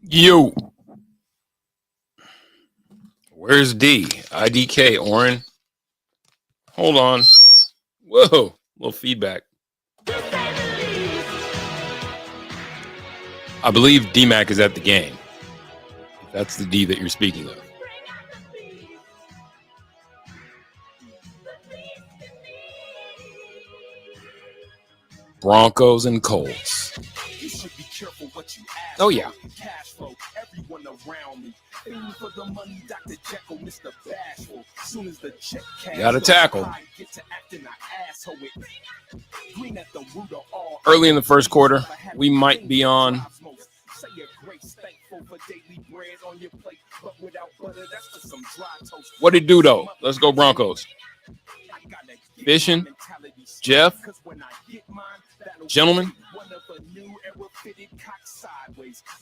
Yo, where's D? IDK, Oren. Hold on. Whoa, little feedback. I believe D-Mac is at the game. That's the D that you're speaking of. Broncos and Colts. You should be careful what you ask. Oh, yeah. Cash flow, everyone around me. Aiming for the money, Dr. Jekyll, Mr. Bashful. Soon as the check cash, Got a tackle. Get to acting an asshole with green at the root of all. Early in the first quarter, we might be on. Say your grace, thankful for daily bread on your plate, but without butter, that's just some dry toast. What it do, though? Let's go Broncos. Fishing, Jeff, gentlemen,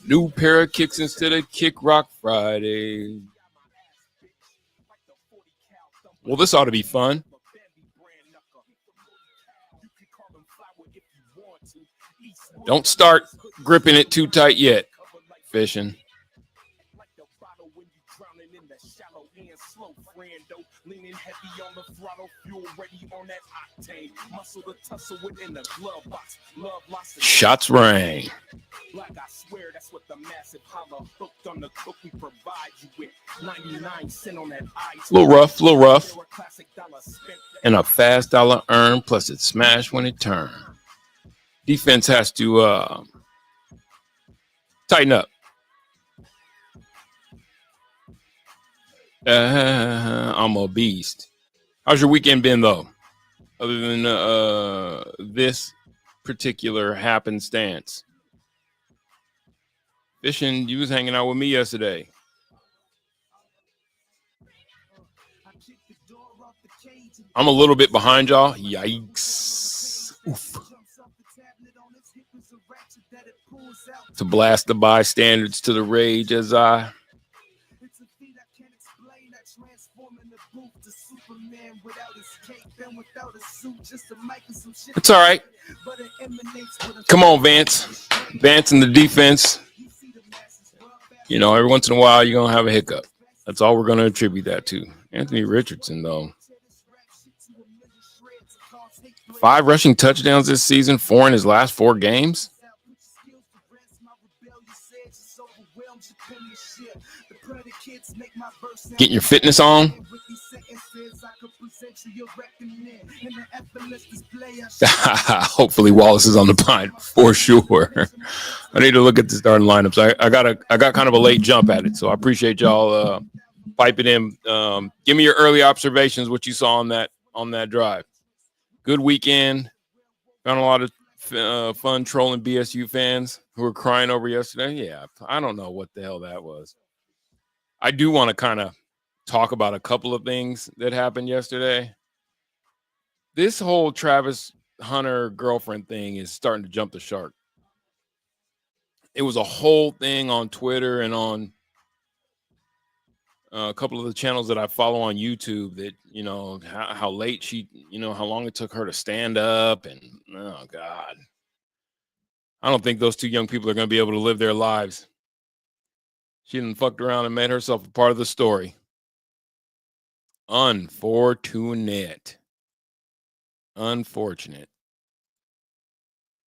new pair of kicks instead of Kick Rock Friday. Well, this ought to be fun. Don't start gripping it too tight yet. Fishing. Leaning heavy on the throttle, fuel ready on that octane. Muscle to tussle within the glove box. Love lost. Shots rang. Like I swear, that's what the massive holler hooked on the cook we provide you with. 99 cents on that ice. Little rough. And a fast dollar earn, plus it smash when it turn. Defense has to tighten up. I'm a beast. How's your weekend been, though? Other than this particular happenstance. Fishing, you was hanging out with me yesterday. I'm a little bit behind y'all. Yikes. Oof. To blast the bystanders to the rage as I... It's all right. Come on, Vance. Vance in the defense. You know, every once in a while, you're going to have a hiccup. That's all we're going to attribute that to. Anthony Richardson, though. 5 rushing touchdowns this season, 4 in his last 4 games. Getting your fitness on. Hopefully Wallace is on the pine for sure. I need to look at the starting lineups. I got kind of a late jump at it, so I appreciate y'all piping in. Give me your early observations, what you saw on that drive. Good weekend. Found a lot of fun trolling BSU fans who were crying over yesterday. Yeah, I don't know what the hell that was. I do want to kind of talk about a couple of things that happened yesterday. This whole Travis Hunter girlfriend thing is starting to jump the shark. It was a whole thing on Twitter and on a couple of the channels that I follow on YouTube that, you know, how late she, you know, how long it took her to stand up. And, oh, God. I don't think those two young people are going to be able to live their lives. She done fucked around and made herself a part of the story. Unfortunate.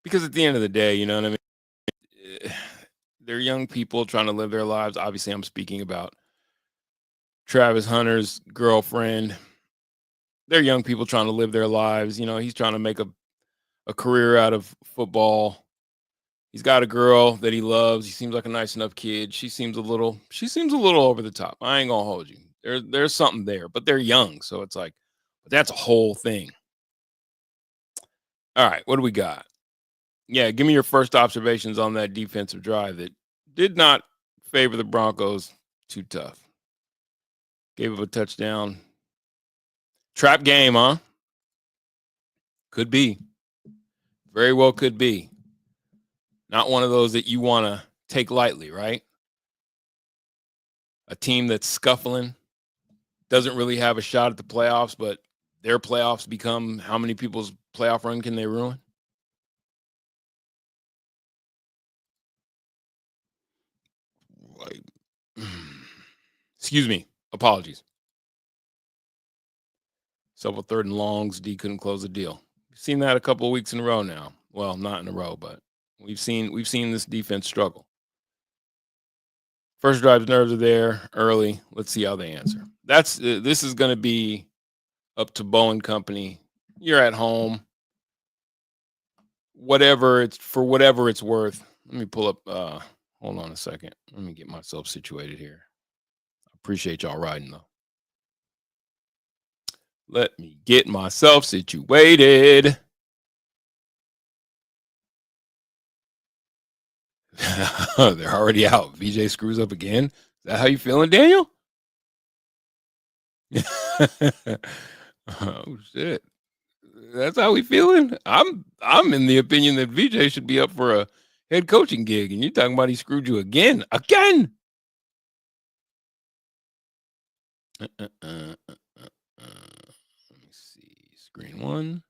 Because at the end of the day, you know what I mean? They're young people trying to live their lives. Obviously, I'm speaking about Travis Hunter's girlfriend. They're young people trying to live their lives. You know, he's trying to make a career out of football. He's got a girl that he loves. He seems like a nice enough kid. She seems a little over the top. I ain't gonna hold you. There's something there, but they're young, so it's like, but that's a whole thing. All right, what do we got? Yeah, give me your first observations on that defensive drive that did not favor the Broncos too tough. Gave up a touchdown. Trap game, huh? Could be. Very well could be. Not one of those that you want to take lightly, right? A team that's scuffling, doesn't really have a shot at the playoffs, but their playoffs become how many people's playoff run can they ruin? Excuse me. Apologies. Several third and longs. D couldn't close the deal. We've seen that a couple of weeks in a row now. Well, not in a row, but we've seen this defense struggle. First drive's nerves are there early. Let's see how they answer. This is going to be up to Bo and company. You're at home. Whatever it's worth. Let me pull up. Hold on a second. Let me get myself situated here. I appreciate y'all riding though. Let me get myself situated. They're already out. VJ screws up again. Is that how you feeling, Daniel? Oh shit. That's how we feeling. I'm in the opinion that VJ should be up for a head coaching gig, and you're talking about he screwed you again. Let me see. Screen 1,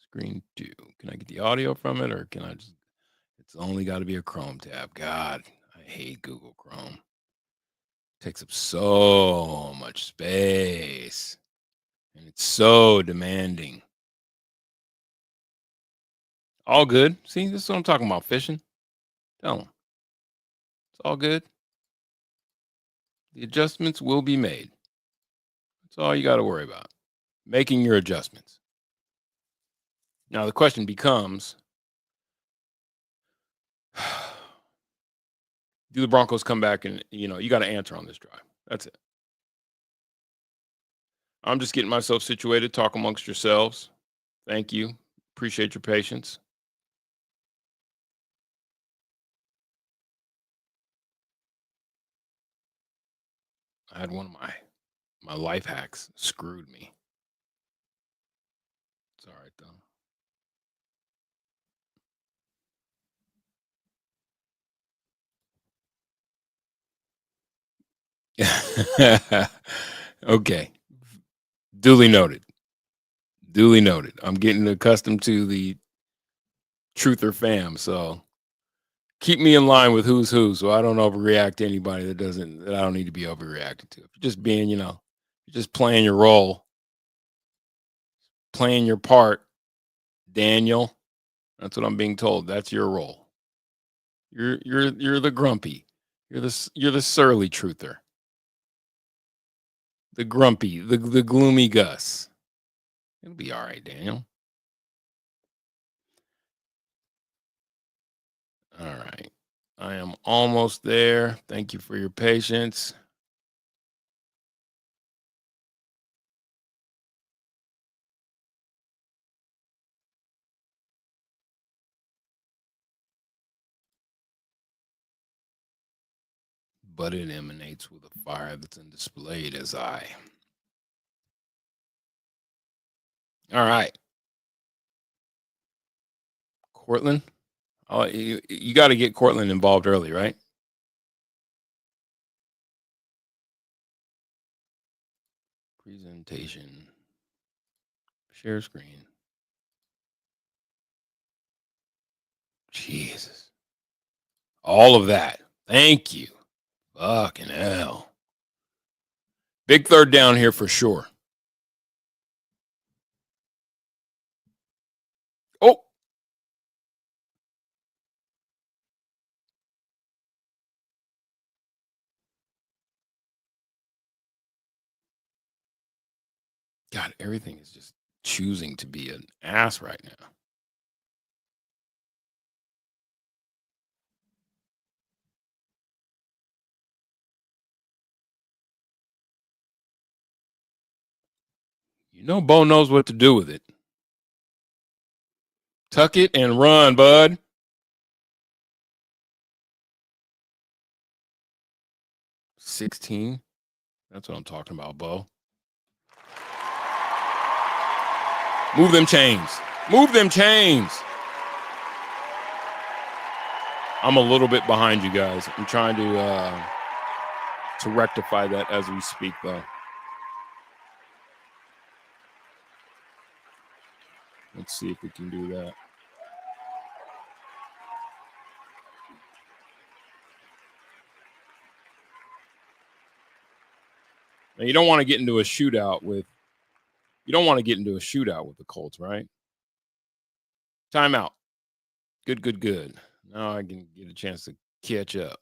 screen 2. Can I get the audio from it, or can I just? It's only got to be a Chrome tab. God, I hate Google Chrome. It takes up so much space, and it's so demanding. All good. See, this is what I'm talking about. Fishing. Tell them. It's all good. The adjustments will be made. That's all you got to worry about. Making your adjustments. Now the question becomes, do the Broncos come back and, you got to answer on this drive. That's it. I'm just getting myself situated. Talk amongst yourselves. Thank you. Appreciate your patience. I had one of my life hacks screwed me. It's all right though. Okay. Duly noted. I'm getting accustomed to the truther fam, so keep me in line with who's who, so I don't overreact to anybody that I don't need to be overreacted to. If you're just being, you're just playing your role, playing your part, Daniel. That's what I'm being told. That's your role. You're the grumpy. You're the surly truther. The grumpy, the gloomy Gus. It'll be all right, Daniel. All right. I am almost there. Thank you for your patience. But it emanates with a fire that's displayed as I. All right. Cortland. Oh, you got to get Cortland involved early, right? Presentation. Share screen. Jesus. All of that. Thank you. Fucking hell. Big third down here for sure. Oh. God, everything is just choosing to be an ass right now. Bo knows what to do with it. Tuck it and run, bud. 16. That's what I'm talking about, Bo. Move them chains. Move them chains. I'm a little bit behind you guys. I'm trying to rectify that as we speak, though. Let's see if we can do that. Now, you don't want to get into a shootout with the Colts, right? Timeout. Good. Now I can get a chance to catch up.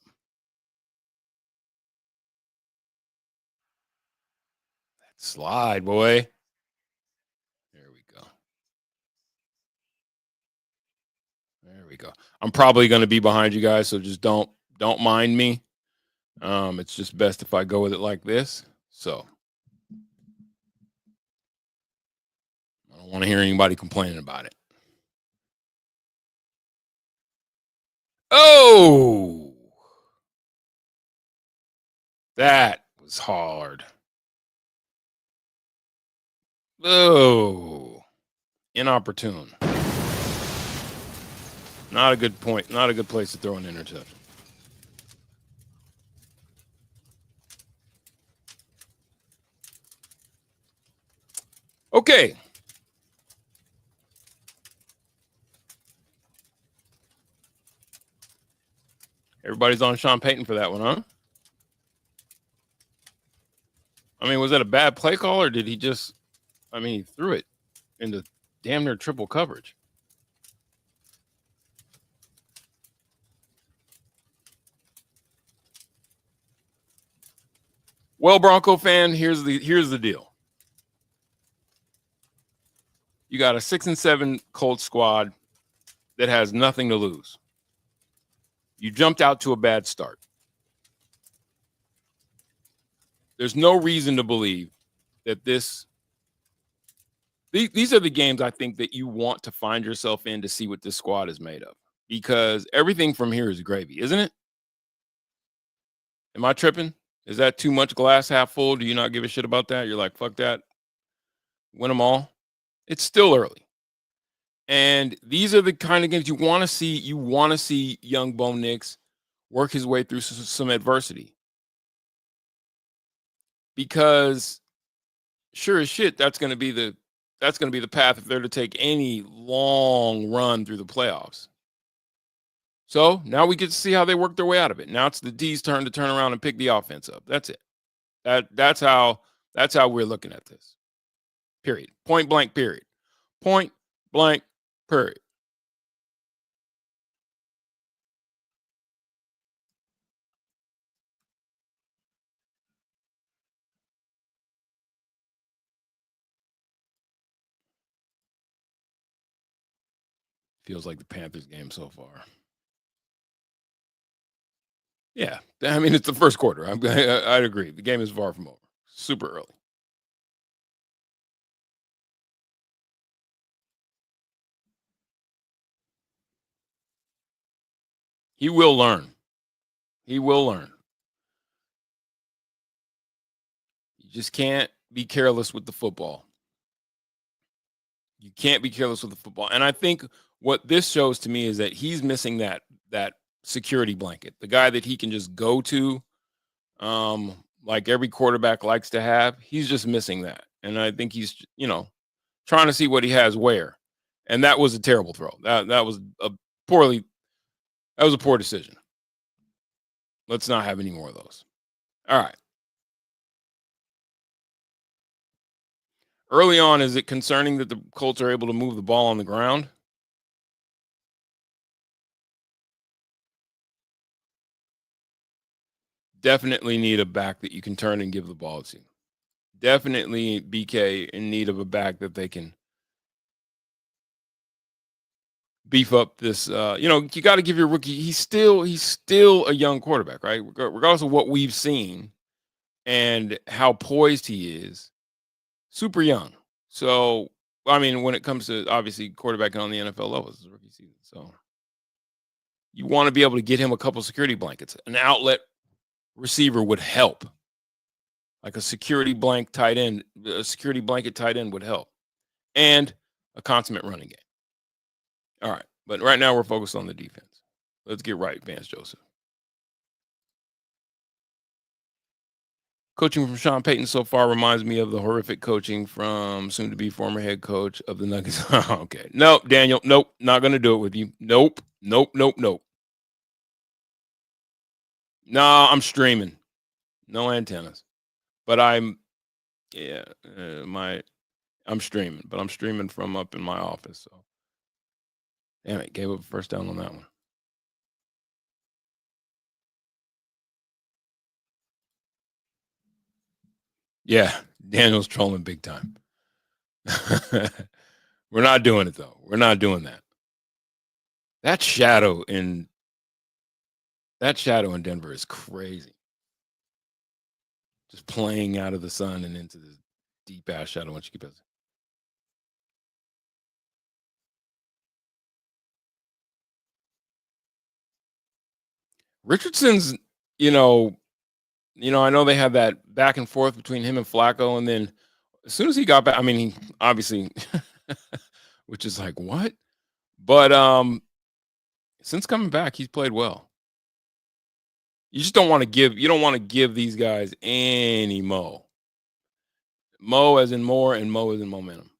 Slide, boy. There we go. I'm probably going to be behind you guys, so just don't mind me. It's just best if I go with it like this. So I don't want to hear anybody complaining about it. Oh, that was hard. Oh, inopportune. Not a good point. Not a good place to throw an interception. Okay. Everybody's on Sean Payton for that one, huh? I mean, was that a bad play call, or did he just, he threw it into damn near triple coverage. Well, Bronco fan, here's the deal. You got a 6-7 Colts squad that has nothing to lose. You jumped out to a bad start. There's no reason to believe that these are the games I think that you want to find yourself in to see what this squad is made of, because everything from here is gravy, isn't it? Am I tripping? Is that too much glass half full? Do you not give a shit about that? You're like, fuck that. Win them all. It's still early. And these are the kind of games you want to see. You want to see young Bo Nix work his way through some adversity. Because sure as shit, that's going to be the path if they're to take any long run through the playoffs. So now we get to see how they work their way out of it. Now it's the D's turn to turn around and pick the offense up. That's it. That's how we're looking at this. Period. Point blank. Period. Point blank. Period. Feels like the Panthers game so far. Yeah, I mean, it's the first quarter. I'd agree. The game is far from over. Super early. He will learn. He will learn. You just can't be careless with the football. You can't be careless with the football. And I think what this shows to me is that he's missing that security blanket, the guy that he can just go to, like every quarterback likes to have. He's just missing that. And I think he's, trying to see what he has where. And that was a terrible throw. That was a poor decision. Let's not have any more of those. All right. Early on, is it concerning that the Colts are able to move the ball on the ground? Definitely need a back that you can turn and give the ball to. Definitely BK in need of a back that they can beef up this. You got to give your rookie. He's still a young quarterback, right? Regardless of what we've seen and how poised he is, super young. So, I mean, when it comes to obviously quarterbacking on the NFL level, it's rookie season. So, you want to be able to get him a couple security blankets. An outlet receiver would help. Like a security blanket tight end would help. And a consummate running game. All right. But right now we're focused on the defense. Let's get right, Vance Joseph. Coaching from Sean Payton so far reminds me of the horrific coaching from soon-to-be former head coach of the Nuggets. Okay. Nope, Daniel. Nope. Not going to do it with you. Nope. Nah, I'm streaming. No antennas. But I'm Yeah, I'm streaming, but I'm streaming from up in my office. So damn it, gave up a first down on that one. Yeah, Daniel's trolling big time. We're not doing it though. We're not doing that. That shadow in Denver is crazy. Just playing out of the sun and into the deep ass shadow once you get past it. Richardson's, you know, I know they had that back and forth between him and Flacco, and then as soon as he got back, I mean, he obviously, which is like what? But since coming back, he's played well. You just don't want to give. You don't want to give these guys any mo. Mo as in more, and mo as in momentum.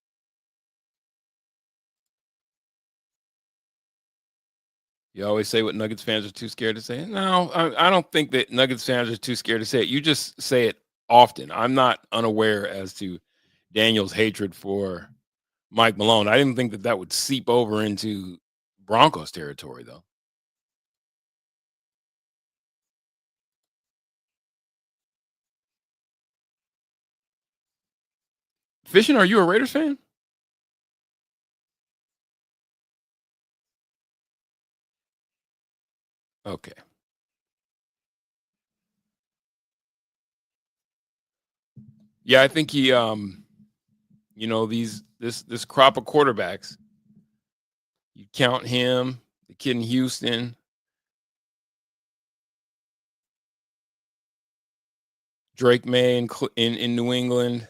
You always say what Nuggets fans are too scared to say. No, I don't think that Nuggets fans are too scared to say it. You just say it often. I'm not unaware as to Daniel's hatred for Mike Malone. I didn't think that that would seep over into Broncos territory, though. Fishing, are you a Raiders fan? Okay. Yeah, I think he this crop of quarterbacks, you count him, the kid in Houston, Drake May in New England.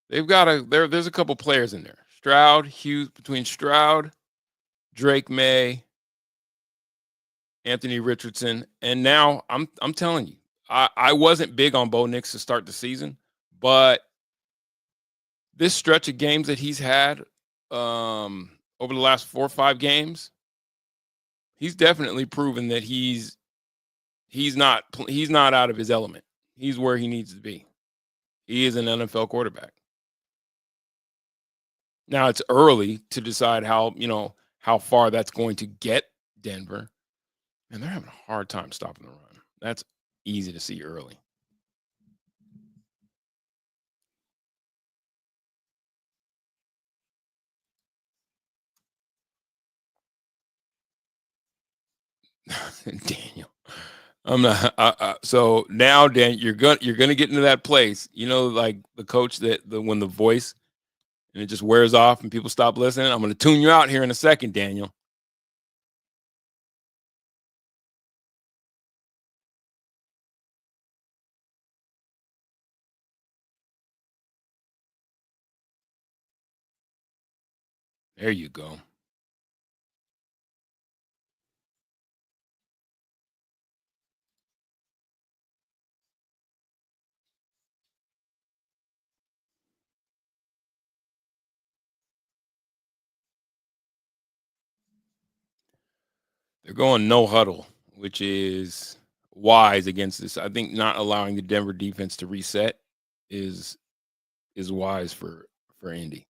They've got there's a couple players in there. Between Stroud, Drake May, Anthony Richardson, and now I'm telling you, I wasn't big on Bo Nix to start the season, but this stretch of games that he's had over the last 4 or 5 games, he's definitely proven that he's not out of his element. He's where he needs to be. He is an NFL quarterback. Now it's early to decide how far that's going to get Denver, and they're having a hard time stopping the run. That's easy to see early. Daniel, I'm not. So now, Dan, you're gonna get into that place. Like the coach when the voice and it just wears off and people stop listening. I'm gonna tune you out here in a second, Daniel. There you go. They're going no huddle, which is wise against this. I think not allowing the Denver defense to reset is wise for Indy.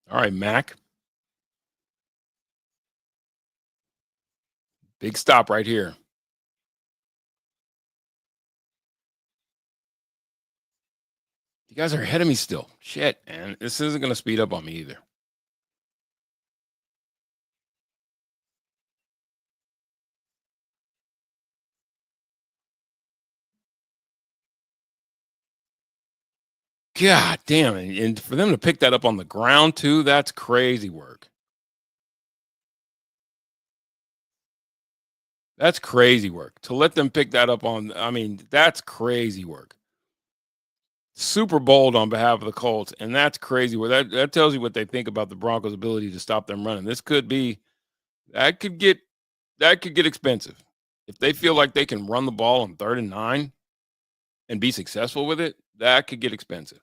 All right, Mac. Big stop right here. You guys are ahead of me still. Shit, man. This isn't going to speed up on me either. God damn it. And for them to pick that up on the ground, too, that's crazy work. That's crazy work. To let them pick that up that's crazy work. Super bold on behalf of the Colts, and that's crazy work. That tells you what they think about the Broncos' ability to stop them running. This could be That could get expensive. If they feel like they can run the ball on 3rd and 9 and be successful with it, that could get expensive.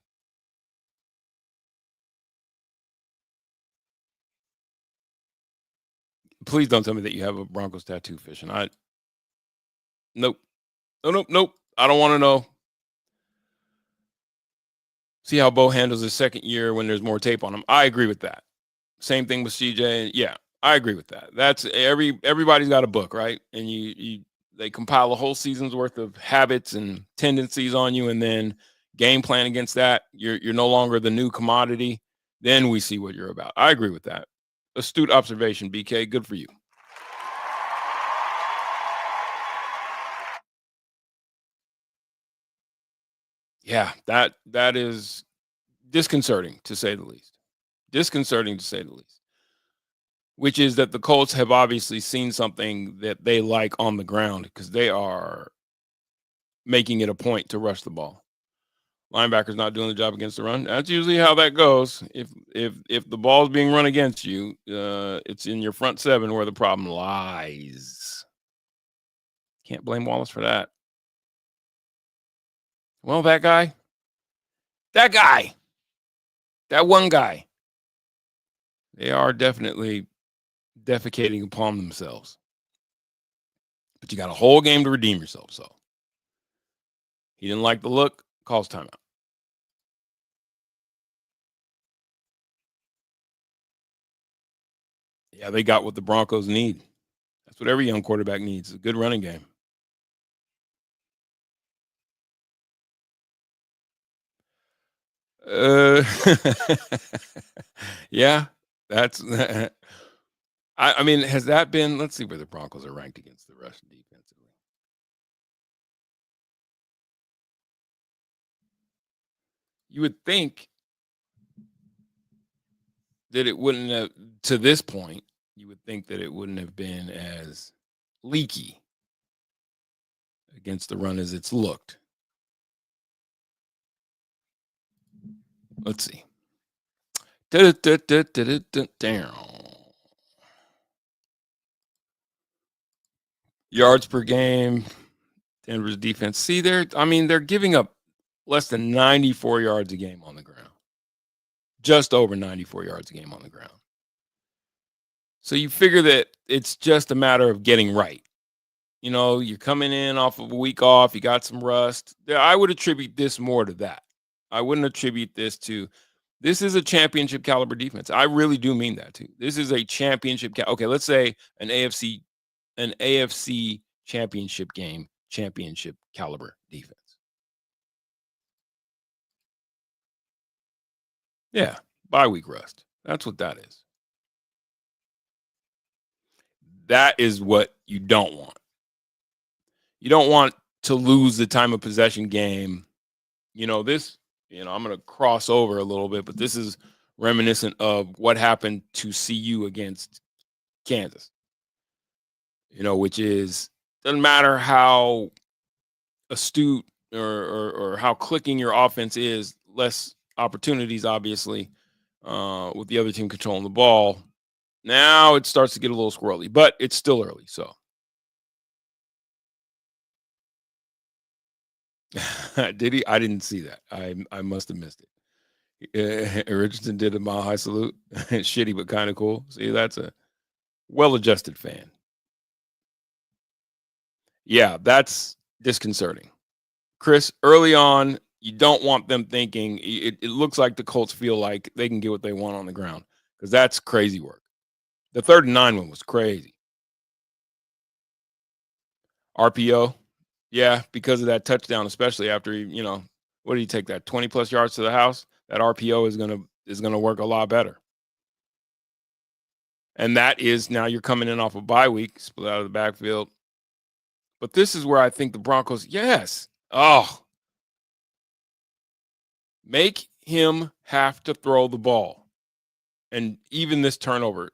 Please don't tell me that you have a Broncos tattoo fishing. Nope. Nope. I don't want to know. See how Bo handles his second year when there's more tape on him. I agree with that. Same thing with CJ. Yeah, I agree with that. That's everybody's got a book, right? And they compile a whole season's worth of habits and tendencies on you, and then game plan against that. You're no longer the new commodity. Then we see what you're about. I agree with that. Astute observation, BK. Good for you. Yeah, that is disconcerting to say the least. Disconcerting to say the least. Which is that the Colts have obviously seen something that they like on the ground because they are making it a point to rush the ball. Linebackers not doing the job against the run. That's usually how that goes. If the ball's being run against you, it's in your front seven where the problem lies. Can't blame Wallace for that. Well, that one guy, they are definitely defecating upon themselves. But you got a whole game to redeem yourself. So he didn't like the look, calls timeout. Yeah, they got what the Broncos need. That's what every young quarterback needs, a good running game. Yeah, that's I mean, has that been, let's see where the Broncos are ranked against the rush defensively. You would think that it wouldn't have, to this point, you would think that it wouldn't have been as leaky against the run as it's looked. Let's see. Yards per game, Denver's defense. See, they're giving up less than 94 yards a game on the ground. Just over 94 yards a game on the ground. So you figure that it's just a matter of getting right. You know, you're coming in off of a week off, you got some rust. I would attribute this more to that. I wouldn't attribute this is a championship caliber defense. I really do mean that too. This is a championship. Okay, let's say an AFC championship game, championship caliber defense. Yeah, bye week rust. That's what that is. That is what you don't want. You don't want to lose the time of possession game. I'm going to cross over a little bit, but this is reminiscent of what happened to CU against Kansas. Which is, doesn't matter how astute or how clicking your offense is, less opportunities, obviously, with the other team controlling the ball. Now it starts to get a little squirrely, but it's still early. So did he? I didn't see that. I must have missed it. Richardson did a Mile High salute. Shitty, but kind of cool. See, that's a well-adjusted fan. Yeah, that's disconcerting. Chris, early on, you don't want them thinking. It looks like the Colts feel like they can get what they want on the ground because that's crazy work. The 3rd and 9 one was crazy. RPO, yeah, because of that touchdown, especially after what do you take that 20+ yards to the house? That RPO is gonna work a lot better. And that is, now you're coming in off a bye week, split out of the backfield. But this is where I think the Broncos, yes. Oh, make him have to throw the ball. And even the turnover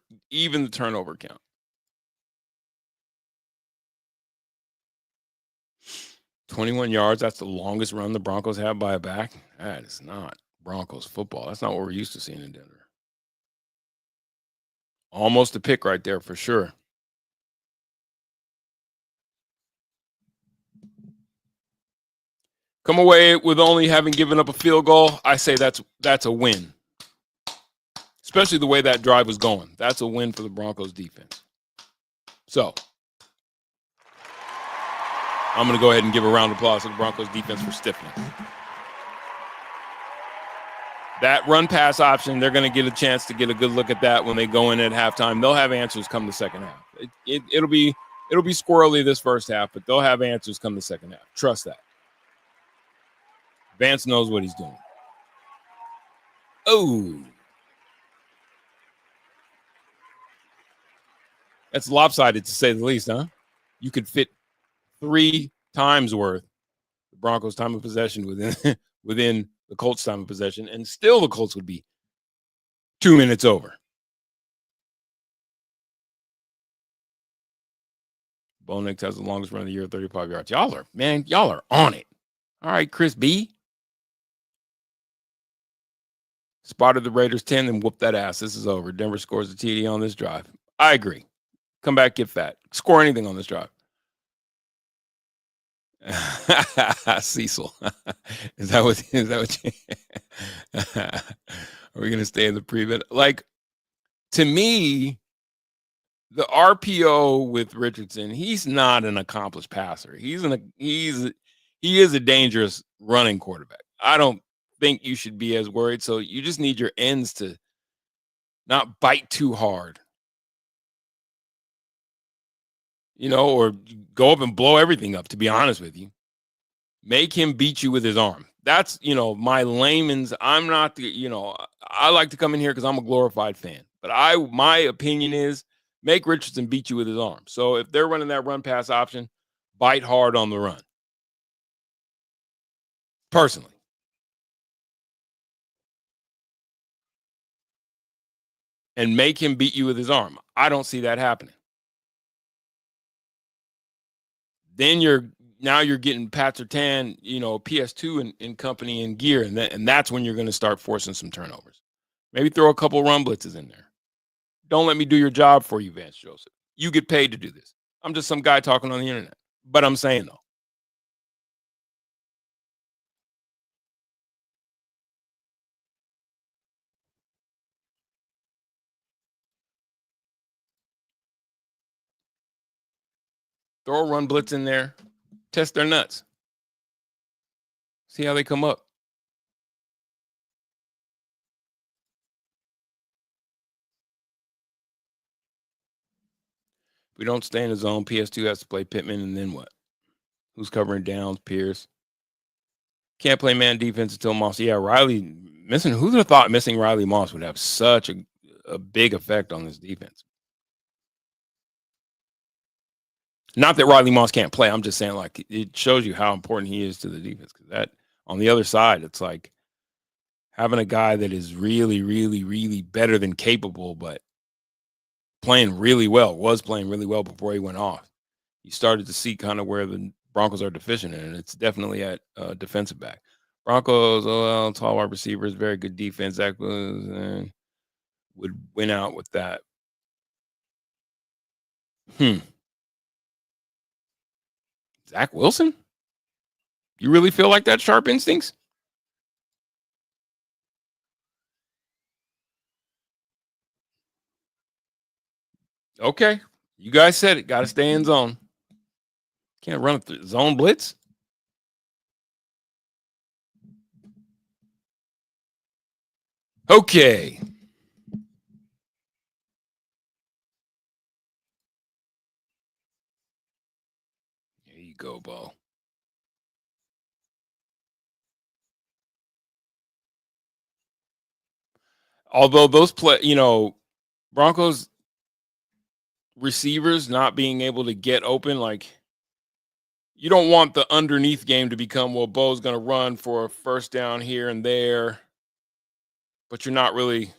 count. 21 yards, that's the longest run the Broncos have by a back. That is not Broncos football. That's not what we're used to seeing in Denver. Almost a pick right there for sure. come away with only having given up a field goal, I say that's a win. Especially the way that drive was going. That's a win for the Broncos defense. So I'm going to go ahead and give a round of applause to the Broncos defense for stiffness. That run pass option, they're going to get a chance to get a good look at that when they go in at halftime. They'll have answers come the second half. It'll be squirrely this first half, but they'll have answers come the second half. Trust that. Vance knows what he's doing. Oh. That's lopsided to say the least, huh? You could fit 3 times worth the Broncos' time of possession within the Colts' time of possession, and still the Colts would be 2 minutes over. Bo Nix has the longest run of the year, 35 yards. Y'all are on it. All right, Chris B. Spotted the Raiders 10 and whooped that ass. This is over. Denver scores a TD on this drive. I agree. Come back, get fat. Score anything on this drive. Cecil. Is that what are we gonna stay in the prevent? Like, to me, the RPO with Richardson, he's not an accomplished passer. He is a dangerous running quarterback. I don't think you should be as worried. So you just need your ends to not bite too hard. Or go up and blow everything up, to be honest with you. Make him beat you with his arm. That's, my layman's. I'm not I like to come in here because I'm a glorified fan. But my opinion is make Richardson beat you with his arm. So if they're running that run pass option, bite hard on the run. Personally. And make him beat you with his arm. I don't see that happening. Then you're getting Pat Surtain, PS2 and company in gear, and that's when you're going to start forcing some turnovers. Maybe throw a couple run blitzes in there. Don't let me do your job for you, Vance Joseph. You get paid to do this. I'm just some guy talking on the internet. But I'm saying, though. Throw a run blitz in there. Test their nuts. See how they come up. If we don't stay in the zone, PS2 has to play Pittman, and then what? Who's covering downs? Pierce. Can't play man defense until Moss. Yeah, Riley missing. Who'd have thought missing Riley Moss would have such a big effect on this defense? Not that Riley Moss can't play. I'm just saying, like, it shows you how important he is to the defense. Because that on the other side, it's like having a guy that is really, really, really better than capable, but was playing really well before he went off. You started to see kind of where the Broncos are deficient in, and it's definitely at defensive back. Broncos, tall wide receivers, very good defense. Zach would win out with that. Zach Wilson? You really feel like that? Sharp instincts? Okay. You guys said it. Got to stay in zone. Can't run a zone blitz. Okay. There you go, Bo. Although those Broncos receivers not being able to get open, like, you don't want the underneath game to become, well, Bo's going to run for a first down here and there, but you're not really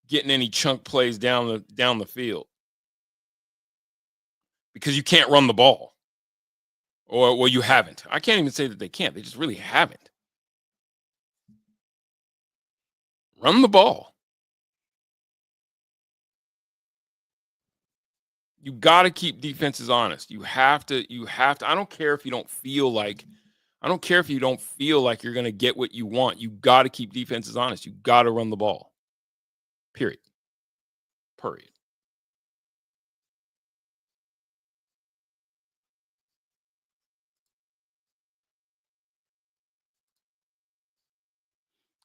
getting any chunk plays down the field because you can't run the ball. Or, well, you haven't. I can't even say that they can't. They just really haven't. Run the ball. You got to keep defenses honest. You have to. I don't care if you don't feel like. I don't care if you don't feel like you're going to get what you want. You got to keep defenses honest. You got to run the ball. Period. Period.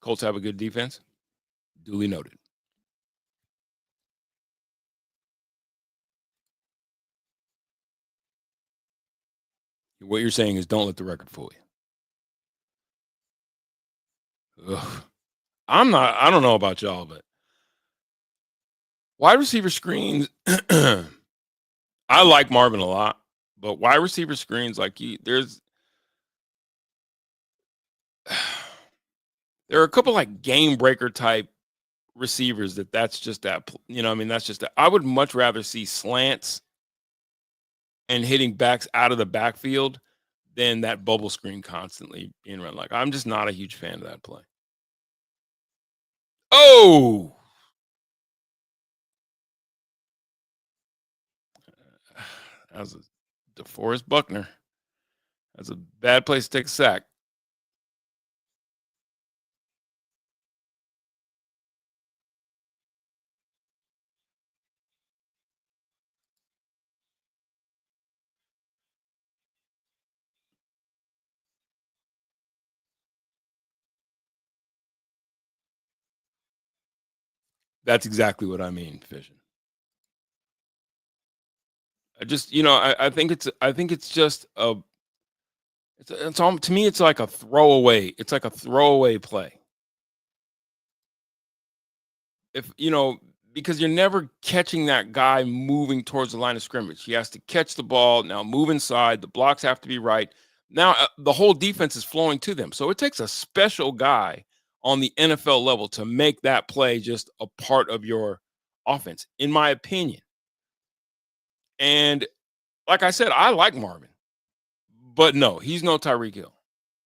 Colts have a good defense. Duly noted. What you're saying is don't let the record fool you. Ugh. I don't know about y'all, but wide receiver screens, I like Marvin a lot, but wide receiver screens, like there are a couple like game breaker type receivers that's just that, I mean, that's just that. I would much rather see slants and hitting backs out of the backfield than that bubble screen constantly being run. Like, I'm just not a huge fan of that play. Oh, that was a DeForest Buckner. That's a bad place to take a sack. That's exactly what I mean, Fishing. I just, I think it's just it's all, to me, it's like a throwaway. It's like a throwaway play. If because you're never catching that guy moving towards the line of scrimmage. He has to catch the ball, now move inside. The blocks have to be right. Now the whole defense is flowing to them. So it takes a special guy on the NFL level to make that play just a part of your offense, in my opinion. And like I said, I like Marvin, but no, he's no Tyreek Hill.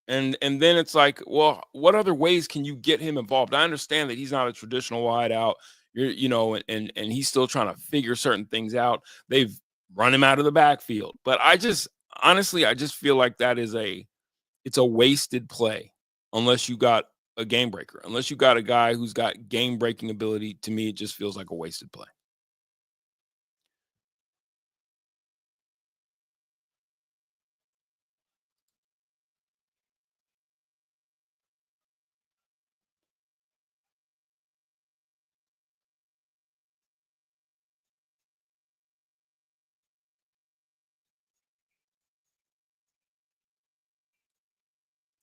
And then it's like, well, what other ways can you get him involved? I understand that he's not a traditional wide out. And he's still trying to figure certain things out. They've run him out of the backfield. But I just feel like it's a wasted play unless you got a game breaker. Unless you got a guy who's got game breaking ability. To me, it just feels like a wasted play.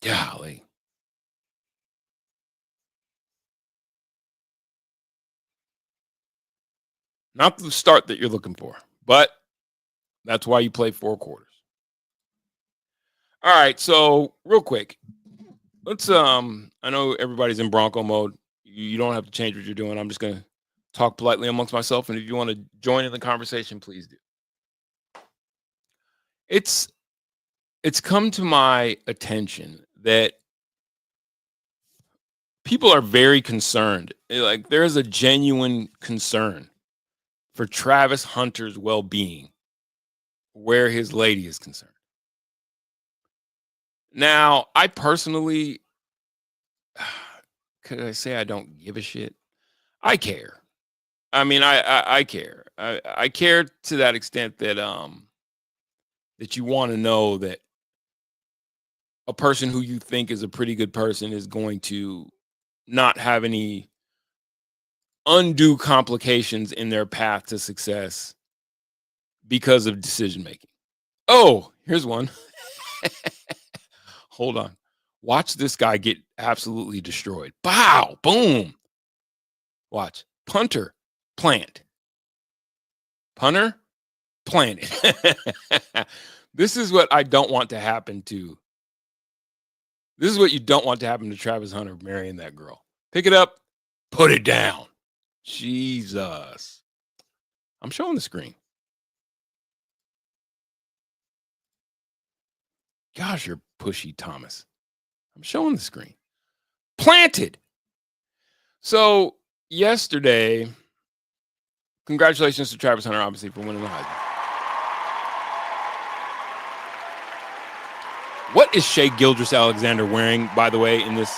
Golly. Not the start that you're looking for, but that's why you play 4 quarters. All right, so real quick, let's I know everybody's in Bronco mode. You don't have to change what you're doing. I'm just going to talk politely amongst myself, and if you want to join in the conversation, please do. It's come to my attention that people are very concerned. Like, there's a genuine concern for Travis Hunter's well-being where his lady is concerned. Now, I personally, could I say I don't give a shit? I care. I mean, I care. I care to that extent that that you want to know that a person who you think is a pretty good person is going to not have any undue complications in their path to success because of decision making. Oh, here's one. Hold on. Watch this guy get absolutely destroyed. Bow, boom. Watch. Punter, plant. Punter, planted. This is what I don't want to happen to. This is what you don't want to happen to Travis Hunter marrying that girl. Pick it up, put it down. Jesus. I'm showing the screen. Gosh, you're pushy, Thomas. I'm showing the screen. Planted. So yesterday, congratulations to Travis Hunter, obviously, for winning the Heisman. What is Shea Gilgeous-Alexander wearing, by the way, in this?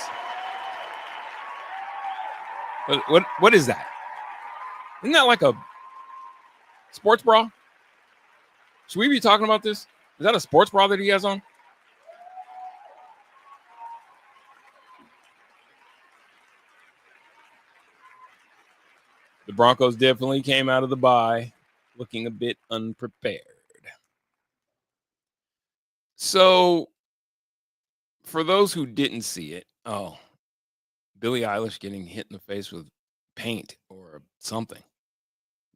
What is that? Isn't that like a sports bra? Should we be talking about this? Is that a sports bra that he has on? The Broncos definitely came out of the bye looking a bit unprepared. So, for those who didn't see it, Billie Eilish getting hit in the face with paint or something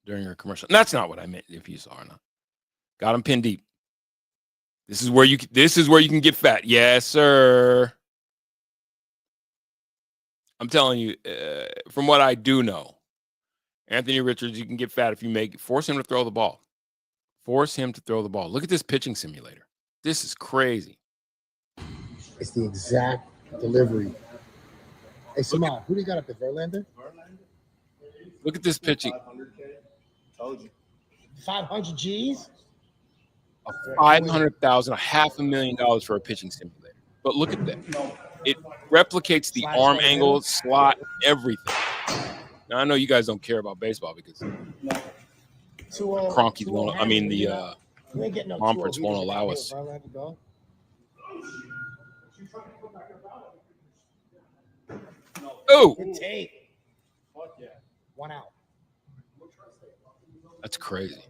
during her commercial. And that's not what I meant. If you saw or not, got him pinned deep. This is where you can get fat. Yes, sir. I'm telling you, from what I do know, Anthony Richards, you can get fat if you force him to throw the ball. Force him to throw the ball. Look at this pitching simulator. This is crazy. It's the exact delivery. Hey, Simon, who do you got up there? Verlander? Look at this pitching. 500 G's? $500,000, $500,000 for a pitching simulator. But look at that. It replicates the arm angle, slot, everything. Now, I know you guys don't care about baseball because Kroenke won't. I mean, the conference won't allow us. Oh, good take. One out. That's crazy.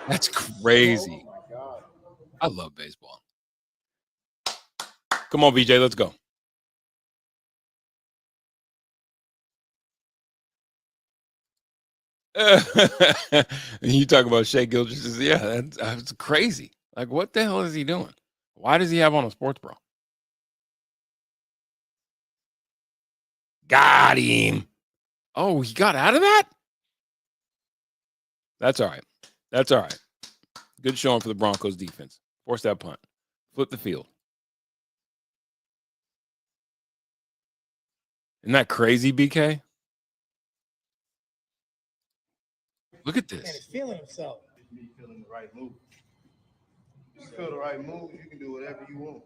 That's crazy. I love baseball. Come on, BJ, let's go. You talk about Shea Gilgeous. Yeah, that's crazy. Like, what the hell is he doing? Why does he have on a sports bra? Got him. Oh, he got out of that? That's all right. That's all right. Good showing for the Broncos defense. Force that punt. Flip the field. Isn't that crazy, BK? Look at this. Man, he's feeling himself. He's feeling the right move. You feel the right move, you can do whatever you want.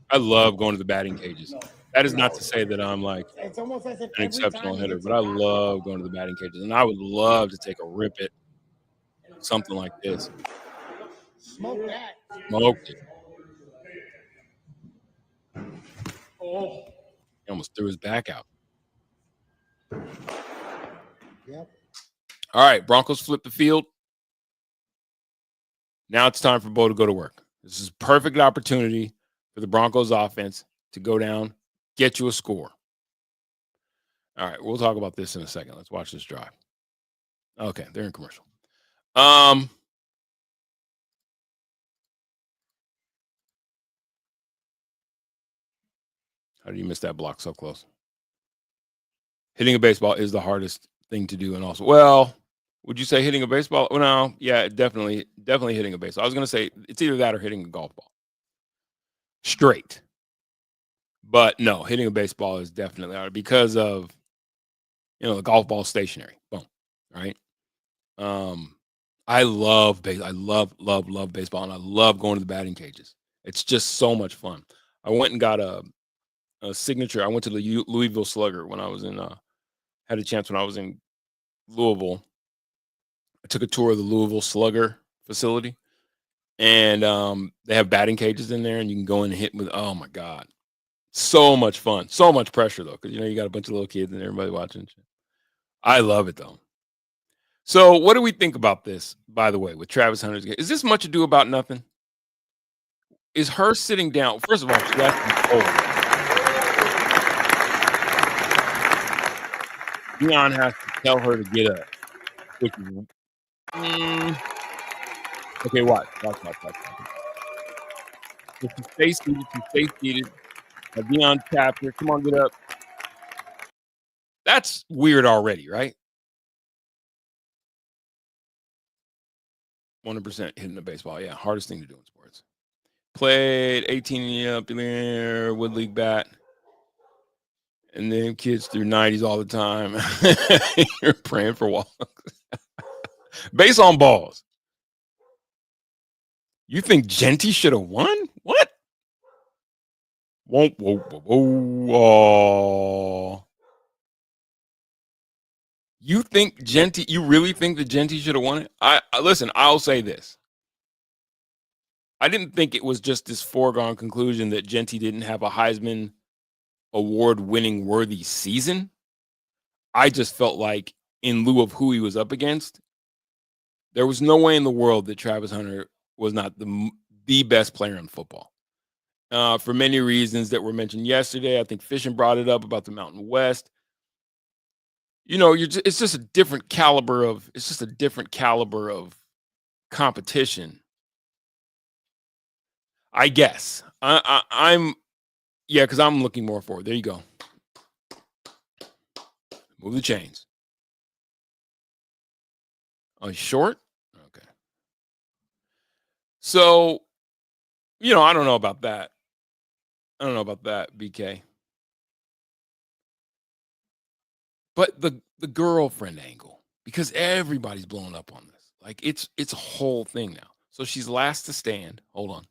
I love going to the batting cages. That is not to say that I'm like It's almost as if an exceptional hitter, but I love going to the batting cages. And I would love to take a rip at something like this. Smoke that. Smoked it. He almost threw his back out. Yep. All right, Broncos flip the field. Now it's time for Bo to go to work. This is a perfect opportunity for the Broncos offense to go down, get you a score. All right, we'll talk about this in a second. Let's watch this drive. Okay, they're in commercial. How do you miss that block so close? Hitting a baseball is the hardest thing to do. And also, well, would you say hitting a baseball? Well, no, yeah, definitely hitting a baseball. I was going to say it's either that or hitting a golf ball. Straight. But no, hitting a baseball is definitely hard because of, the golf ball stationary. Boom. All right. I love baseball. I love baseball, and I love going to the batting cages. It's just so much fun. I went and got a signature. I went to the Louisville Slugger when I was in had a chance when I was in Louisville. I took a tour of the Louisville Slugger facility, and they have batting cages in there, and you can go in and hit with. Oh my God, so much fun, so much pressure though, because you got a bunch of little kids and everybody watching. I love it though. So, what do we think about this? By the way, with Travis Hunter's game, is this much ado about nothing? Is her sitting down? First of all, she has to be cold. Deion has to tell her to get up. Okay, watch. If she stays seated. Deion tapped her. Come on, get up. That's weird already, right? 100% hitting the baseball. Yeah, hardest thing to do in sports. Played 18 up in there, Wood League bat. And then kids through 90s all the time. You're praying for walks. Based on balls. You think Genty should have won? What? Whoa, whoa, whoa, whoa. You think Genty, you really think that Genty should have won it? Listen, I'll say this. I didn't think it was just this foregone conclusion that Genty didn't have a Heisman award-winning worthy season. I just felt like in lieu of who he was up against, there was no way in the world that Travis Hunter was not the best player in football. For many reasons that were mentioned yesterday. I think Fishing brought it up about the Mountain West. You know, it's just a different caliber of competition. I guess. I'm because I'm looking more forward. There you go. Move the chains. Oh, he's short? Okay. So, I don't know about that. BK. But the girlfriend angle, because everybody's blowing up on this. Like it's a whole thing now. So she's last to stand. Hold on.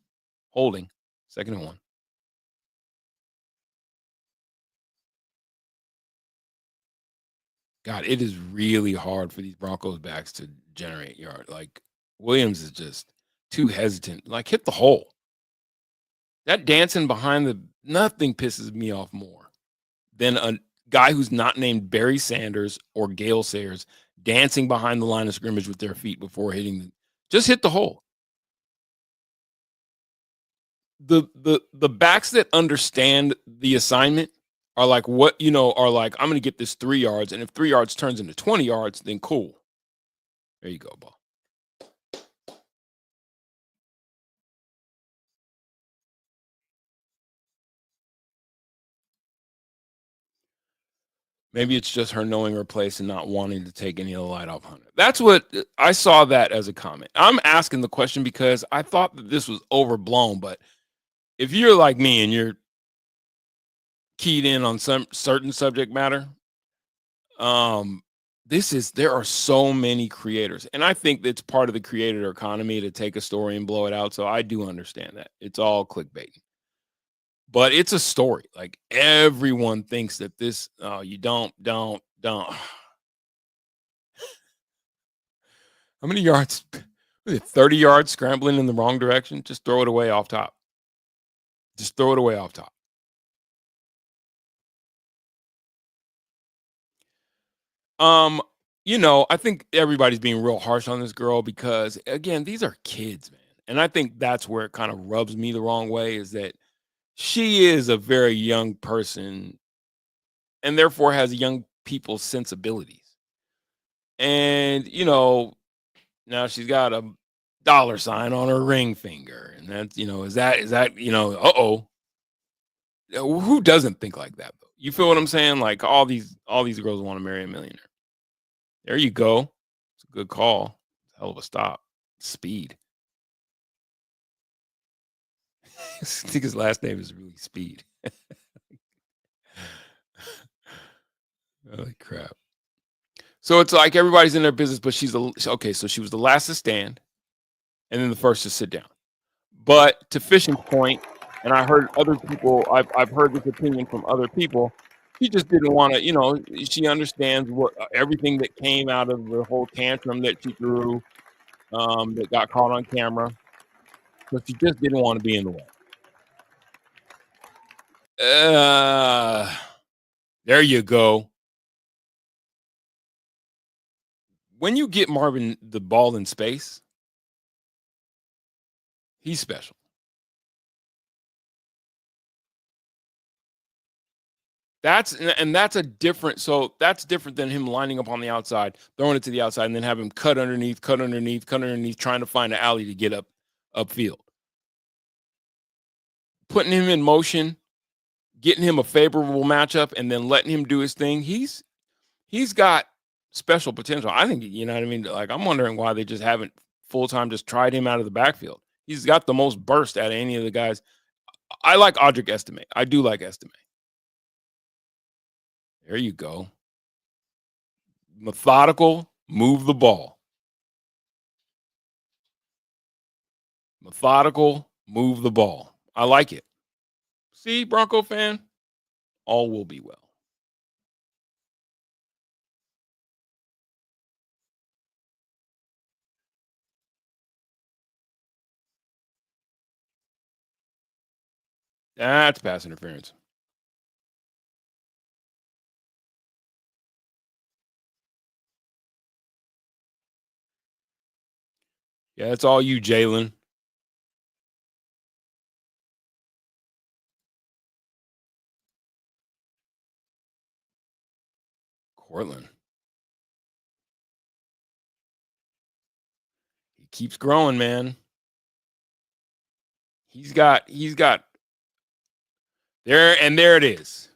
Holding. Second and 1. God, it is really hard for these Broncos backs to generate yard. Like Williams is just too hesitant. Like hit the hole. That dancing behind nothing pisses me off more than a guy who's not named Barry Sanders or Gale Sayers dancing behind the line of scrimmage with their feet before hitting. Just hit the hole. The backs that understand the assignment are like, I'm going to get this 3 yards. And if 3 yards turns into 20 yards, then cool. There you go, ball. Maybe it's just her knowing her place and not wanting to take any of the light off Hunter. That's what I saw that as a comment. I'm asking the question because I thought that this was overblown, but if you're like me and you're keyed in on some certain subject matter, there are so many creators, and I think it's part of the creator economy to take a story and blow it out. So I do understand that it's all clickbait, but it's a story. Like everyone thinks that this, you don't. How many yards? 30 yards scrambling in the wrong direction. Just throw it away off top. I think everybody's being real harsh on this girl because, again, these are kids, man. And I think that's where it kind of rubs me the wrong way is that she is a very young person and therefore has young people's sensibilities. And, now she's got a $ sign on her ring finger. And that's, is that, who doesn't think like that, though? You feel what I'm saying? Like all these girls want to marry a millionaire. There you go. It's a good call. Hell of a stop. Speed. I think his last name is really Speed. Holy crap. So it's like everybody's in their business, but so she was the last to stand and then the first to sit down. But to Fishing's point, and I heard other people, I've heard this opinion from other people, she just didn't want to, she understands what everything that came out of the whole tantrum that she threw, that got caught on camera. So she just didn't want to be in the way. There you go. When you get Marvin the ball in space, he's special. That's different than him lining up on the outside, throwing it to the outside, and then have him cut underneath, trying to find an alley to get upfield. Putting him in motion, getting him a favorable matchup, and then letting him do his thing. He's got special potential. I think, you know what I mean? Like, I'm wondering why they just haven't full-time just tried him out of the backfield. He's got the most burst out of any of the guys. I like Audric Estime. I do like Estime. There you go. Methodical, move the ball. Methodical, move the ball. I like it. See, Bronco fan, all will be well. That's pass interference. Yeah, it's all you, Jalen. Cortland. He keeps growing, man. He's got there, and there it is.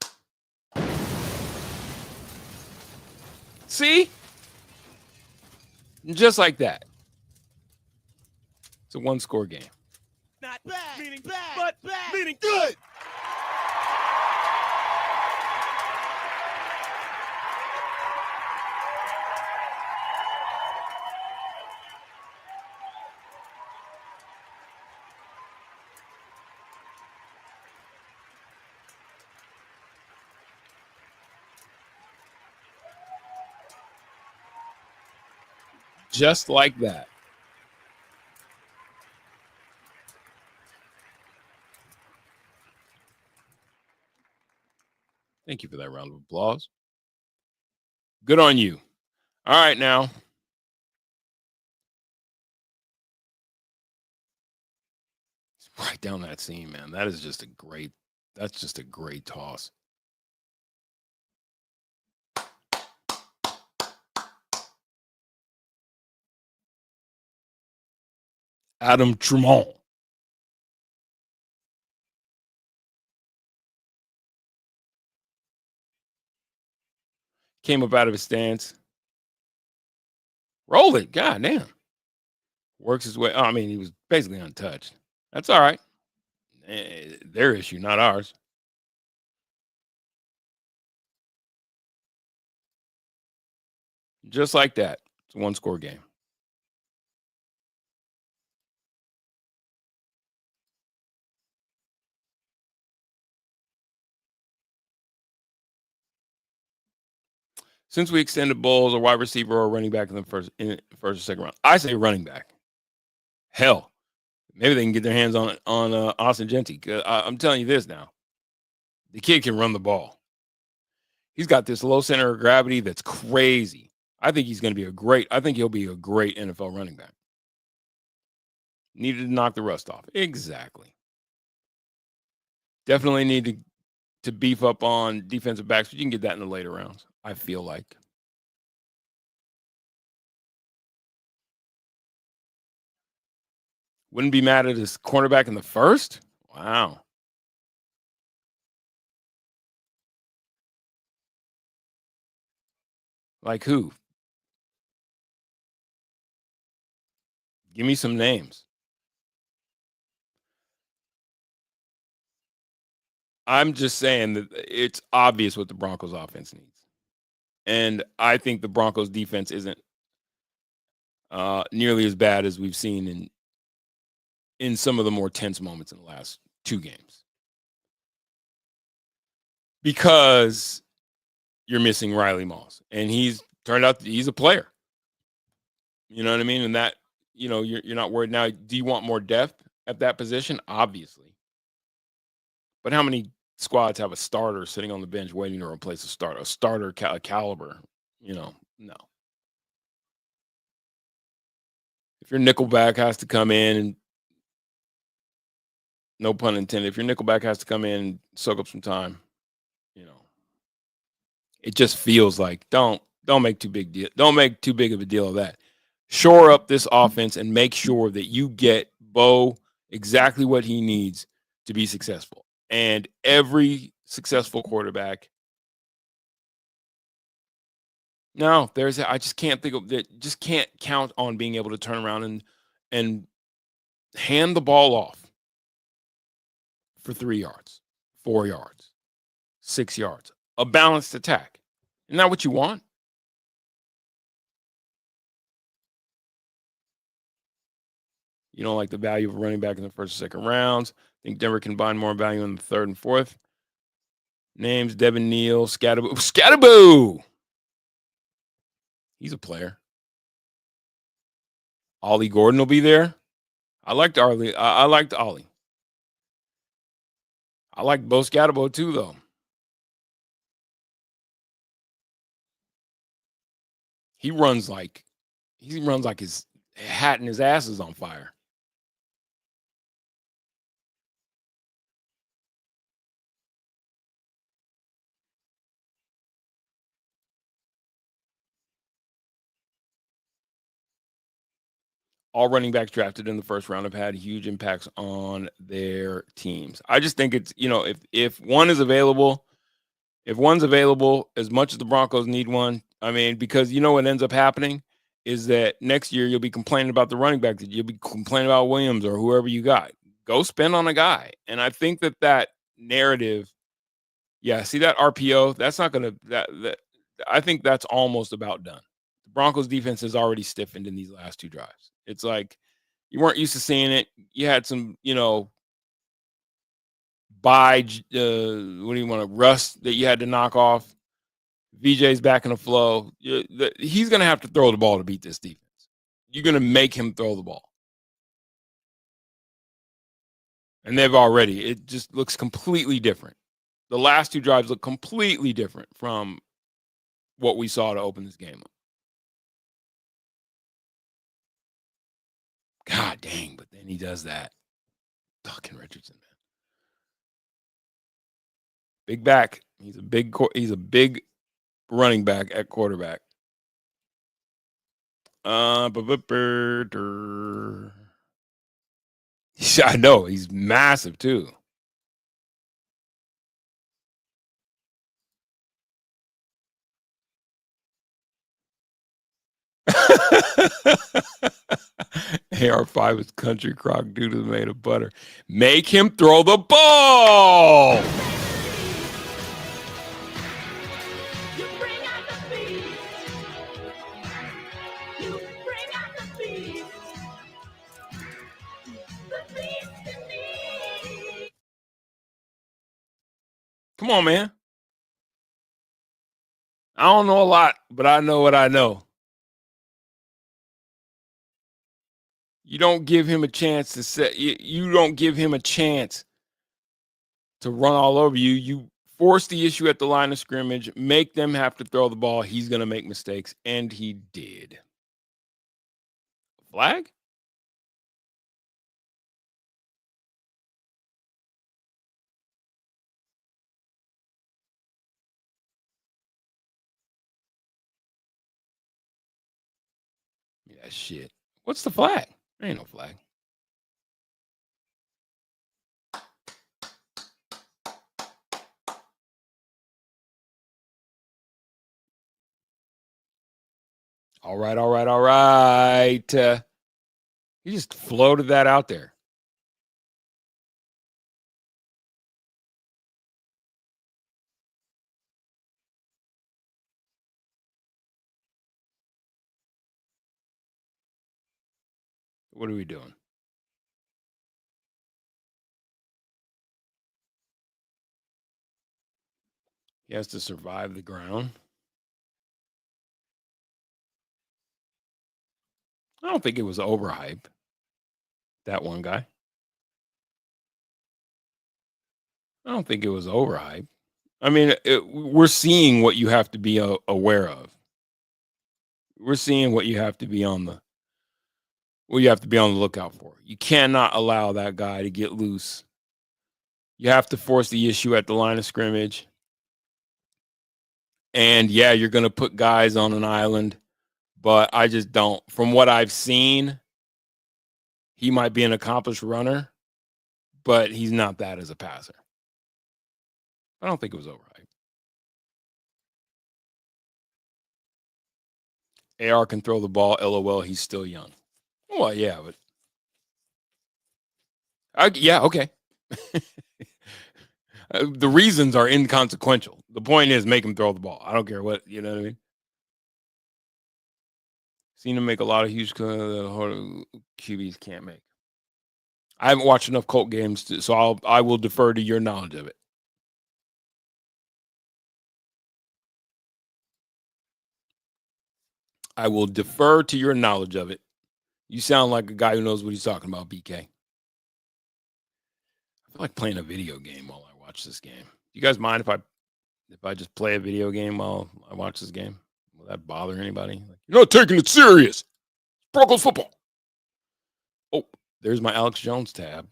See? Just like that. It's a one-score game. Not bad, meaning bad, but bad, meaning good. Just like that. Thank you for that round of applause. Good on you. All right, now. Right down that seam, man. That is just a great, that's just a great toss. Adam Tremont. Came up out of his stance. Roll it. God damn. Works his way. Oh, I mean, he was basically untouched. That's all right. Their issue, not ours. Just like that. It's a one-score game. Since we extended bowls, a wide receiver or a running back in the first or second round, I say running back. Hell, maybe they can get their hands on Austin Genty. I'm telling you this now, the kid can run the ball. He's got this low center of gravity that's crazy. I think he's going to be I think he'll be a great NFL running back. Needed to knock the rust off. Exactly. Definitely need to beef up on defensive backs, but you can get that in the later rounds, I feel like. Wouldn't be mad at his cornerback in the first? Wow. Like who? Give me some names. I'm just saying that it's obvious what the Broncos offense needs. And I think the Broncos defense isn't nearly as bad as we've seen in some of the more tense moments in the last two games. Because you're missing Riley Moss. And he's turned out he's a player. You know what I mean? And that, you're not worried now. Do you want more depth at that position? Obviously. But how many squads have a starter sitting on the bench waiting to replace a starter caliber? No. If your nickelback has to come in, and no pun intended, if your nickelback has to come in and soak up some time, it just feels like don't make too big of a deal of that. Shore up this offense and make sure that you get Bo exactly what he needs to be successful. And every successful quarterback. No, I just can't think of that. Just can't count on being able to turn around and hand the ball off for 3 yards, 4 yards, 6 yards. A balanced attack. Isn't that what you want? You don't like the value of a running back in the first and second rounds. Think Denver can find more value in the third and fourth. Names: Devin Neal, Scatterboo. He's a player. Ollie Gordon will be there. I liked Ollie. I liked Ollie. I like Bo Scatterbo too, though. He runs like his hat and his ass is on fire. All running backs drafted in the first round have had huge impacts on their teams. I just think it's, if one is available, if one's available, as much as the Broncos need one, I mean, because what ends up happening is that next year you'll be complaining about the running back, that you'll be complaining about Williams or whoever you got. Go spend on a guy. And I think that narrative, see that RPO, that's not going to, I think that's almost about done. The Broncos defense has already stiffened in these last two drives. It's like you weren't used to seeing it. You had some, rust that you had to knock off. VJ's back in the flow. He's going to have to throw the ball to beat this defense. You're going to make him throw the ball. And it just looks completely different. The last two drives look completely different from what we saw to open this game up. God dang, but then he does that. Fucking Richardson, man. Big back. He's a big running back at quarterback. I know he's massive too. AR5 is country crock doodle made of butter. Make him throw the ball. Come on, man. I don't know a lot, but I know what I know. You don't give him a chance to set. You don't give him a chance to run all over you. You force the issue at the line of scrimmage, make them have to throw the ball. He's going to make mistakes, and he did. Flag? Yeah, shit. What's the flag? There ain't no flag. All right. He just floated that out there. What are we doing? He has to survive the ground. I don't think it was overhyped. That one guy. I don't think it was overhyped. I mean, we're seeing what you have to be aware of. We're seeing what you have to be on the lookout for. You cannot allow that guy to get loose. You have to force the issue at the line of scrimmage. And yeah, you're going to put guys on an island, but I just don't. From what I've seen, he might be an accomplished runner, but he's not that as a passer. I don't think it was overhyped. AR can throw the ball. LOL, he's still young. Well, yeah, but yeah, okay. The reasons are inconsequential. The point is make him throw the ball. I don't care what, you know what I mean? Seen him make a lot of huge QBs can't make. I haven't watched enough Colt games, so I will defer to your knowledge of it. I will defer to your knowledge of it. You sound like a guy who knows what he's talking about, BK. I feel like playing a video game while I watch this game. Do you guys mind if I just play a video game while I watch this game? Will that bother anybody? Like, you're not taking it serious. Broncos football. Oh, there's my Alex Jones tab.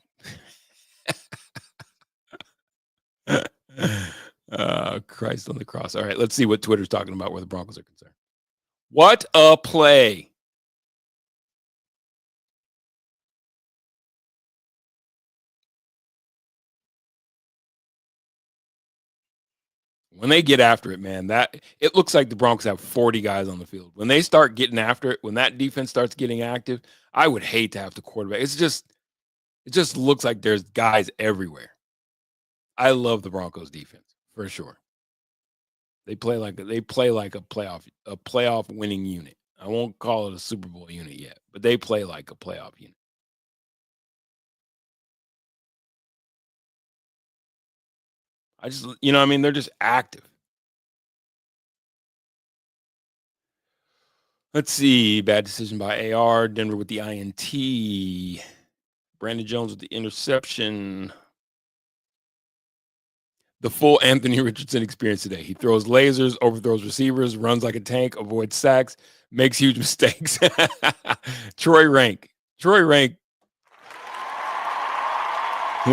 Christ on the cross. All right, let's see what Twitter's talking about where the Broncos are concerned. What a play. When they get after it, man, that it looks like the Broncos have 40 guys on the field. When they start getting after it, when that defense starts getting active, I would hate to have to quarterback. It just looks like there's guys everywhere. I love the Broncos defense for sure. They play like a playoff winning unit. I won't call it a Super Bowl unit yet, but they play like a playoff unit. I just, I mean, they're just active. Let's see. Bad decision by AR. Denver with the INT. Brandon Jones with the interception. The full Anthony Richardson experience today. He throws lasers, overthrows receivers, runs like a tank, avoids sacks, makes huge mistakes. Troy Rank, who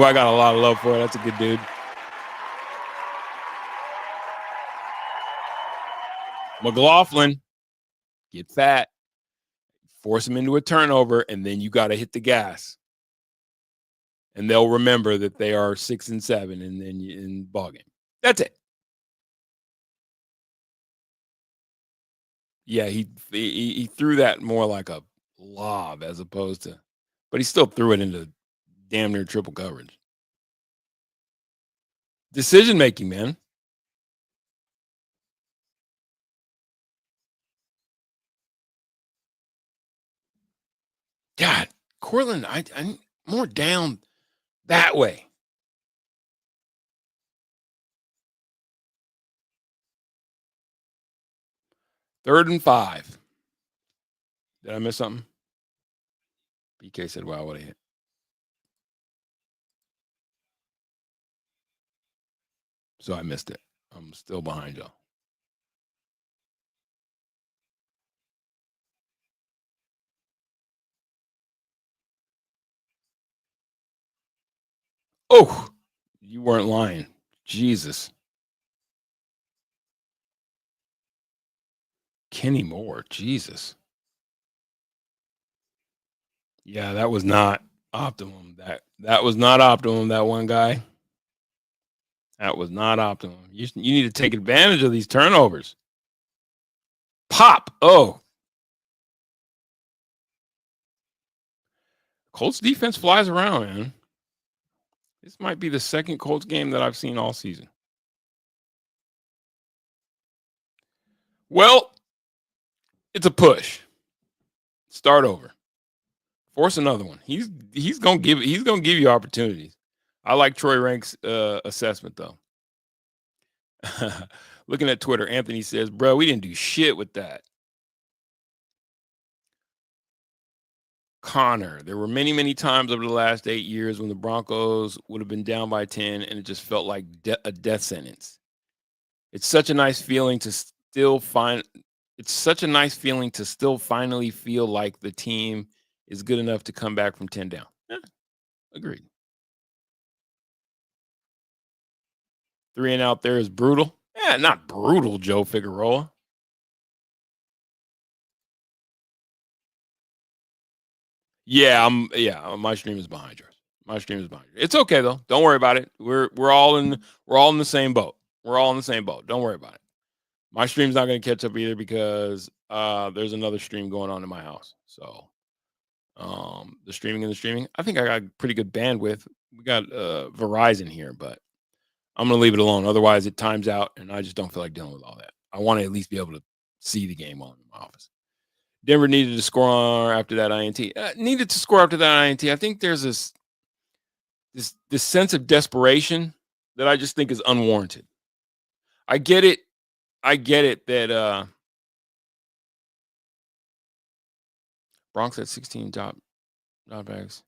I got a lot of love for. That's a good dude. McLaughlin, get fat, force him into a turnover, and then you got to hit the gas. And they'll remember that they are 6-7 and then in ball game. That's it. Yeah, he threw that more like a lob as opposed to, but he still threw it into damn near triple coverage. Decision making, man. God, Cortland, I'm more down that way. Third and 5. Did I miss something? BK said, wow, what a hit. So I missed it. I'm still behind y'all. Oh, you weren't lying. Jesus. Kenny Moore. Jesus. Yeah, that was not optimum. That was not optimum, that one guy. That was not optimum. You need to take advantage of these turnovers. Pop. Oh. Colts defense flies around, man. This might be the second Colts game that I've seen all season. Well, it's a push. Start over. Force another one. He's gonna give you opportunities. I like Troy Rank's assessment though. Looking at Twitter, Anthony says, "Bro, we didn't do shit with that." Connor, there were many, many times over the last 8 years when the Broncos would have been down by 10 and it just felt like a death sentence. It's such a nice feeling to still finally feel like the team is good enough to come back from 10 down. Yeah, agreed. 3 and out there is brutal. Yeah, not brutal, Joe Figueroa. Yeah, my stream is behind yours. It's okay though. Don't worry about it. We're all in the same boat. Don't worry about it. My stream's not going to catch up either because there's another stream going on in my house. So the streaming. I think I got pretty good bandwidth. We got Verizon here, but I'm going to leave it alone. Otherwise, it times out, and I just don't feel like dealing with all that. I want to at least be able to see the game on in my office. Denver needed to score after that INT. Needed to score after that INT. I think there's this sense of desperation that I just think is unwarranted. I get it that Broncos had 16 dropbacks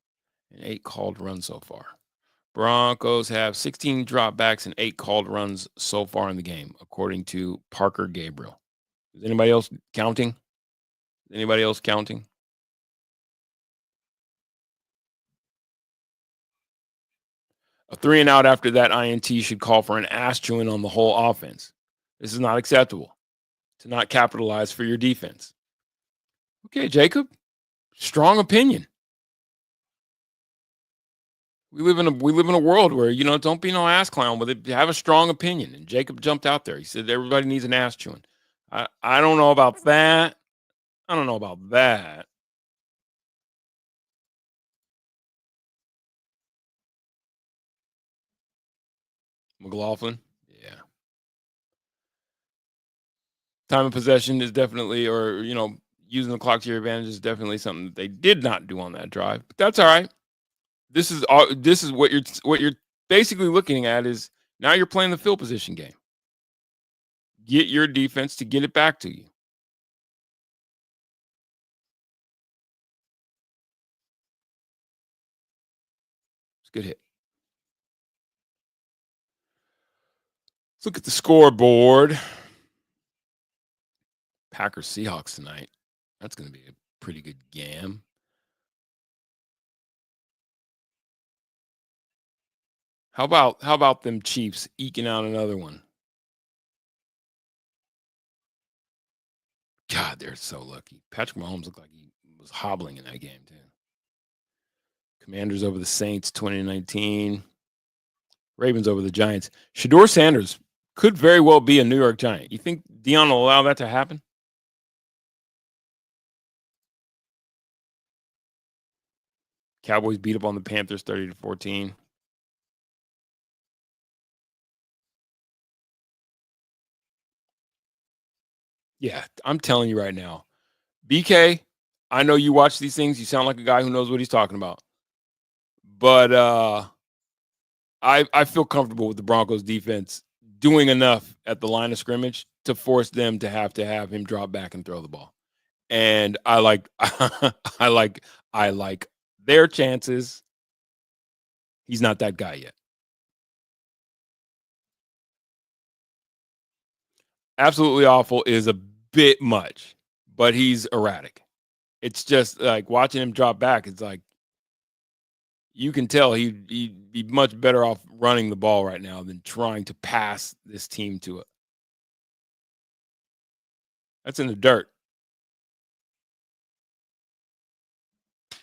and 8 called runs so far. Broncos have 16 dropbacks and 8 called runs so far in the game, according to Parker Gabriel. Is anybody else counting? Anybody else counting? A 3 and out after that INT should call for an ass chewing on the whole offense. This is not acceptable to not capitalize for your defense. Okay, Jacob. Strong opinion. We live in a world where, don't be no ass clown with it. Have a strong opinion. And Jacob jumped out there. He said everybody needs an ass chewing. I don't know about that. I don't know about that. McLaughlin. Yeah. Time of possession is definitely, using the clock to your advantage is definitely something that they did not do on that drive. But that's all right. This is what you're basically looking at is now you're playing the field position game. Get your defense to get it back to you. It's a good hit. Let's look at the scoreboard. Packers Seahawks tonight. That's going to be a pretty good game. How about them Chiefs eking out another one? God, they're so lucky. Patrick Mahomes looked like he was hobbling in that game too. Commanders over the Saints 2019. Ravens over the Giants. Shedeur Sanders could very well be a New York Giant. You think Dion will allow that to happen? Cowboys beat up on the Panthers 30-14. Yeah, I'm telling you right now. BK, I know you watch these things. You sound like a guy who knows what he's talking about. But I feel comfortable with the Broncos defense doing enough at the line of scrimmage to force them to have him drop back and throw the ball. And I like I like their chances. He's not that guy yet. Absolutely awful is a bit much, but he's erratic. It's just like watching him drop back. It's like you can tell he'd be much better off running the ball right now than trying to pass this team to it. That's in the dirt.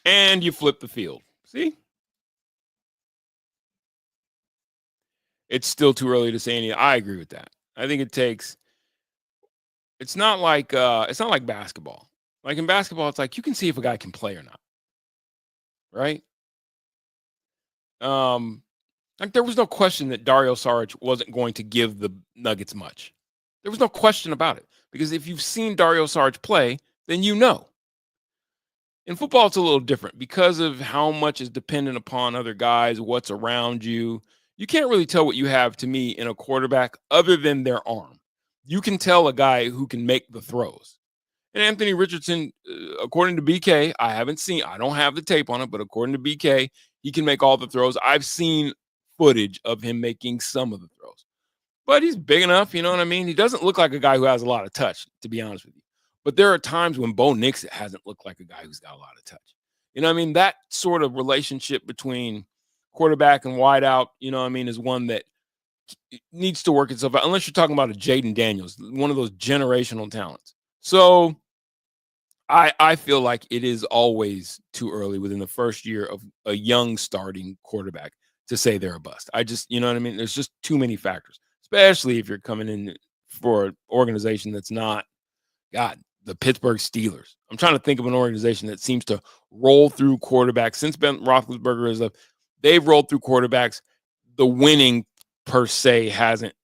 And you flip the field. See? It's still too early to say anything. I agree with that. I think it takes. It's not like basketball. Like in basketball, it's like you can see if a guy can play or not. Right? Like there was no question that Dario Saric wasn't going to give the Nuggets much. There was no question about it. Because if you've seen Dario Saric play, then you know. In football, it's a little different because of how much is dependent upon other guys, what's around you. You can't really tell what you have, to me, in a quarterback other than their arm. You can tell a guy who can make the throws. And Anthony Richardson, according to BK, I don't have the tape on it, but according to BK, he can make all the throws. I've seen footage of him making some of the throws. But he's big enough, you know what I mean? He doesn't look like a guy who has a lot of touch, to be honest with you. But there are times when Bo Nix hasn't looked like a guy who's got a lot of touch. You know what I mean? That sort of relationship between quarterback and wideout, you know what I mean, is one that needs to work itself out, unless you're talking about a Jaden Daniels, one of those generational talents. So I feel like it is always too early within the first year of a young starting quarterback to say they're a bust. You know what I mean? There's just too many factors, especially if you're coming in for an organization that's not, God, the Pittsburgh Steelers. I'm trying to think of an organization that seems to roll through quarterbacks since Ben Roethlisberger is up. They've rolled through quarterbacks. The winning per se hasn't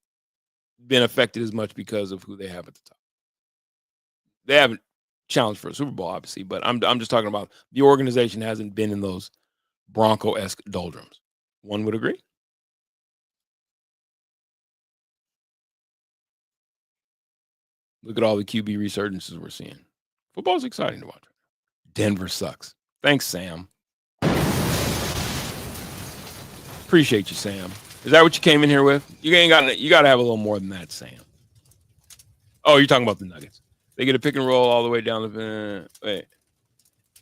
been affected as much because of who they have at the top. They haven't challenged for a Super Bowl, obviously, but I'm just talking about the organization hasn't been in those Bronco-esque doldrums. One would agree. Look at all the QB resurgences we're seeing. Football's exciting to watch. Denver sucks. Thanks, Sam. Appreciate you, Sam. Is that what you came in here with? You got to have a little more than that, Sam. Oh, you're talking about the Nuggets. They get a pick and roll all the way down the wait.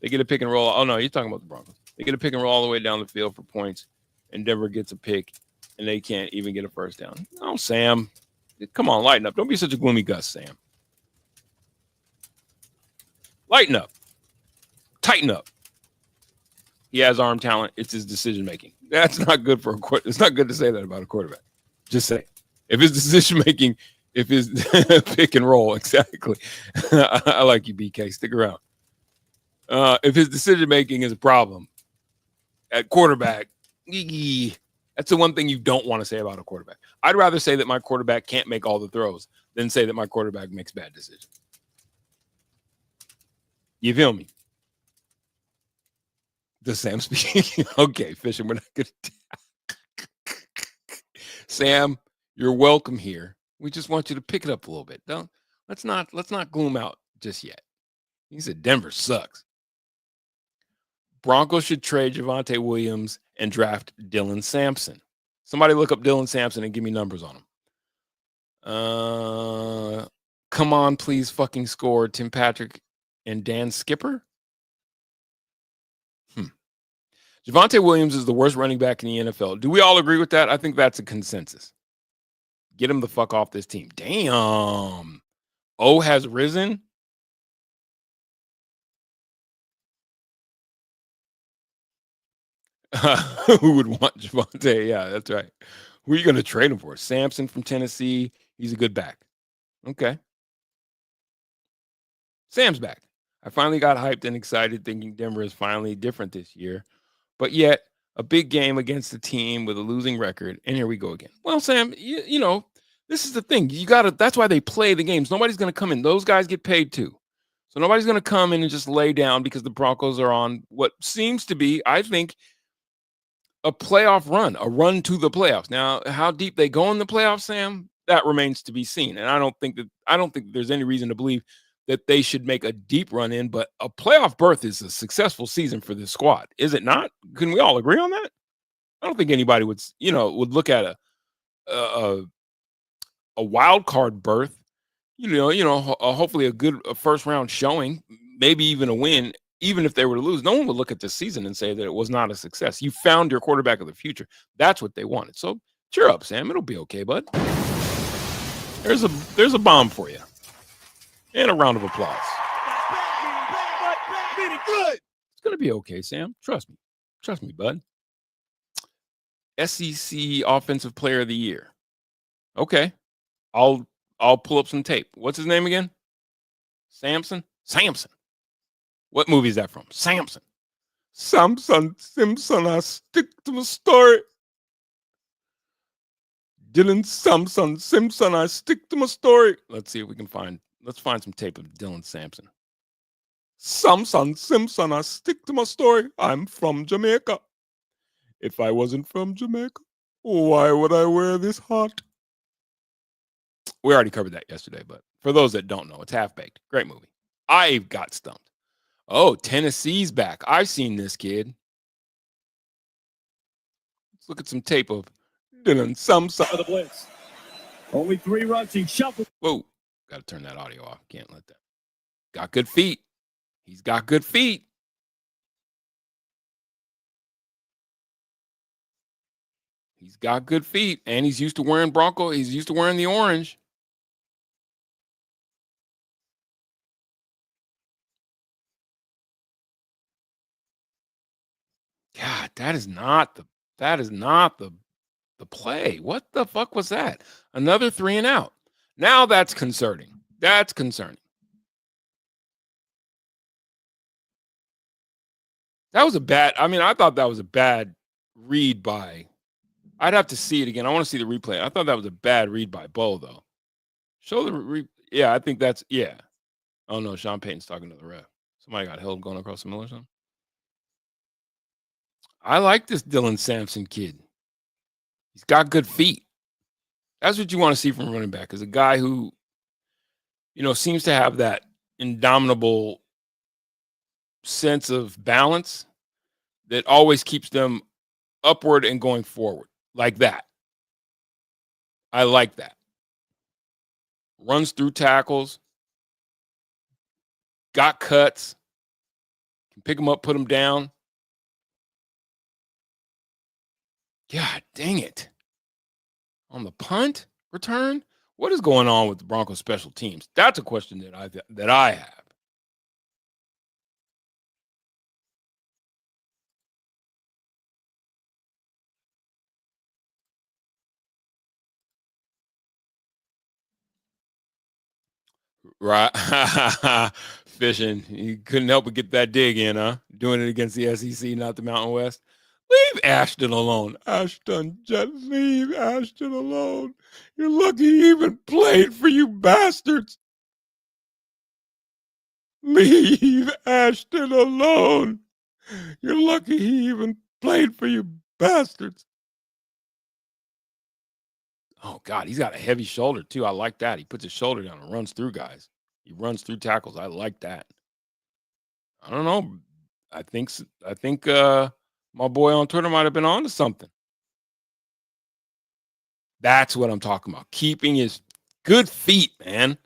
They get a pick and roll. Oh no, you're talking about the Broncos. They get a pick and roll all the way down the field for points, and Denver gets a pick, and they can't even get a first down. Oh, Sam, come on, lighten up. Don't be such a gloomy Gus, Sam. Lighten up. Tighten up. He has arm talent. It's his decision making. That's not good for a quarterback. It's not good to say that about a quarterback. Just say, if his decision making, if his pick and roll, exactly. I like you, BK. Stick around. If his decision making is a problem at quarterback, that's the one thing you don't want to say about a quarterback. I'd rather say that my quarterback can't make all the throws than say that my quarterback makes bad decisions. You feel me? Does Sam speak? Okay, Fishing, we're not good. Sam, you're welcome here. We just want you to pick it up a little bit. Let's not gloom out just yet. He said Denver sucks. Broncos should trade Javonte Williams and draft Dylan Sampson. Somebody look up Dylan Sampson and give me numbers on him. Come on, please fucking score. Tim Patrick and Dan Skipper. Javonte Williams is the worst running back in the NFL. Do we all agree with that? I think that's a consensus. Get him the fuck off this team. Damn. O has risen. Who would want Javonte? Yeah, that's right. Who are you going to trade him for? Sampson from Tennessee. He's a good back. Okay. Sam's back. I finally got hyped and excited thinking Denver is finally different this year. But yet, a big game against a team with a losing record. And here we go again. Well, Sam, you know, this is the thing. That's why they play the games. Nobody's going to come in. Those guys get paid too. So nobody's going to come in and just lay down because the Broncos are on what seems to be, I think, a playoff run, a run to the playoffs. Now, how deep they go in the playoffs, Sam, that remains to be seen. And I don't think there's any reason to believe that they should make a deep run in, but a playoff berth is a successful season for this squad. Is it not? Can we all agree on that? I don't think anybody would look at a wild card berth, hopefully a first round showing, maybe even a win, even if they were to lose. No one would look at this season and say that it was not a success. You found your quarterback of the future. That's what they wanted. So cheer up, Sam. It'll be okay, bud. There's a bomb for you. And a round of applause. It's going to be okay, Sam. Trust me. Trust me, bud. SEC Offensive Player of the Year. Okay. I'll pull up some tape. What's his name again? Samson? Samson. What movie is that from? Samson. Samson Simpson. I stick to my story. Dylan Samson Simpson. I stick to my story. Let's see if we can find some tape of Dylan Sampson. Samson Simpson, I stick to my story. I'm from Jamaica. If I wasn't from Jamaica, why would I wear this hat? We already covered that yesterday, but for those that don't know, it's Half Baked. Great movie. I got stumped. Oh, Tennessee's back. I've seen this kid. Let's look at some tape of Dylan Sampson. For the blitz. Only 3 rushing shuffle. Whoa. Got to turn that audio off. Can't let that. Got good feet. He's got good feet. He's got good feet. And he's used to wearing Bronco. He's used to wearing the orange. God, that is not the play. What the fuck was that? Another 3 and out. Now that's concerning. That's concerning. That was I thought that was a bad read by I'd have to see it again. I want to see the replay. I thought that was a bad read by Bo, though. Show the yeah, I think that's yeah. Oh no, Sean Payton's talking to the ref. Somebody got held going across the middle or something. I like this Dylan Sampson kid. He's got good feet. That's what you want to see from a running back, is a guy who, seems to have that indomitable sense of balance that always keeps them upward and going forward like that. I like that. Runs through tackles, got cuts, can pick them up, put them down. God dang it. On the punt return, what is going on with the Broncos special teams? That's a question that I have. Right. Fishing. You couldn't help but get that dig in, huh? Doing it against the SEC, not the Mountain West. Leave Ashton alone. Ashton, just leave Ashton alone. You're lucky he even played for you bastards. Leave Ashton alone. You're lucky he even played for you bastards. Oh, God, he's got a heavy shoulder, too. I like that. He puts his shoulder down and runs through guys. He runs through tackles. I like that. I don't know. I think my boy on Twitter might have been on to something. That's what I'm talking about. Keeping his good feet, man.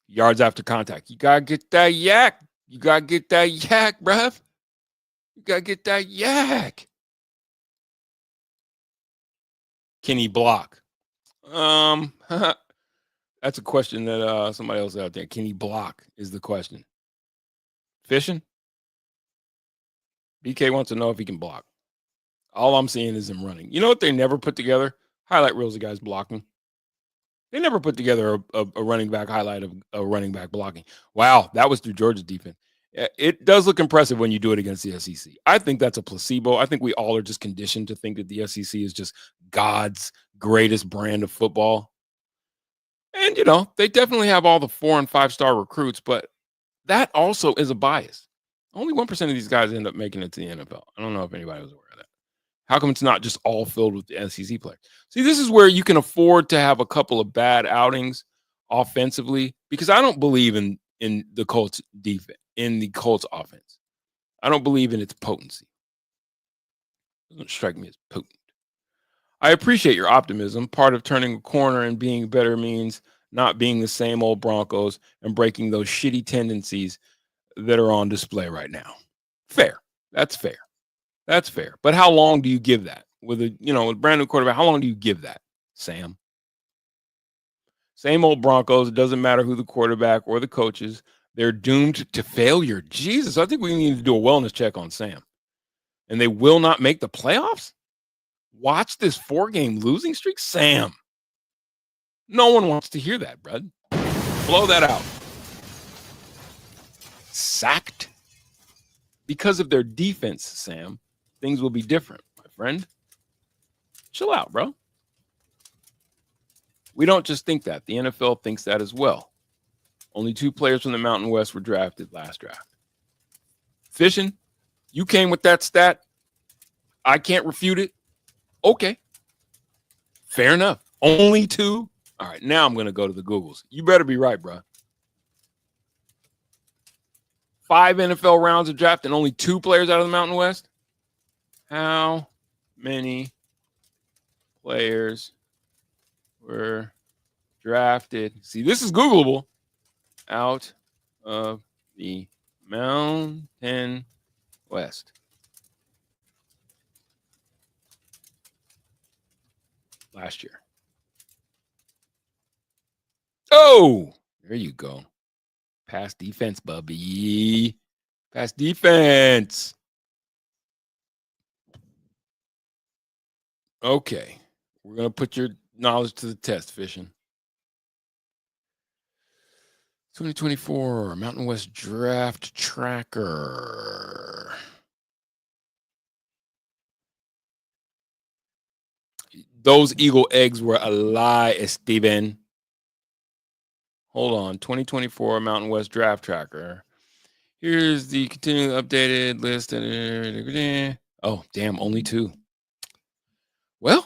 Yards after contact. You got to get that yak. You got to get that yak, bruv. You got to get that yak. Can he block? That's a question that somebody else out there. Can he block is the question. Fishing? BK wants to know if he can block. All I'm seeing is him running. You know what they never put together? Highlight reels of guys blocking. They never put together a running back highlight of a running back blocking. Wow, that was through Georgia's defense. It does look impressive when you do it against the SEC. I think that's a placebo. I think we all are just conditioned to think that the SEC is just God's greatest brand of football. And, they definitely have all the 4- and 5-star recruits, but that also is a bias. Only 1% of these guys end up making it to the NFL. I don't know if anybody was aware of that. How come it's not just all filled with the SEC players? See, this is where you can afford to have a couple of bad outings offensively, because I don't believe in the Colts defense, in the Colts offense. I don't believe in its potency. It doesn't strike me as potent. I appreciate your optimism. Part of turning a corner and being better means not being the same old Broncos and breaking those shitty tendencies that are on display right now. Fair. That's fair. That's fair. But how long do you give that? With a brand new quarterback, how long do you give that, Sam? Same old Broncos. It doesn't matter who the quarterback or the coaches. They're doomed to failure. Jesus, I think we need to do a wellness check on Sam. And they will not make the playoffs? Watch this 4-game losing streak? Sam. No one wants to hear that, bud. Blow that out. Sacked? Because of their defense, Sam, things will be different, my friend. Chill out, bro. We don't just think that. The NFL thinks that as well. Only 2 players from the Mountain West were drafted last draft. Fishing, you came with that stat. I can't refute it. Okay. Fair enough. Only 2? All right, now I'm going to go to the Googles. You better be right, bro. 5 NFL rounds of draft and only 2 players out of the Mountain West? How many players were drafted? See, this is Googleable. Out of the Mountain West. Last year. Oh, there you go. Pass defense, Bubby. Pass defense. Okay. We're going to put your knowledge to the test, Fishing. 2024 Mountain West Draft Tracker. Those Eagle eggs were a lie, Steven. Hold on. 2024 Mountain West Draft Tracker. Here's the continually updated list. Oh, damn, only 2. Well,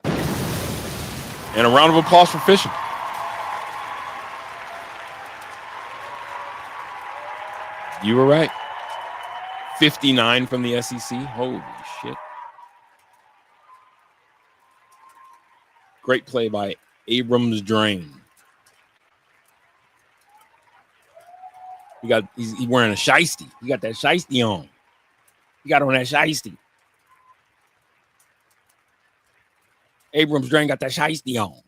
and a round of applause for fishing. You were right. 59 from the SEC. Holy shit. Great play by Abrams Drain. He's wearing a shiesty. He got that shiesty on. He got on that shiesty. Abrams Drain got that shiesty on.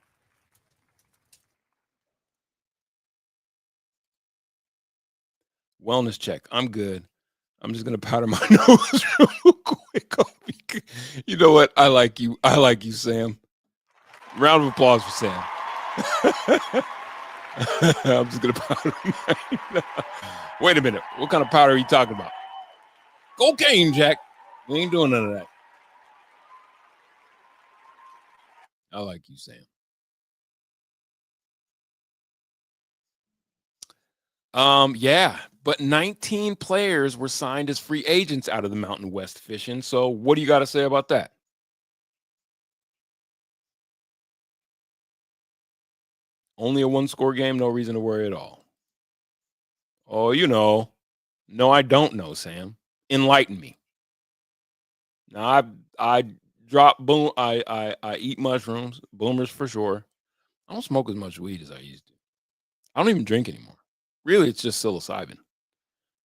Wellness check. I'm good. I'm just gonna powder my nose real quick. You know what? I like you. I like you, Sam. Round of applause for Sam. I'm just gonna powder my. Wait a minute. What kind of powder are you talking about? Cocaine, Jack. We ain't doing none of that. I like you, Sam. Yeah, but 19 players were signed as free agents out of the Mountain West fishing. So what do you got to say about that? Only a 1-score game, no reason to worry at all. Oh, you know. No, I don't know, Sam. Enlighten me. Now I drop boom. I eat mushrooms, boomers for sure. I don't smoke as much weed as I used to. I don't even drink anymore. Really, it's just psilocybin.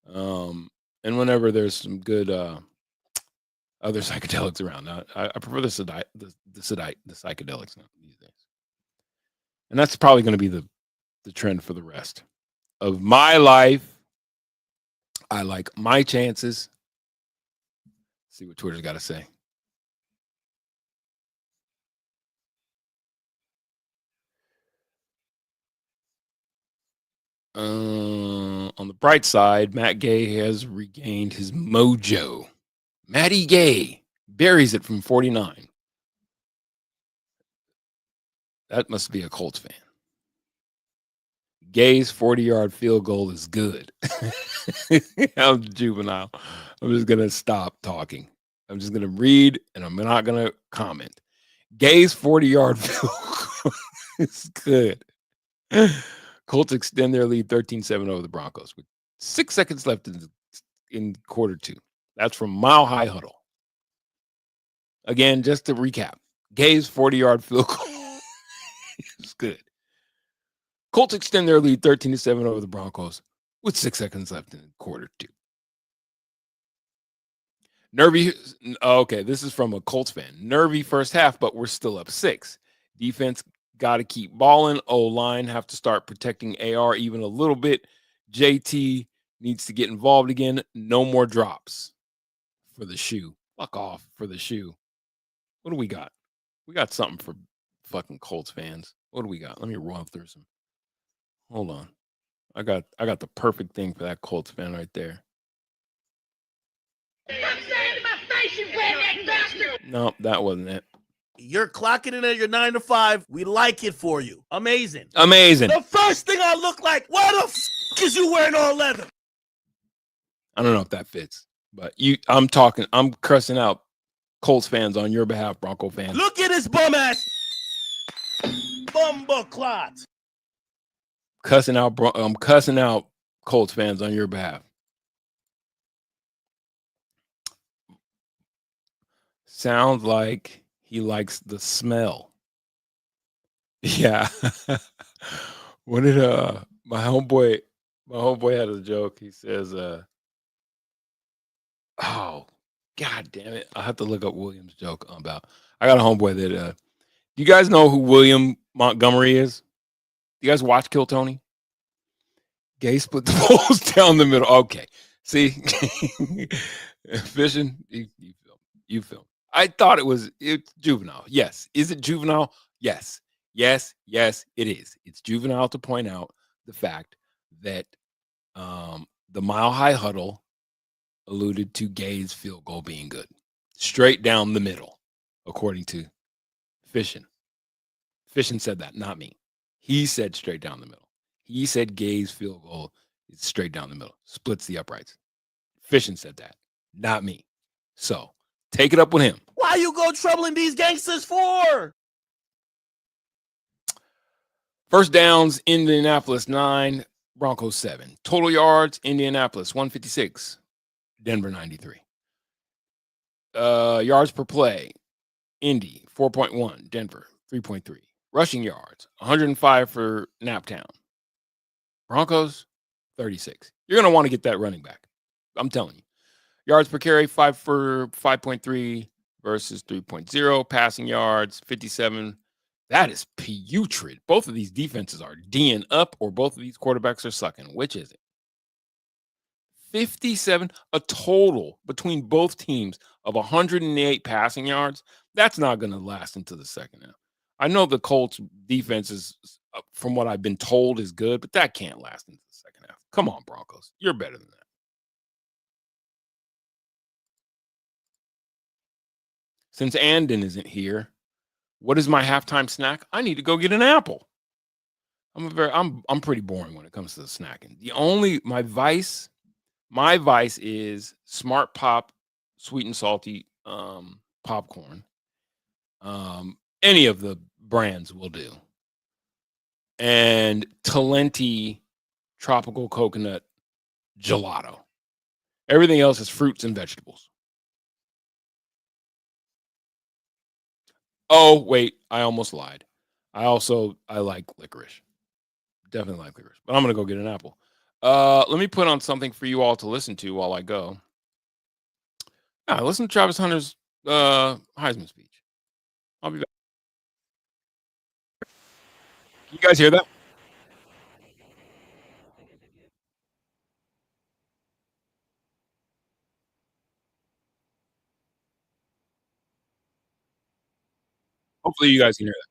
And whenever there's some good other psychedelics around, I prefer the psychedelics now these days. And that's probably going to be the trend for the rest of my life. I like my chances. See what Twitter's got to say. On the bright side, Matt Gay has regained his mojo. Matty Gay buries it from 49. That must be a Colts fan. Gay's 40-yard field goal is good. I'm juvenile. I'm just going to stop talking. I'm just going to read, and I'm not going to comment. Gay's 40-yard field goal is good. Colts extend their lead 13-7 over the Broncos with 6 seconds left in quarter 2. That's from Mile High Huddle. Again, just to recap, Gay's 40-yard field goal is good. Colts extend their lead 13-7 over the Broncos with 6 seconds left in quarter 2. Nervy. Okay, this is from a Colts fan. Nervy first half, but we're still up 6. Defense got to keep balling. O-line have to start protecting AR even a little bit. JT needs to get involved again. No more drops for the shoe. Fuck off for the shoe. What do we got? We got something for fucking Colts fans. What do we got? Let me run through some. Hold on. I got the perfect thing for that Colts fan right there. No, that wasn't it. You're clocking in at your 9 to 5. We like it for you. Amazing. Amazing. The first thing I look like, why the is you wearing all leather? I don't know if that fits, but I'm cursing out Colts fans on your behalf, Bronco fans. Look at his bum ass. Bumba clot. I'm cussing out Colts fans on your behalf. Sounds like he likes the smell. Yeah. What did my homeboy had a joke. He says, oh, God damn it. I have to look up William's joke about. I got a homeboy that do you guys know who William Montgomery is? Do you guys watch Kill Tony? Gay split the balls down the middle. Okay. See? Fishing, you film. I thought it's juvenile. Yes. Is it juvenile? Yes. Yes, it is. It's juvenile to point out the fact that the Mile High Huddle alluded to Gay's field goal being good. Straight down the middle, according to Fishin. Fishin said that, not me. He said straight down the middle. He said Gay's field goal is straight down the middle, splits the uprights. Fishin said that, not me. So take it up with him. Why you go troubling these gangsters for? First downs, Indianapolis 9, Broncos 7. Total yards, Indianapolis 156, Denver 93. Yards per play, Indy 4.1, Denver 3.3. Rushing yards, 105 for Naptown. Broncos 36. You're going to want to get that running back. I'm telling you. Yards per carry, 5.3 versus 3.0. Passing yards, 57. That is putrid. Both of these defenses are D'ing up, or both of these quarterbacks are sucking. Which is it? 57, a total between both teams of 108 passing yards. That's not going to last into the second half. I know the Colts defense is, from what I've been told, is good, but that can't last into the second half. Come on, Broncos. You're better than that. Since Andon isn't here, what is my halftime snack? I need to go get an apple. I'm pretty boring when it comes to the snacking. My vice is Smart Pop, sweet and salty popcorn. Any of the brands will do. And Talenti tropical coconut gelato. Everything else is fruits and vegetables. Oh, wait, I almost lied. I like licorice. Definitely like licorice. But I'm going to go get an apple. Let me put on something for you all to listen to while I go. Listen to Travis Hunter's Heisman speech. I'll be back. Can you guys hear that? Hopefully you guys can hear that.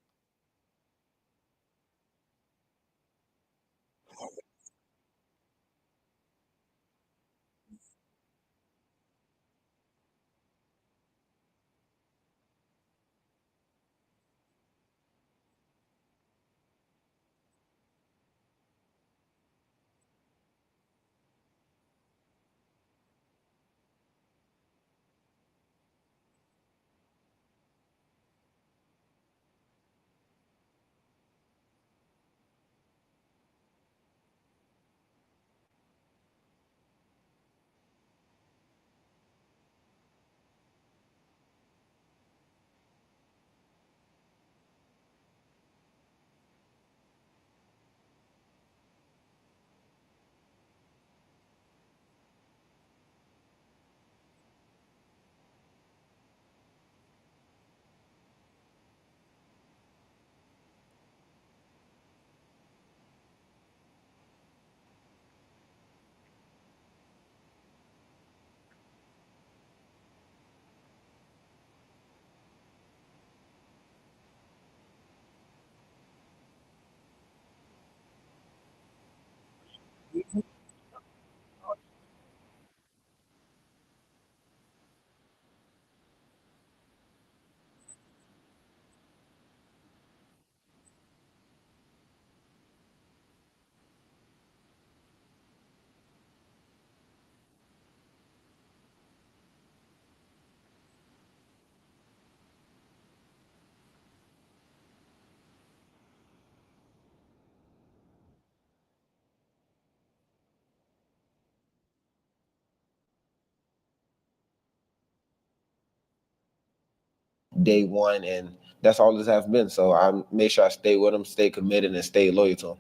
Day one, and that's all this has been. So I made sure I stay with him, stay committed, and stay loyal to him.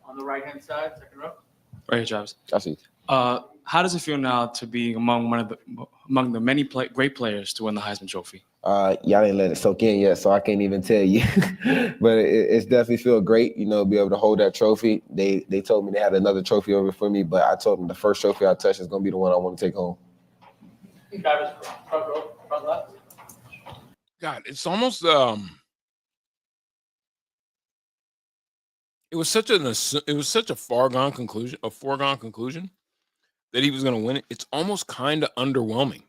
On the right-hand side, second row. Right here, Travis. I see. How does it feel now to be among the many great players to win the Heisman Trophy? Y'all didn't let it soak in yet, so I can't even tell you. But it's definitely feel great, be able to hold that trophy. They told me they had another trophy over for me, but I told them the first trophy I touch is going to be the one I want to take home. Travis, front row, front left. God, it's almost it was such a foregone conclusion that he was going to win it. It's almost kind of underwhelming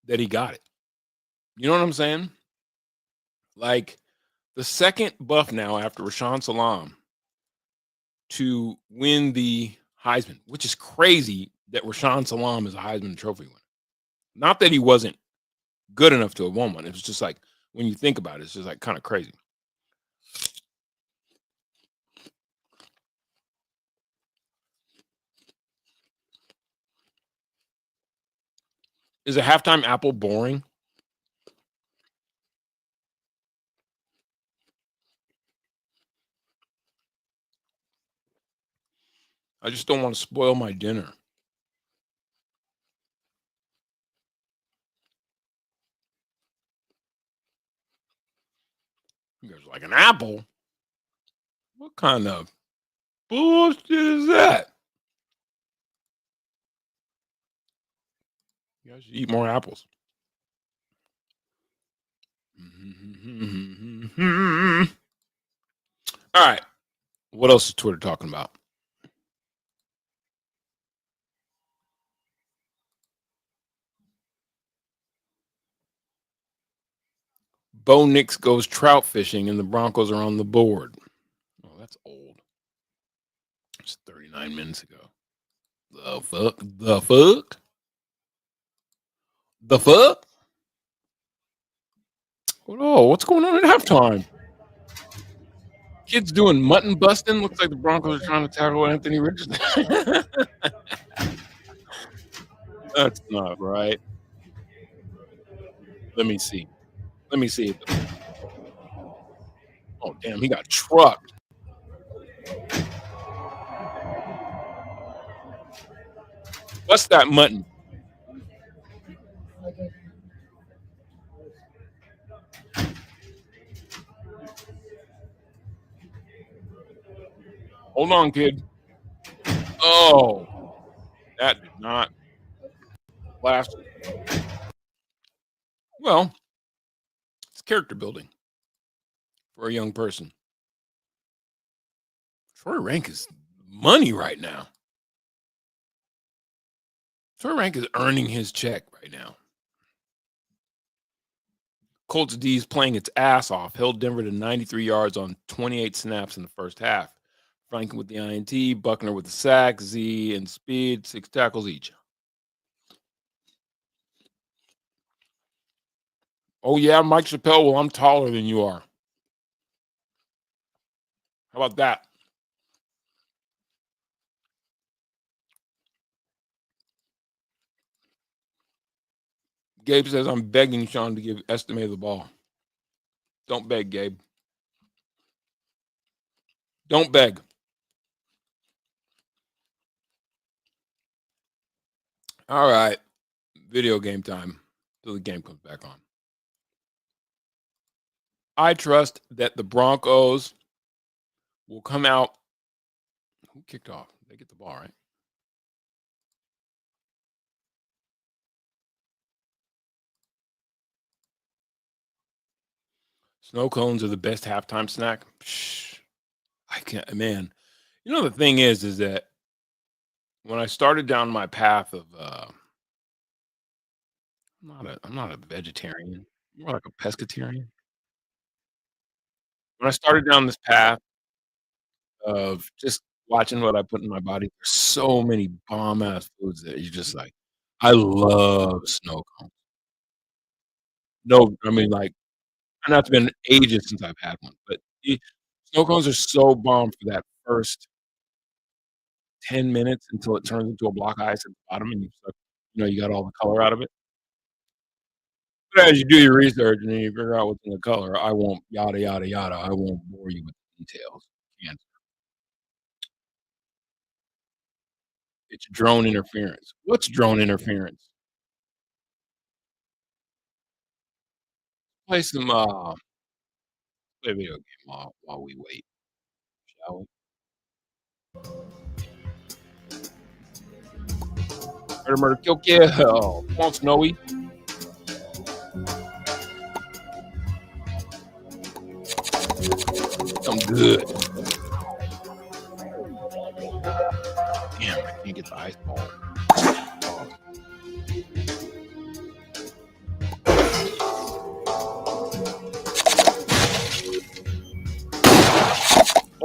that he got it. You know what I'm saying? Like the second buff now after Rashaan Salam to win the Heisman, which is crazy that Rashaan Salam is a Heisman Trophy winner. Not that he wasn't good enough to have won one. It was just like, when you think about it, it's just like kind of crazy. Is a halftime apple boring? I just don't want to spoil my dinner. You guys are like, an apple? What kind of bullshit is that? You guys should eat more apples. All right. What else is Twitter talking about? Bo Nix goes trout fishing and the Broncos are on the board. Oh, that's old. It's 39 minutes ago. The fuck? The fuck? The fuck? Oh, what's going on at halftime? Kids doing mutton busting. Looks like the Broncos are trying to tackle Anthony Richardson. That's not right. Let me see. Let me see it. Oh, damn. He got trucked. What's that mutton? Hold on, kid. Oh, that did not last. Well, it's character building for a young person. Troy Rank is money right now. Troy Rank is earning his check right now. Colts D is playing its ass off. Held Denver to 93 yards on 28 snaps in the first half. Franklin with the INT, Buckner with the sack, Z and speed, 6 tackles each. Oh, yeah, Mike Chappelle. Well, I'm taller than you are. How about that? Gabe says, I'm begging Sean to give Estime the ball. Don't beg, Gabe. Don't beg. All right. Video game time till the game comes back on. I trust that the Broncos will come out. Who kicked off? They get the ball, right? Snow cones are the best halftime snack. Psh, I can't, man. You know, the thing is that when I started down my path of, I'm not a vegetarian. I'm more like a pescatarian. When I started down this path of just watching what I put in my body, there's so many bomb ass foods that you're just like, I love snow cones. No, I mean, like, I know it's been ages since I've had one, but snow cones are so bomb for that first 10 minutes until it turns into a block of ice at the bottom and you got all the color out of it. But as you do your research and then you figure out what's in the color, I won't yada yada yada. I won't bore you with the details. Can't. It's drone interference. What's drone interference? Play some play a video game while we wait, shall we? Murder, murder, kill, kill. Come on, Snowy. I'm good.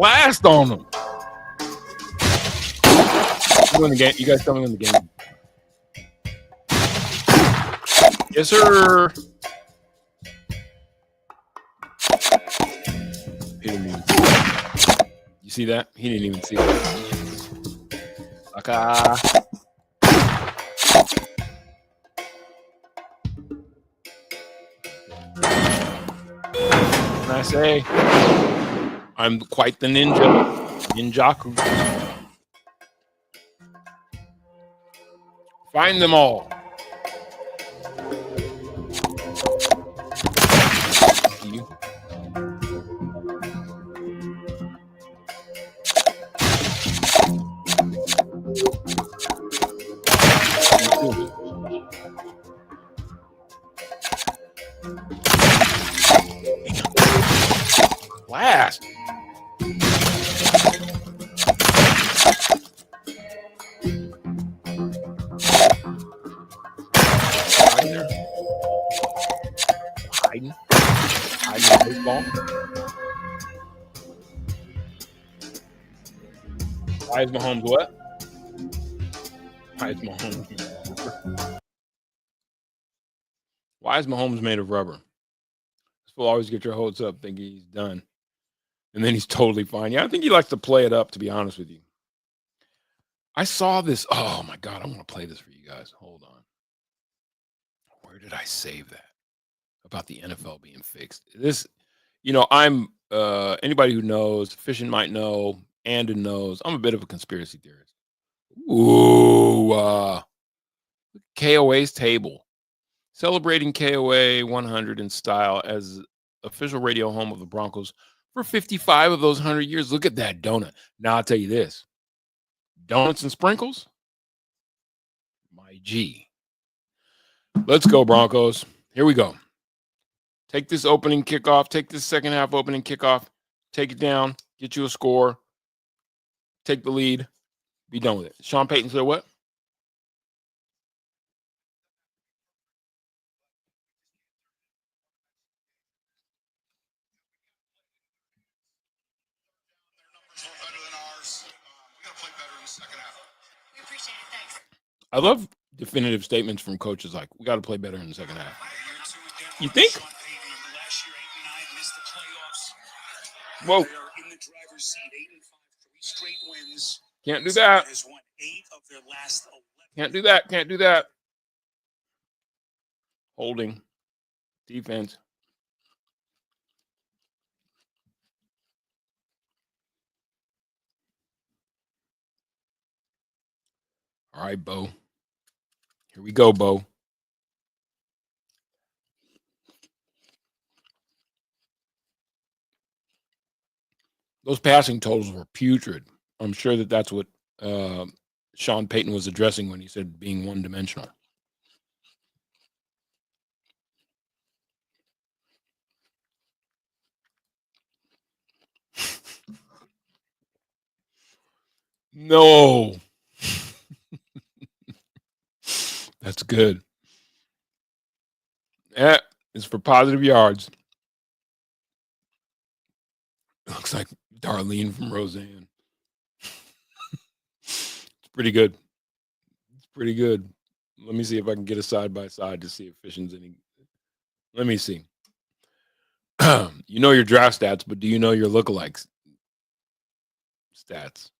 blast on them. Win the game. You guys tell me win the game. Yes, sir. He didn't even see that. You see that? He didn't even see that. Okay. What can I say? I'm quite the ninja. Ninjaku. Find them all. You. Blast. Hiding. Hiding baseball. Why is Mahomes what? Why is Mahomes made of rubber? Why is Mahomes made of rubber? This will always get your hopes up thinking he's done. And then he's totally fine. Yeah, I think he likes to play it up, to be honest with you. I saw this. Oh, my God. I want to play this for you guys. Hold on. Where did I save that? About the NFL being fixed. This, I'm anybody who knows, Fishing might know, Andon knows, I'm a bit of a conspiracy theorist. Ooh, KOA's table. Celebrating KOA 100 in style as official radio home of the Broncos for 55 of those 100 years. Look at that donut. Now, I'll tell you this. Donuts and sprinkles? My G. Let's go, Broncos. Here we go. Take this opening kickoff. Take this second half opening kickoff. Take it down. Get you a score. Take the lead. Be done with it. Sean Payton said what? I love definitive statements from coaches like, we got to play better in the second half. You think? Whoa. Can't do that. Can't do that. Can't do that. Holding. Defense. All right, Bo. Here we go, Bo. Those passing totals were putrid. I'm sure that's what Sean Payton was addressing when he said being one-dimensional. No. That's good. Yeah, it's for positive yards. Looks like Darlene from Roseanne. It's pretty good. It's pretty good. Let me see if I can get a side-by-side to see if Fishing's any. Let me see. You know your draft stats, but do you know your lookalikes stats?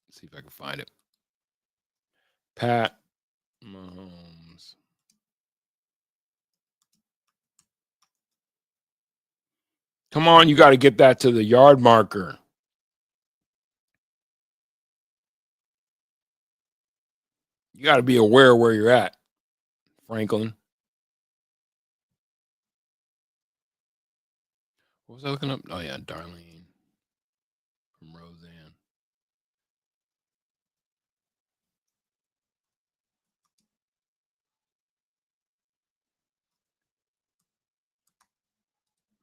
Let's see if I can find it. Pat Mahomes. Come on, you got to get that to the yard marker. You got to be aware where you're at, Franklin. What was I looking up? Oh, yeah, Darlene from Roseanne.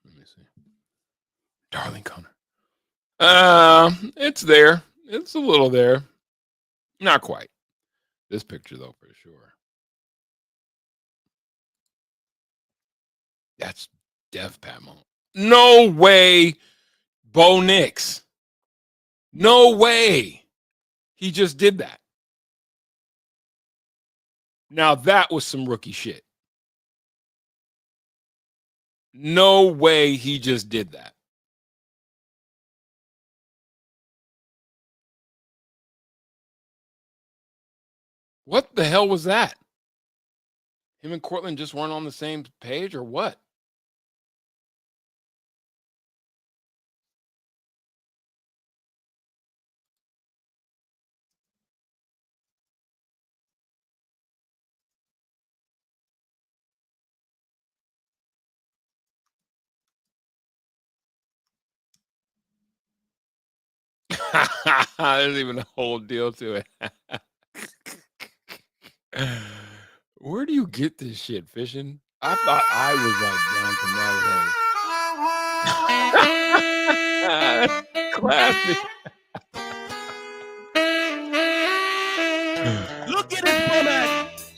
Let me see. Darlene Connor. It's there. It's a little there. Not quite. This picture, though, for sure. That's Def Pat moment. No way, Bo Nix. No way. He just did that. Now that was some rookie shit. No way he just did that. What the hell was that? Him and Cortland just weren't on the same page or what? There's even a whole deal to it. Where do you get this shit, fishing? I thought I was like down to Classic. Look at his bum ass.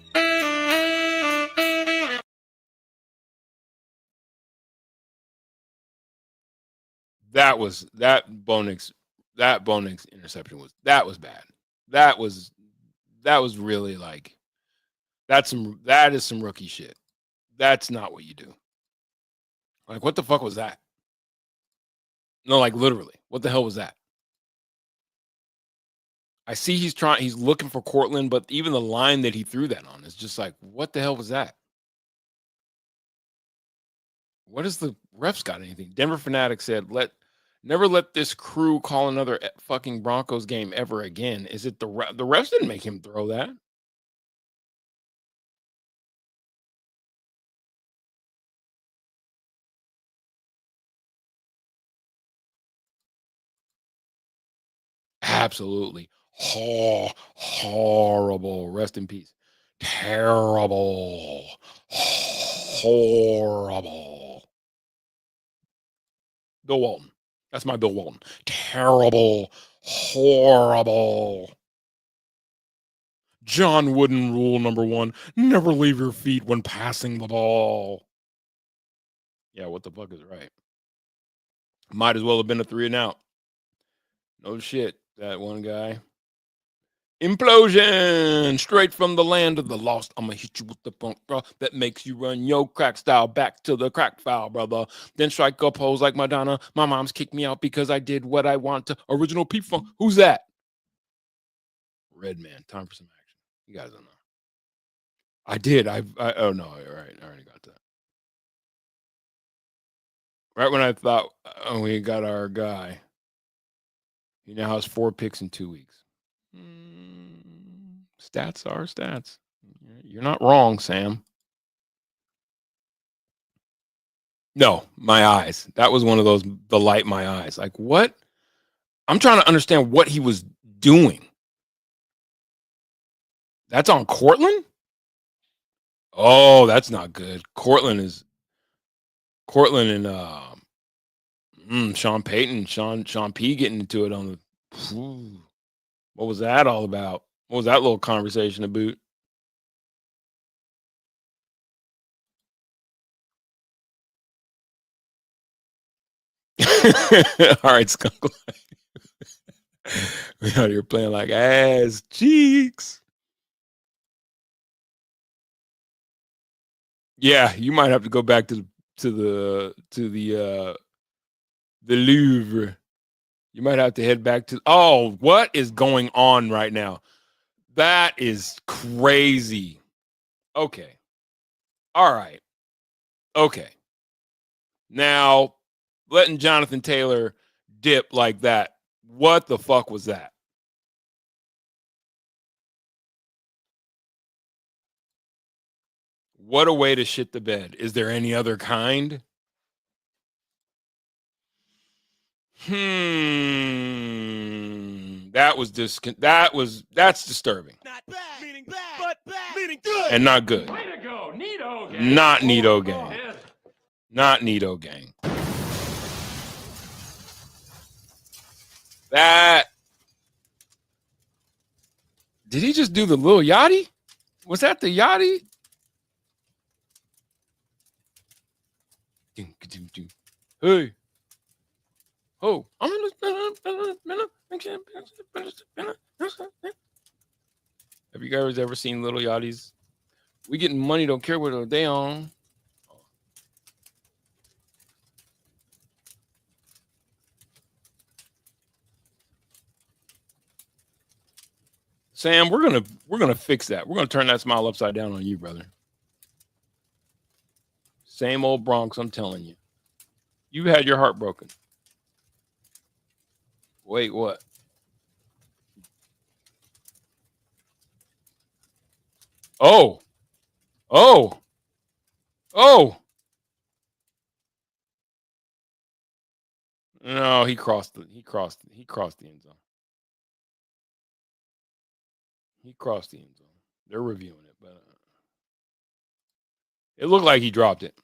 That Bonix interception was bad. That was really like that is some rookie shit. That's not what you do. Like, what the fuck was that? No, like literally, what the hell was that? I see he's looking for Cortland, but even the line that he threw that on is just like, what the hell was that? What is the refs got anything? Denver Fanatic said, never let this crew call another fucking Broncos game ever again. Is it the refs didn't make him throw that? Absolutely. Horrible. Rest in peace. Terrible. Horrible. Bill Walton. That's my Bill Walton. Terrible. Horrible. John Wooden rule number 1. Never leave your feet when passing the ball. Yeah, what the fuck is right? Might as well have been a 3 and out. No shit. That one guy. Implosion! Straight from the land of the lost. I'ma hit you with the funk, bro. That makes you run your crack style back to the crack foul, brother. Then strike up holes like Madonna. My mom's kicked me out because I did what I want to. Original P-Funk. Who's that? Redman. Time for some action. You guys don't know. I did. Oh no. All right. I already got that. Right when I thought we got our guy. He now has 4 picks in 2 weeks. Stats are stats. You're not wrong, Sam. No, my eyes. That was one of those, the light my eyes. Like, what? I'm trying to understand what he was doing. That's on Cortland? Oh, that's not good. Cortland and Sean Payton, Sean P getting into it on the. What was that all about? What was that little conversation about? All right, Skunk. We out here playing like ass cheeks. Yeah, you might have to go back to the Louvre. You might have to head back to. Oh, what is going on right now? That is crazy. Okay. All right. Okay. Now, letting Jonathan Taylor dip like that. What the fuck was that? What a way to shit the bed. Is there any other kind? That's disturbing. Not bad, meaning bad, but bad, meaning good. And not good. Way to go, Neato gang. Not Neato gang. Not Neato gang. That. Did he just do the little Yachty? Was that the Yachty? Hey. Oh. Have you guys ever seen Little Yachty's? We getting money, don't care what they on. Sam, we're gonna fix that. We're gonna turn that smile upside down on you, brother. Same old Bronx, I'm telling you. You had your heart broken. Wait, what? Oh. Oh. Oh. No, he crossed the end zone. He crossed the end zone. They're reviewing it, but it looked like he dropped it.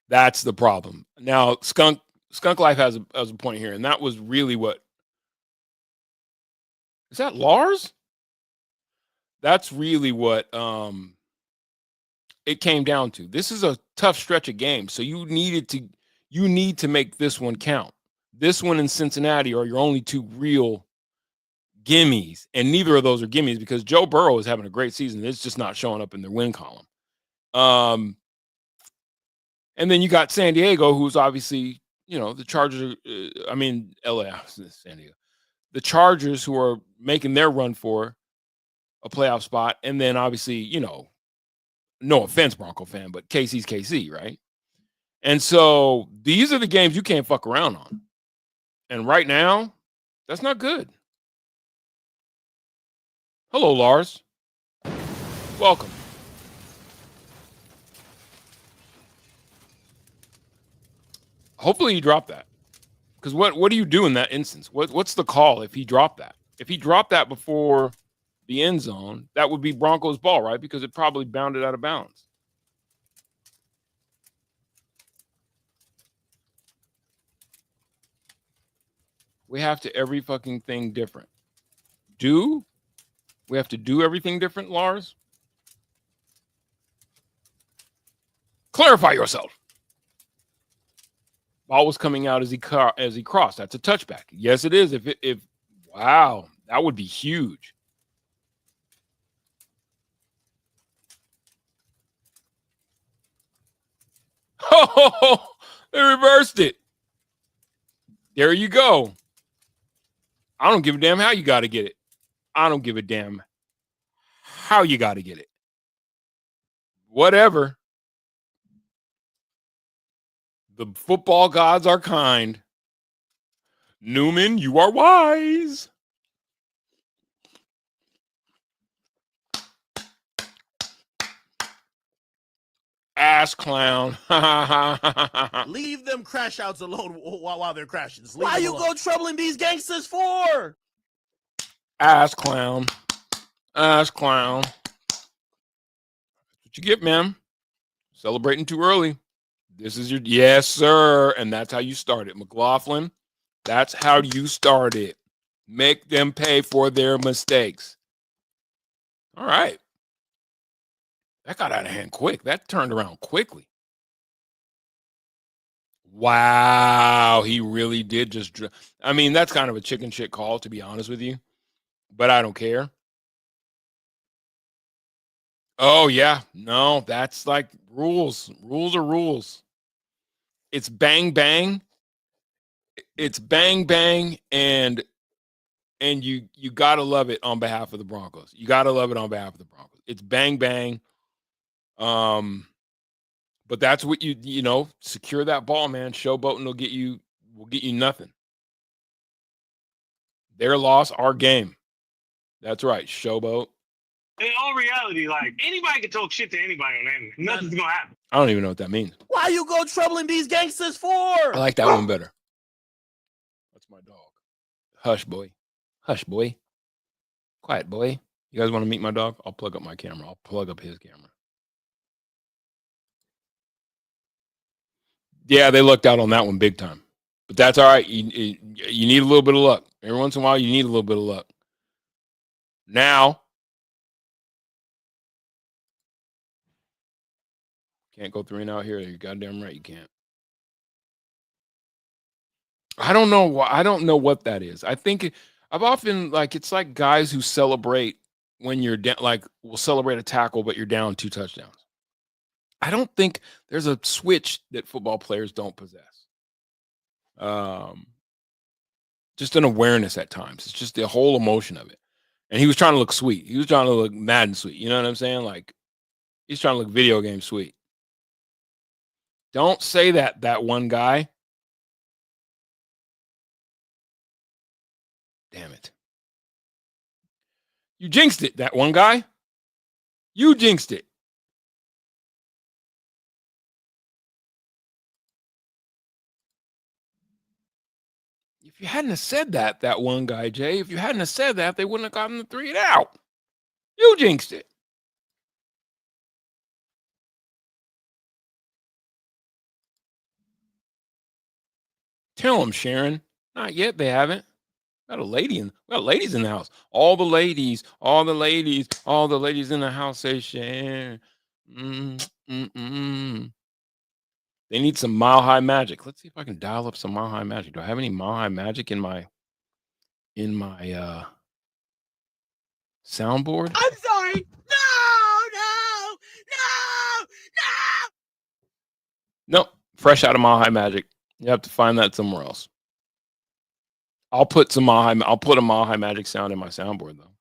That's the problem. Now, Skunk Life has a point here, and that was really what. Is that Lars? That's really what it came down to. This is a tough stretch of games, so you need to make this one count. This one in Cincinnati are your only two real gimmies, and neither of those are gimmies because Joe Burrow is having a great season. It's just not showing up in their win column. And then you got San Diego, who's obviously, the Chargers. LA, San Diego. The Chargers, who are making their run for a playoff spot, and then obviously, no offense, Bronco fan, but KC's KC, right? And so these are the games you can't fuck around on. And right now, that's not good. Hello, Lars. Welcome. Hopefully you drop that. Because what do you do in that instance? What's the call if he dropped that? If he dropped that before the end zone, that would be Broncos ball, right? Because it probably bounded out of bounds. We have to every fucking thing different. We have to do everything different, Lars? Clarify yourself. Ball was coming out as he crossed. That's a touchback. Yes, it is. Wow, that would be huge. Oh, they reversed it. There you go. I don't give a damn how you got to get it. I don't give a damn how you got to get it. Whatever. The football gods are kind. Newman, you are wise. Ass clown. Leave them crash outs alone while they're crashing. Why you go troubling these gangsters for? Ass clown. Ass clown. That's what you get, man. Celebrating too early. This is your, yes, sir. And that's how you start it, McLaughlin. That's how you start it. Make them pay for their mistakes. All right. That got out of hand quick. That turned around quickly. Wow. He really did just, that's kind of a chicken shit call, to be honest with you. But I don't care. Oh, yeah. No, that's like rules. Rules are rules. It's bang, bang. It's bang, bang. And you got to love it on behalf of the Broncos. You got to love it on behalf of the Broncos. It's bang, bang. But that's what secure that ball, man. Showboating will get you nothing. Their loss, our game. That's right. Showboat. In all reality, like, anybody can talk shit to anybody on anything. Nothing's gonna happen. I don't even know what that means. Why you go troubling these gangsters for? I like that one better. That's my dog. Hush, boy. Hush, boy. Quiet, boy. You guys want to meet my dog? I'll plug up my camera. I'll plug up his camera. Yeah, they lucked out on that one big time. But that's all right. You need a little bit of luck. Every once in a while, you need a little bit of luck. Now, Can't go 3 and out here. You're goddamn right you can't. I don't know why. I don't know what that is. I think I've often like it's like guys who celebrate when you're down, like will celebrate a tackle, but you're down 2 touchdowns. I don't think there's a switch that football players don't possess. Just an awareness at times. It's just the whole emotion of it. And he was trying to look sweet. He was trying to look Madden sweet. You know what I'm saying? Like he's trying to look video game sweet. Don't say that one guy. Damn it. You jinxed it, that one guy. You jinxed it. If you hadn't have said that one guy, Jay, if you hadn't have said that, they wouldn't have gotten the 3 and out. You jinxed it. Tell them, Sharon. Not yet, they haven't. We got ladies in the house. All the ladies in the house say Sharon. They need some Mile High Magic. Let's see if I can dial up some Mile High Magic. Do I have any Mile High Magic in my soundboard? I'm sorry. No. Nope. Fresh out of Mile High Magic. You have to find that somewhere else. I'll put a Mile High Magic sound in my soundboard though.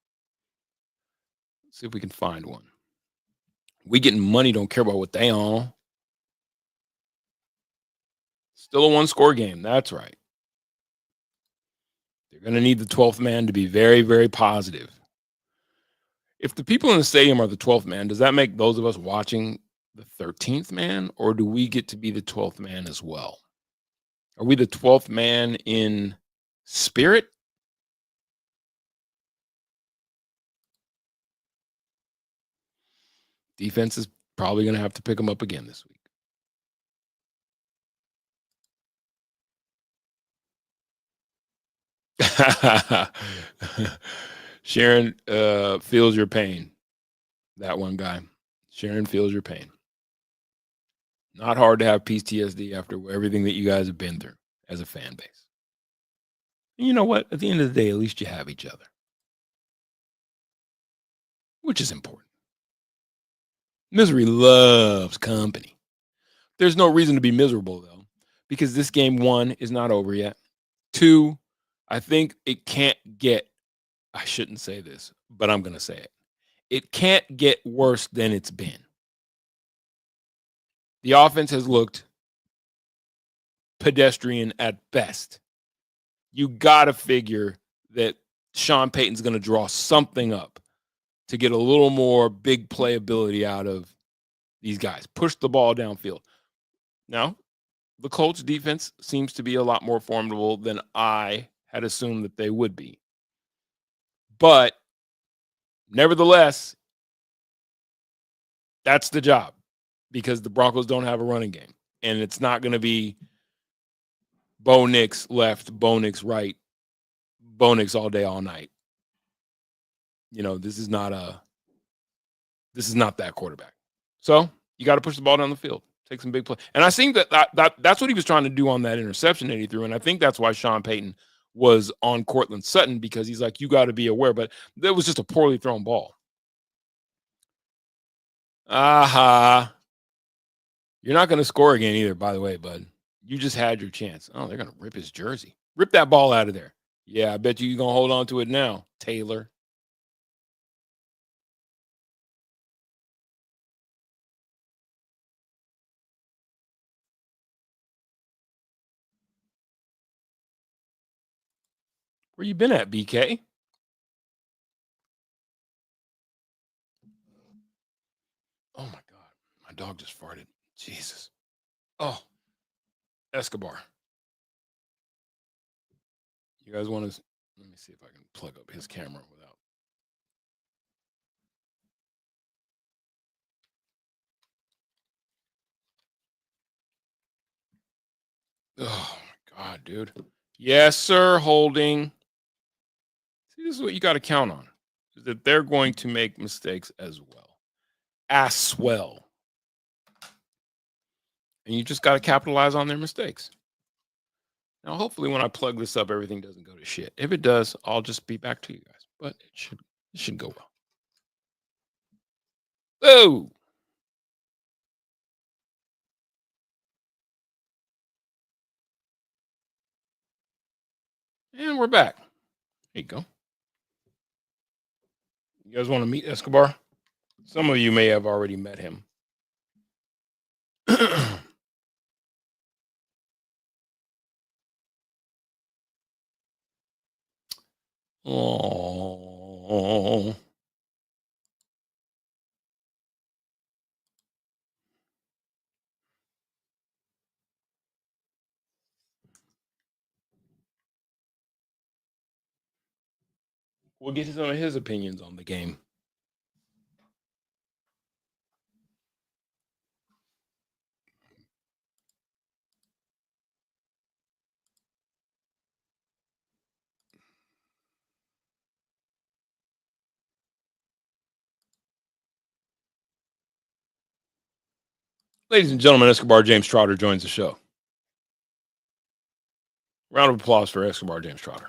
Let's see if we can find one. We getting money, don't care about what they own. Still a 1-score game. That's right. They're going to need the 12th man to be very, very positive. If the people in the stadium are the 12th man, does that make those of us watching the 13th man, or do we get to be the 12th man as well? Are we the 12th man in spirit? Defense is probably going to have to pick them up again this week. Sharon feels your pain. That one guy. Sharon feels your pain. Not hard to have PTSD after everything that you guys have been through as a fan base. And you know what? At the end of the day, at least you have each other, which is important. Misery loves company. There's no reason to be miserable, though, because this game, 1, is not over yet. 2, I think it can't get, I shouldn't say this, but I'm going to say it. It can't get worse than it's been. The offense has looked pedestrian at best. You got to figure that Sean Payton's going to draw something up to get a little more big playability out of these guys. Push the ball downfield. Now, the Colts defense seems to be a lot more formidable than I had assumed that they would be. But nevertheless, that's the job because the Broncos don't have a running game. And it's not going to be Bo Nix left, Bo Nix right, Bo Nix all day, all night. You know, this is not that quarterback. So you got to push the ball down the field, take some big plays. And I think that's what he was trying to do on that interception that he threw. And I think that's why Sean Payton was on Cortland Sutton, because he's like, you got to be aware. But that was just a poorly thrown ball. Aha. You're not going to score again either, by the way, bud. You just had your chance. Oh, they're going to rip his jersey. Rip that ball out of there. Yeah, I bet you're going to hold on to it now, Taylor. Where you been at, BK? Oh, my God. My dog just farted. Jesus. Oh, Escobar. You guys want to... Let me see if I can plug up his camera without... Oh, my God, dude. Yes, sir, Holding. See, this is what you got to count on, is that they're going to make mistakes as well. As well. And you just got to capitalize on their mistakes. Now, hopefully when I plug this up, everything doesn't go to shit. If it does, I'll just be back to you guys. But it should go well. Oh! And we're back. There you go. You guys want to meet Escobar? Some of you may have already met him. Oh. We'll get to some of his opinions on the game. Ladies and gentlemen, Escobar James Trotter joins the show. Round of applause for Escobar James Trotter.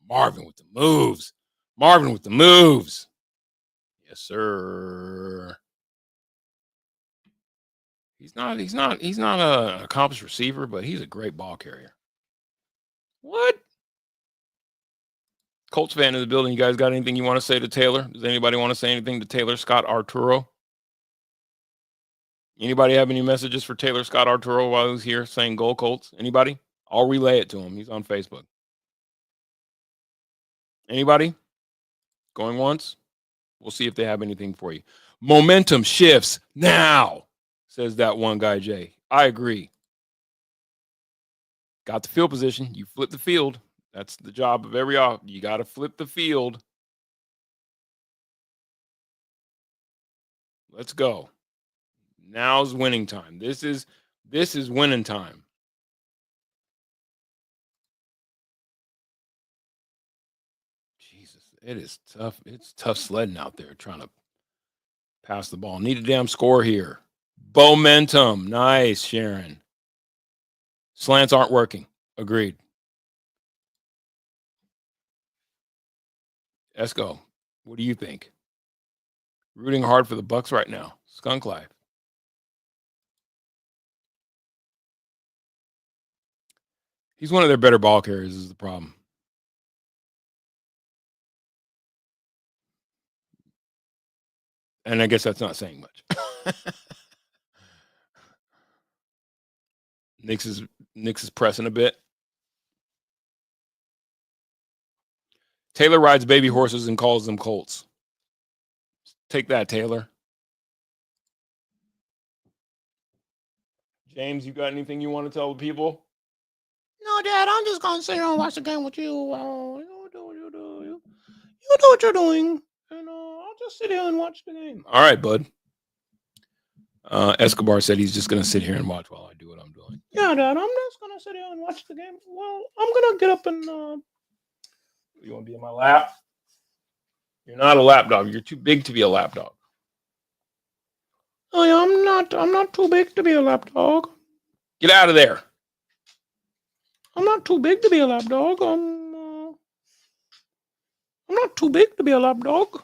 Marvin with the moves. Marvin with the moves. Yes, sir. He's not an accomplished receiver, but he's a great ball carrier. What? Colts fan in the building. You guys got anything you want to say to Taylor? Does anybody want to say anything to Taylor Scott Arturo? Anybody have any messages for Taylor Scott Arturo while he's here saying "Go Colts"? Anybody? I'll relay it to him. He's on Facebook. Anybody? Going once? We'll see if they have anything for you. Momentum shifts now, says that one guy, Jay. I agree. Got the field position. You flip the field. That's the job of every off. You got to flip the field. Let's go. Now's winning time. This is winning time. Jesus, it is tough. It's tough sledding out there trying to pass the ball. Need a damn score here. Momentum. Nice, Sharon. Slants aren't working. Agreed. Esco, what do you think? Rooting hard for the Bucks right now. Skunk Life. He's one of their better ball carriers is the problem. And I guess that's not saying much. Knicks is pressing a bit. Taylor rides baby horses and calls them colts. Take that, Taylor. James, you got anything you want to tell the people? No, Dad, I'm just going to sit here and watch the game with you. You do what you do. You do what you're doing. And I'll just sit here and watch the game. All right, bud. Escobar said he's just going to sit here and watch while I do what I'm doing. Yeah, Dad, I'm just going to sit here and watch the game. Well, I'm going to get up and... You want to be in my lap? You're not a lap dog. You're too big to be a lap dog. Oh, yeah, I'm not too big to be a lap dog. Get out of there. I'm not too big to be a lap dog. I'm not too big to be a lap dog.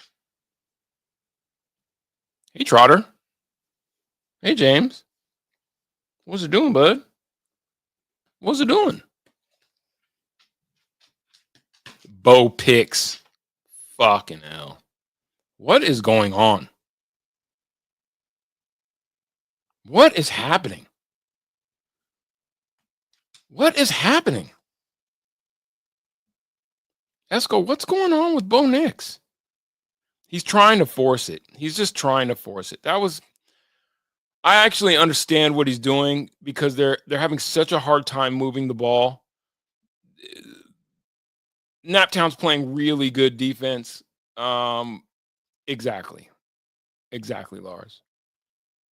Hey, Trotter. Hey, James. What's it doing, bud? What's it doing? Bo picks. Fucking hell. What is going on? What is happening? What is happening? Esco, what's going on with Bo Nix? He's trying to force it. He's just trying to force it. That was I actually understand what he's doing because they're having such a hard time moving the ball. Naptown's playing really good defense. Exactly, Lars.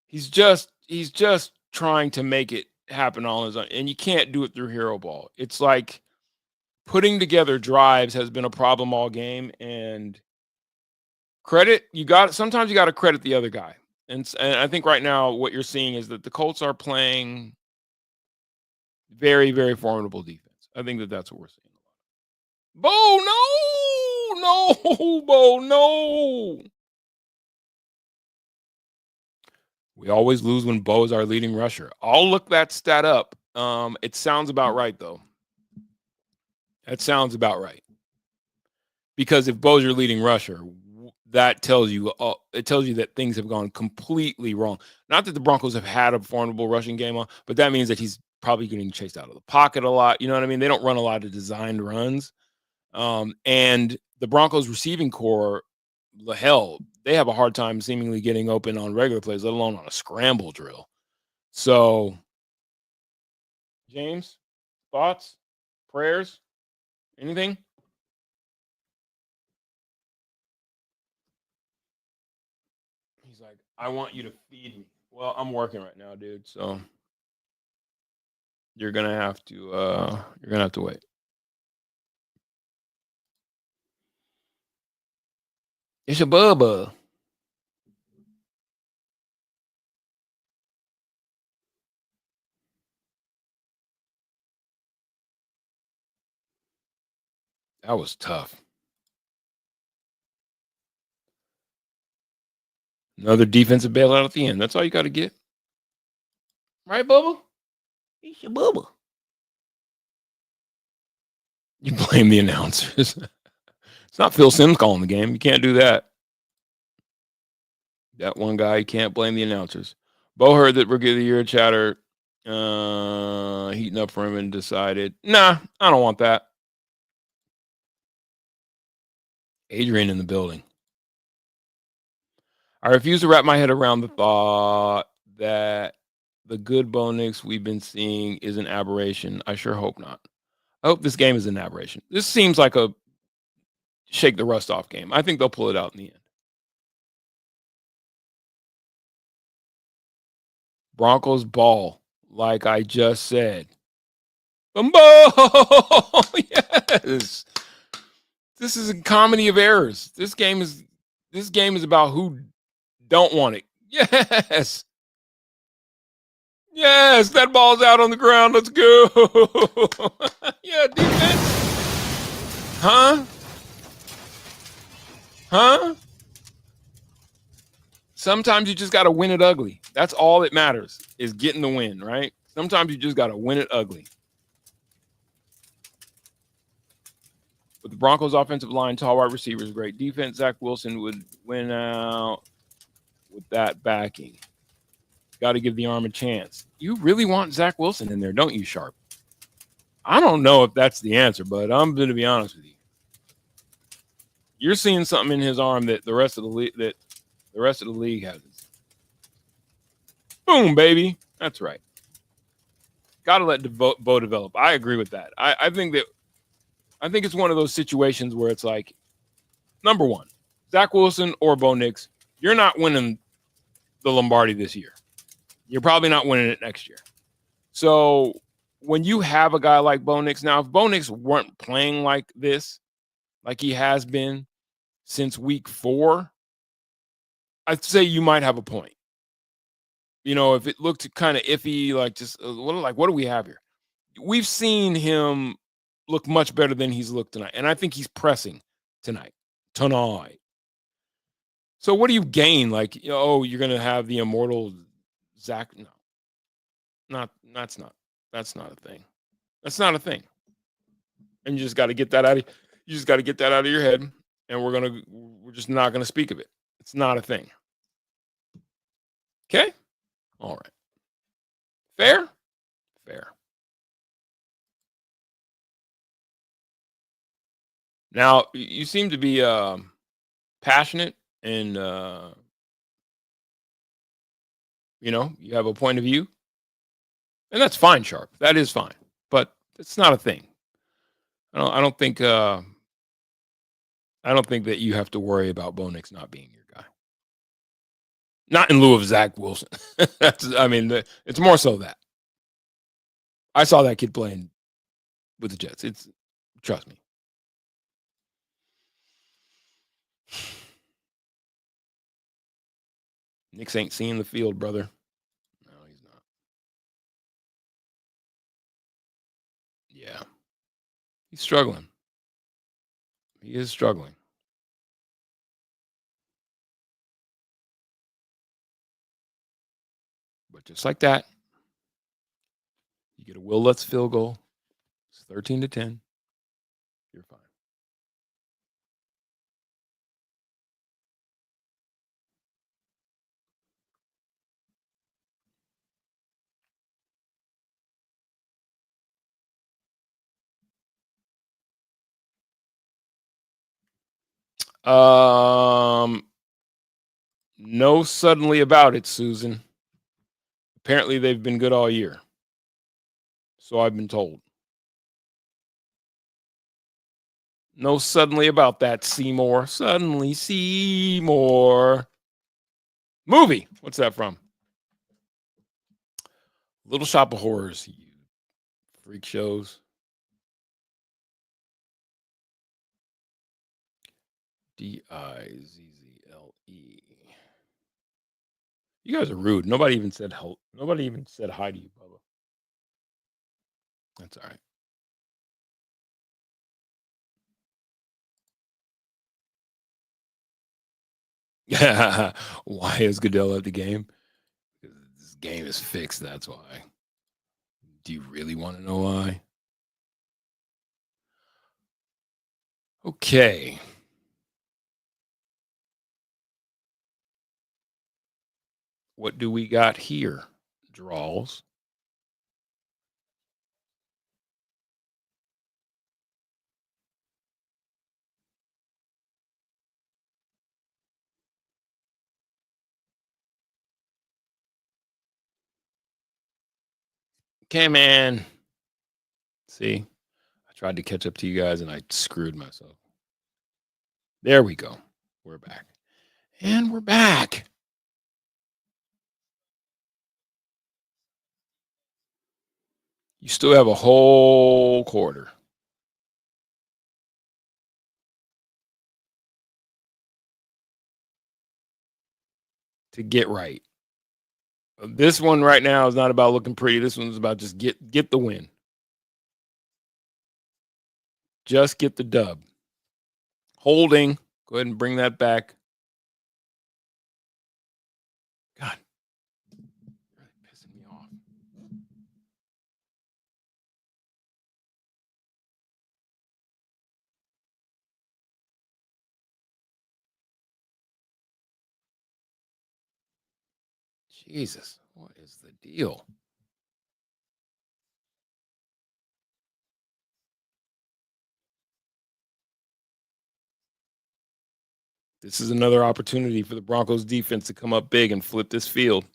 He's just trying to make it happen on his own, and you can't do it through hero ball. It's like putting together drives has been a problem all game, and sometimes you got to credit the other guy. And I think right now what you're seeing is that the Colts are playing very, very formidable defense. I think that's what we're seeing. Bo, no, Bo, no. We always lose when Bo is our leading rusher. I'll look that stat up. It sounds about right, though. That sounds about right. Because if Bo's your leading rusher, that tells you that things have gone completely wrong. Not that the Broncos have had a formidable rushing game on, but that means that he's probably getting chased out of the pocket a lot. You know what I mean? They don't run a lot of designed runs. And the Broncos receiving core, hell, they have a hard time seemingly getting open on regular plays, let alone on a scramble drill. So, James, thoughts, prayers, anything? He's like, I want you to feed me. Well, I'm working right now, dude. So you're gonna have to wait. It's a bubba. That was tough. Another defensive bailout at the end. That's all you got to get. Right, Bubba? It's your Bubba. You blame the announcers. It's not Phil Simms calling the game. You can't do that. That one guy, you can't blame the announcers. Bo heard that Rookie of the Year chatter heating up for him and decided, nah, I don't want that. Adrian in the building. I refuse to wrap my head around the thought that the good Bo Nix we've been seeing is an aberration. I sure hope not. I hope this game is an aberration. This seems like a shake the rust off game. I think they'll pull it out in the end. Broncos ball, like I just said. Bumbo! Yes. This is a comedy of errors. This game is about who don't want it. Yes. Yes, that ball's out on the ground. Let's go. Yeah, defense. Huh? Sometimes you just got to win it ugly. That's all that matters is getting the win, right? Sometimes you just got to win it ugly. With the Broncos offensive line, tall wide receivers, great defense, Zach Wilson would win out with that backing. Got to give the arm a chance. You really want Zach Wilson in there, don't you, Sharp? I don't know if that's the answer, but I'm going to be honest with you. You're seeing something in his arm that the rest of the league hasn't. Boom, baby. That's right. Got to let Bo develop. I agree with that. I think it's one of those situations where it's like, number one, Zach Wilson or Bo Nix, you're not winning the Lombardi this year. You're probably not winning it next year. So when you have a guy like Bo Nix, now if Bo Nix weren't playing like this, like he has been since week 4, I'd say you might have a point. You know, if it looked kind of iffy, like just what do we have here? We've seen him look much better than he's looked tonight, and I think he's pressing tonight. So what do you gain? Like, you're gonna have the immortal Zach? No, that's not a thing. That's not a thing. And you just got to get that out of your head, and we're just not gonna speak of it. It's not a thing. Okay? All right. Fair? Fair. Now, you seem to be passionate, and, you have a point of view, and that's fine, Sharp. That is fine, but it's not a thing. I don't think that you have to worry about Bo Nix not being your guy. Not in lieu of Zach Wilson. It's more so that I saw that kid playing with the Jets. Trust me. Nix ain't seeing the field, brother. No, he's not. Yeah. He's struggling. He is struggling. But just like that, you get a Will Lutz field goal. It's 13-10. You're fine. No suddenly about it, Susan. Apparently they've been good all year. So I've been told. No suddenly about that, Seymour. Suddenly Seymour. Movie. What's that from? Little Shop of Horrors. You freak shows. Dizzle. You guys are rude. Nobody even said hi to you, Bubba. That's all right. Yeah. Why is Goodell at the game? Because this game is fixed. That's why. Do you really want to know why? Okay. What do we got here? Draws. Okay, man. See, I tried to catch up to you guys and I screwed myself. There we go. We're back. And we're back. You still have a whole quarter. To get right. This one right now is not about looking pretty. This one's about just get the win. Just get the dub. Holding. Go ahead and bring that back. God. Really pissing me off. Jesus. What is the deal? This is another opportunity for the Broncos defense to come up big and flip this field.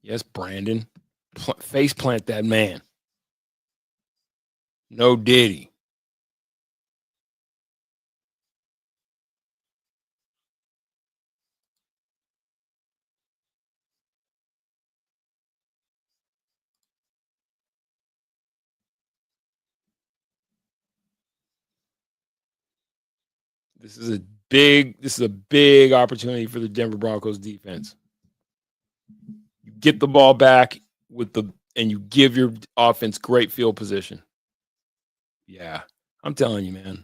Yes, Brandon. Face plant that man. No Diddy. This is a big opportunity for the Denver Broncos defense. You get the ball back and you give your offense great field position. Yeah, I'm telling you, man.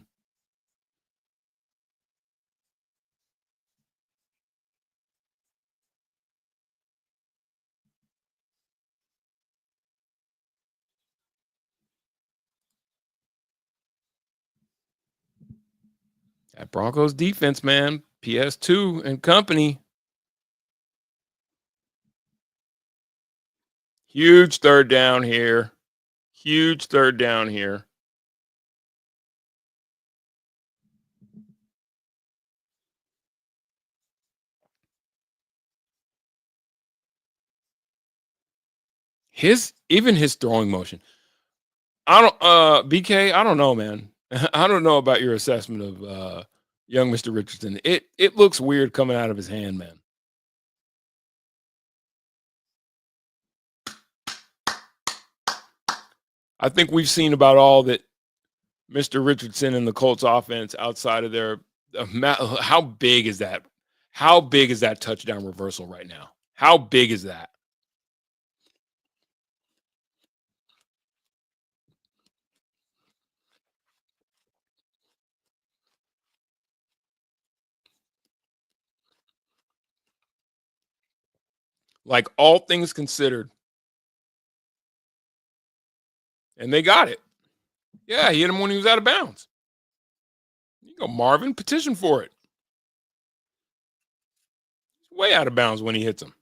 That Broncos defense, man. PS2 and company. Huge third down here. Huge third down here. Even his throwing motion. I don't BK, I don't know, man. I don't know about your assessment of young Mr. Richardson. It looks weird coming out of his hand, man. I think we've seen about all that Mr. Richardson and the Colts offense outside of their how big is that? How big is that touchdown reversal right now? How big is that? Like all things considered. And they got it. Yeah, he hit him when he was out of bounds. You go, Marvin, petition for it. He's way out of bounds when he hits him.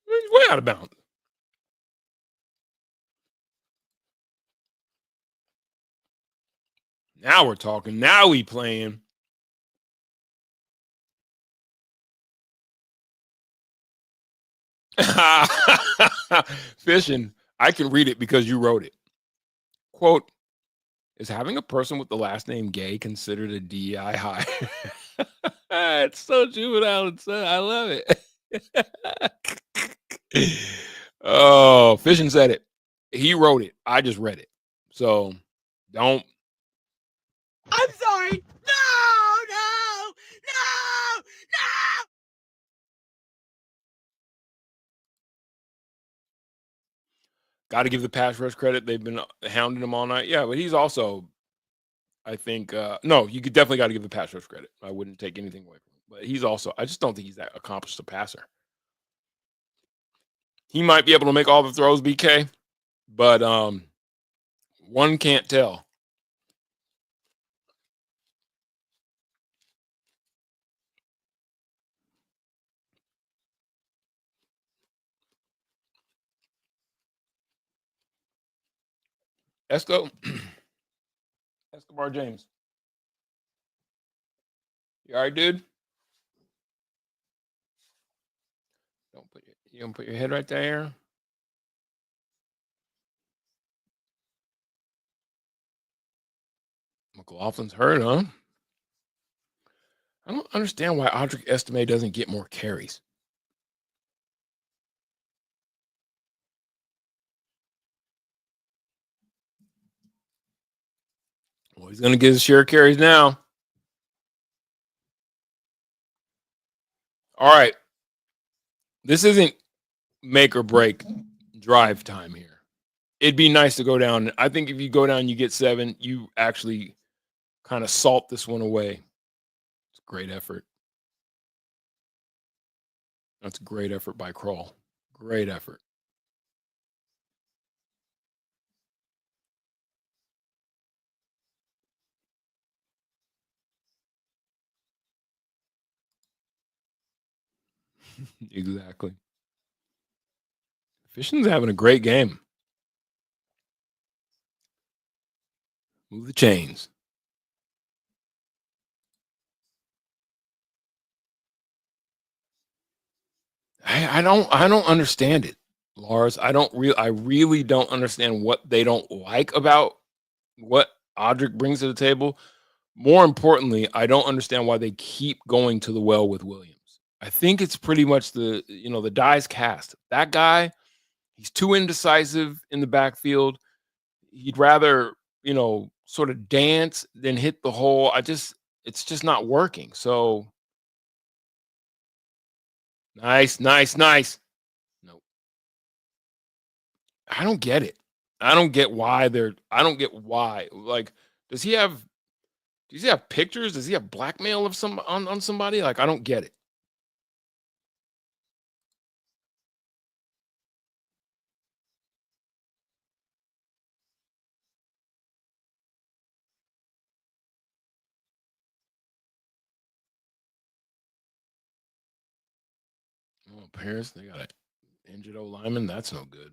He's way out of bounds. Now we're talking. Now we playing. Fishing. I can read it because you wrote it. Quote, is having a person with the last name Gay considered a DEI high? It's so juvenile. I love it. Oh, Fishing said it. He wrote it. I just read it. So don't. I'm sorry. No. Got to give the pass rush credit. They've been hounding him all night. Yeah, but he's also, I think, no, you could definitely got to give the pass rush credit. I wouldn't take anything away from him. But he's also, I just don't think he's that accomplished a passer. He might be able to make all the throws, BK, but one can't tell. Escobar James. You all right, dude? You gonna put your head right there? McLaughlin's hurt, huh? I don't understand why Audric Estime doesn't get more carries. Well, he's going to get his share of carries now. All right. This isn't make or break drive time here. It'd be nice to go down. I think if you go down, you get 7, you actually kind of salt this one away. It's a great effort. That's a great effort by Kroll. Great effort. Exactly. Fishing's having a great game. Move the chains. I don't understand it, Lars. I really don't understand what they don't like about what Audric brings to the table. More importantly, I don't understand why they keep going to the well with Williams. I think it's pretty much the die's cast. That guy, he's too indecisive in the backfield. He'd rather, sort of dance than hit the hole. It's just not working. So nice. No, I don't get it. I don't get why. Like, does he have pictures? Does he have blackmail of on somebody? Like, I don't get it. Oh, Paris, they got it. Injured O lineman. That's no good.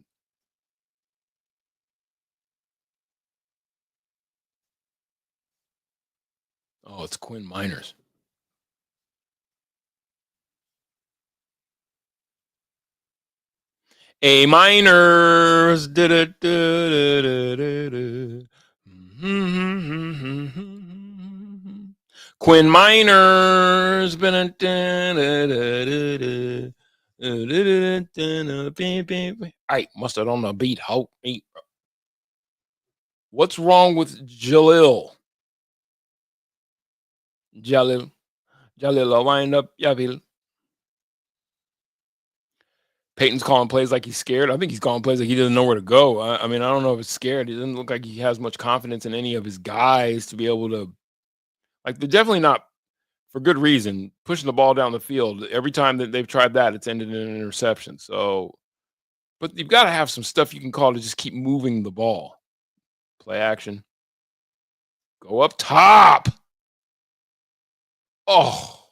Oh, it's Quinn Miners. A Miners. Quinn Miners. I must have on the beat. What's wrong with Jalil? Jalil, wind up, Yavil. Peyton's calling plays like he's scared. I think he's calling plays like he doesn't know where to go. I mean, I don't know if it's scared. He doesn't look like he has much confidence in any of his guys to be able to, like, they're definitely not, for good reason, pushing the ball down the field. Every time that they've tried that, it's ended in an interception. So, but you've got to have some stuff you can call to just keep moving the ball. Play action. Go up top. Oh,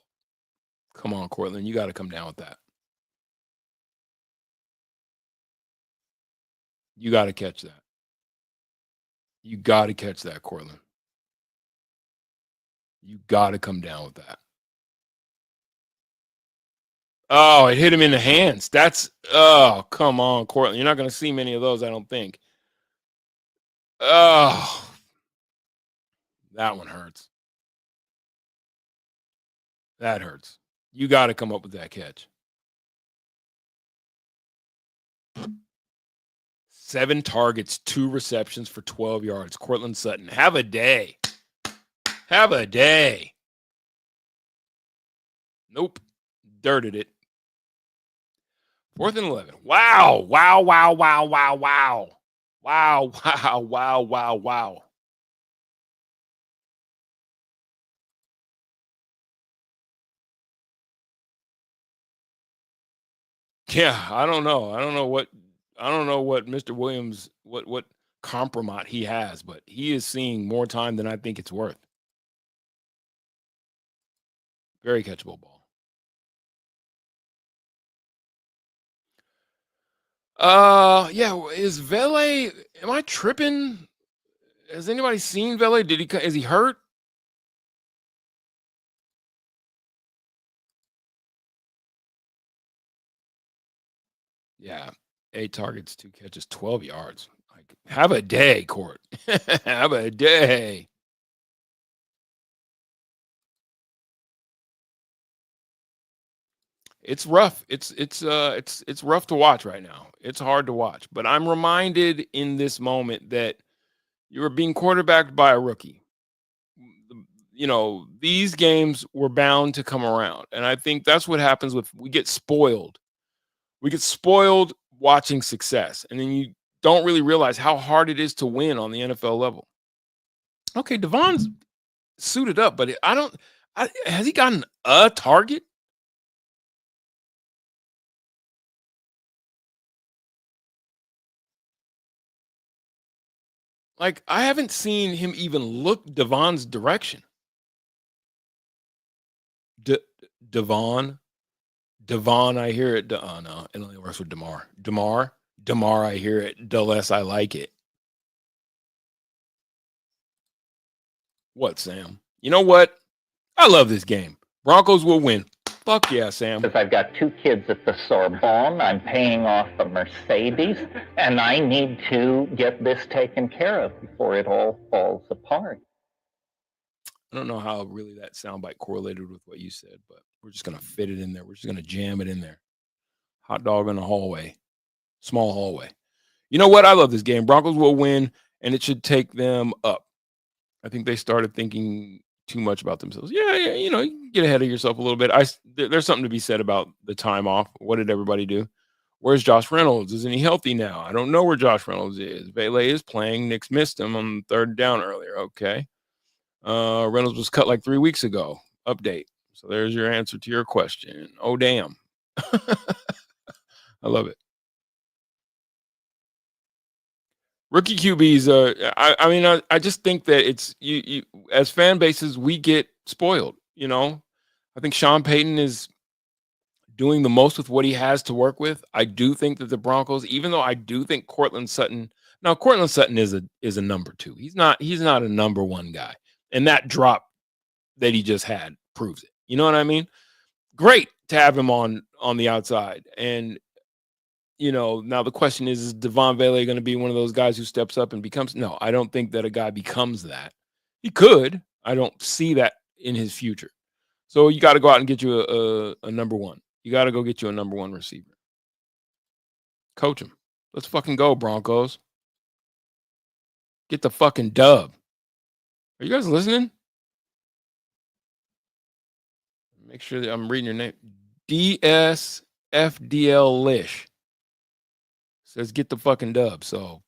come on, Cortland. You got to come down with that. You got to catch that. You got to catch that, Cortland. You got to come down with that. Oh, it hit him in the hands. Oh, come on, Cortland. You're not going to see many of those, I don't think. Oh, that one hurts. That hurts. You got to come up with that catch. 7 targets, 2 receptions for 12 yards. Cortland Sutton, have a day. Have a day. Nope. Dirted it. 4th and 11. Wow. Wow. Wow. Wow. Wow. Wow. Wow. Wow. Wow. Wow. Wow. Yeah, I don't know. I don't know what Mr. Williams, what compromise he has, but he is seeing more time than I think it's worth. Very catchable ball. Yeah, is Vele, am I tripping? Has anybody seen Vele? Is he hurt? Yeah, 8 targets, 2 catches, 12 yards. Like, have a day, Court. Have a day. It's rough. It's rough to watch right now. It's hard to watch. But I'm reminded in this moment that you were being quarterbacked by a rookie. You know, these games were bound to come around. And I think that's what happens we get spoiled. We get spoiled watching success. And then you don't really realize how hard it is to win on the NFL level. Okay, Devon's suited up, but has he gotten a target? Like, I haven't seen him even look Devon's direction. Devon, I hear it. Oh, no, it only works with DeMar. DeMar, I hear it. The less I like it. What, Sam? You know what? I love this game. Broncos will win. Fuck yeah, Sam. Because I've got 2 kids at the Sorbonne, I'm paying off a Mercedes, and I need to get this taken care of before it all falls apart. I don't know how really that soundbite correlated with what you said, but we're just going to fit it in there. We're just going to jam it in there. Hot dog in the hallway. Small hallway. You know what? I love this game. Broncos will win, and it should take them up. I think they started thinking too much about themselves. Yeah, you know, you can get ahead of yourself a little bit. There's something to be said about the time off. What did everybody do? Where's Josh Reynolds? Isn't he healthy now? I don't know where Josh Reynolds is. Vele is playing. Nick's missed him on 3rd down earlier. Okay. Reynolds was cut like 3 weeks ago. Update. So there's your answer to your question. Oh, damn. I love it. Rookie QBs, I just think that it's you as fan bases, we get spoiled, you know. I think Sean Payton is doing the most with what he has to work with. I do think that the Broncos, even though I do think Courtland Sutton is a number 2. He's not a number 1 guy. And that drop that he just had proves it. You know what I mean? Great to have him on the outside. And now the question is Devon Vele going to be one of those guys who steps up and becomes? No, I don't think that a guy becomes that. He could. I don't see that in his future. So you got to go out and get you a number 1. You got to go get you a number 1 receiver. Coach him. Let's fucking go, Broncos. Get the fucking dub. Are you guys listening? Make sure that I'm reading your name. DSFDL Lish says get the fucking dub. So,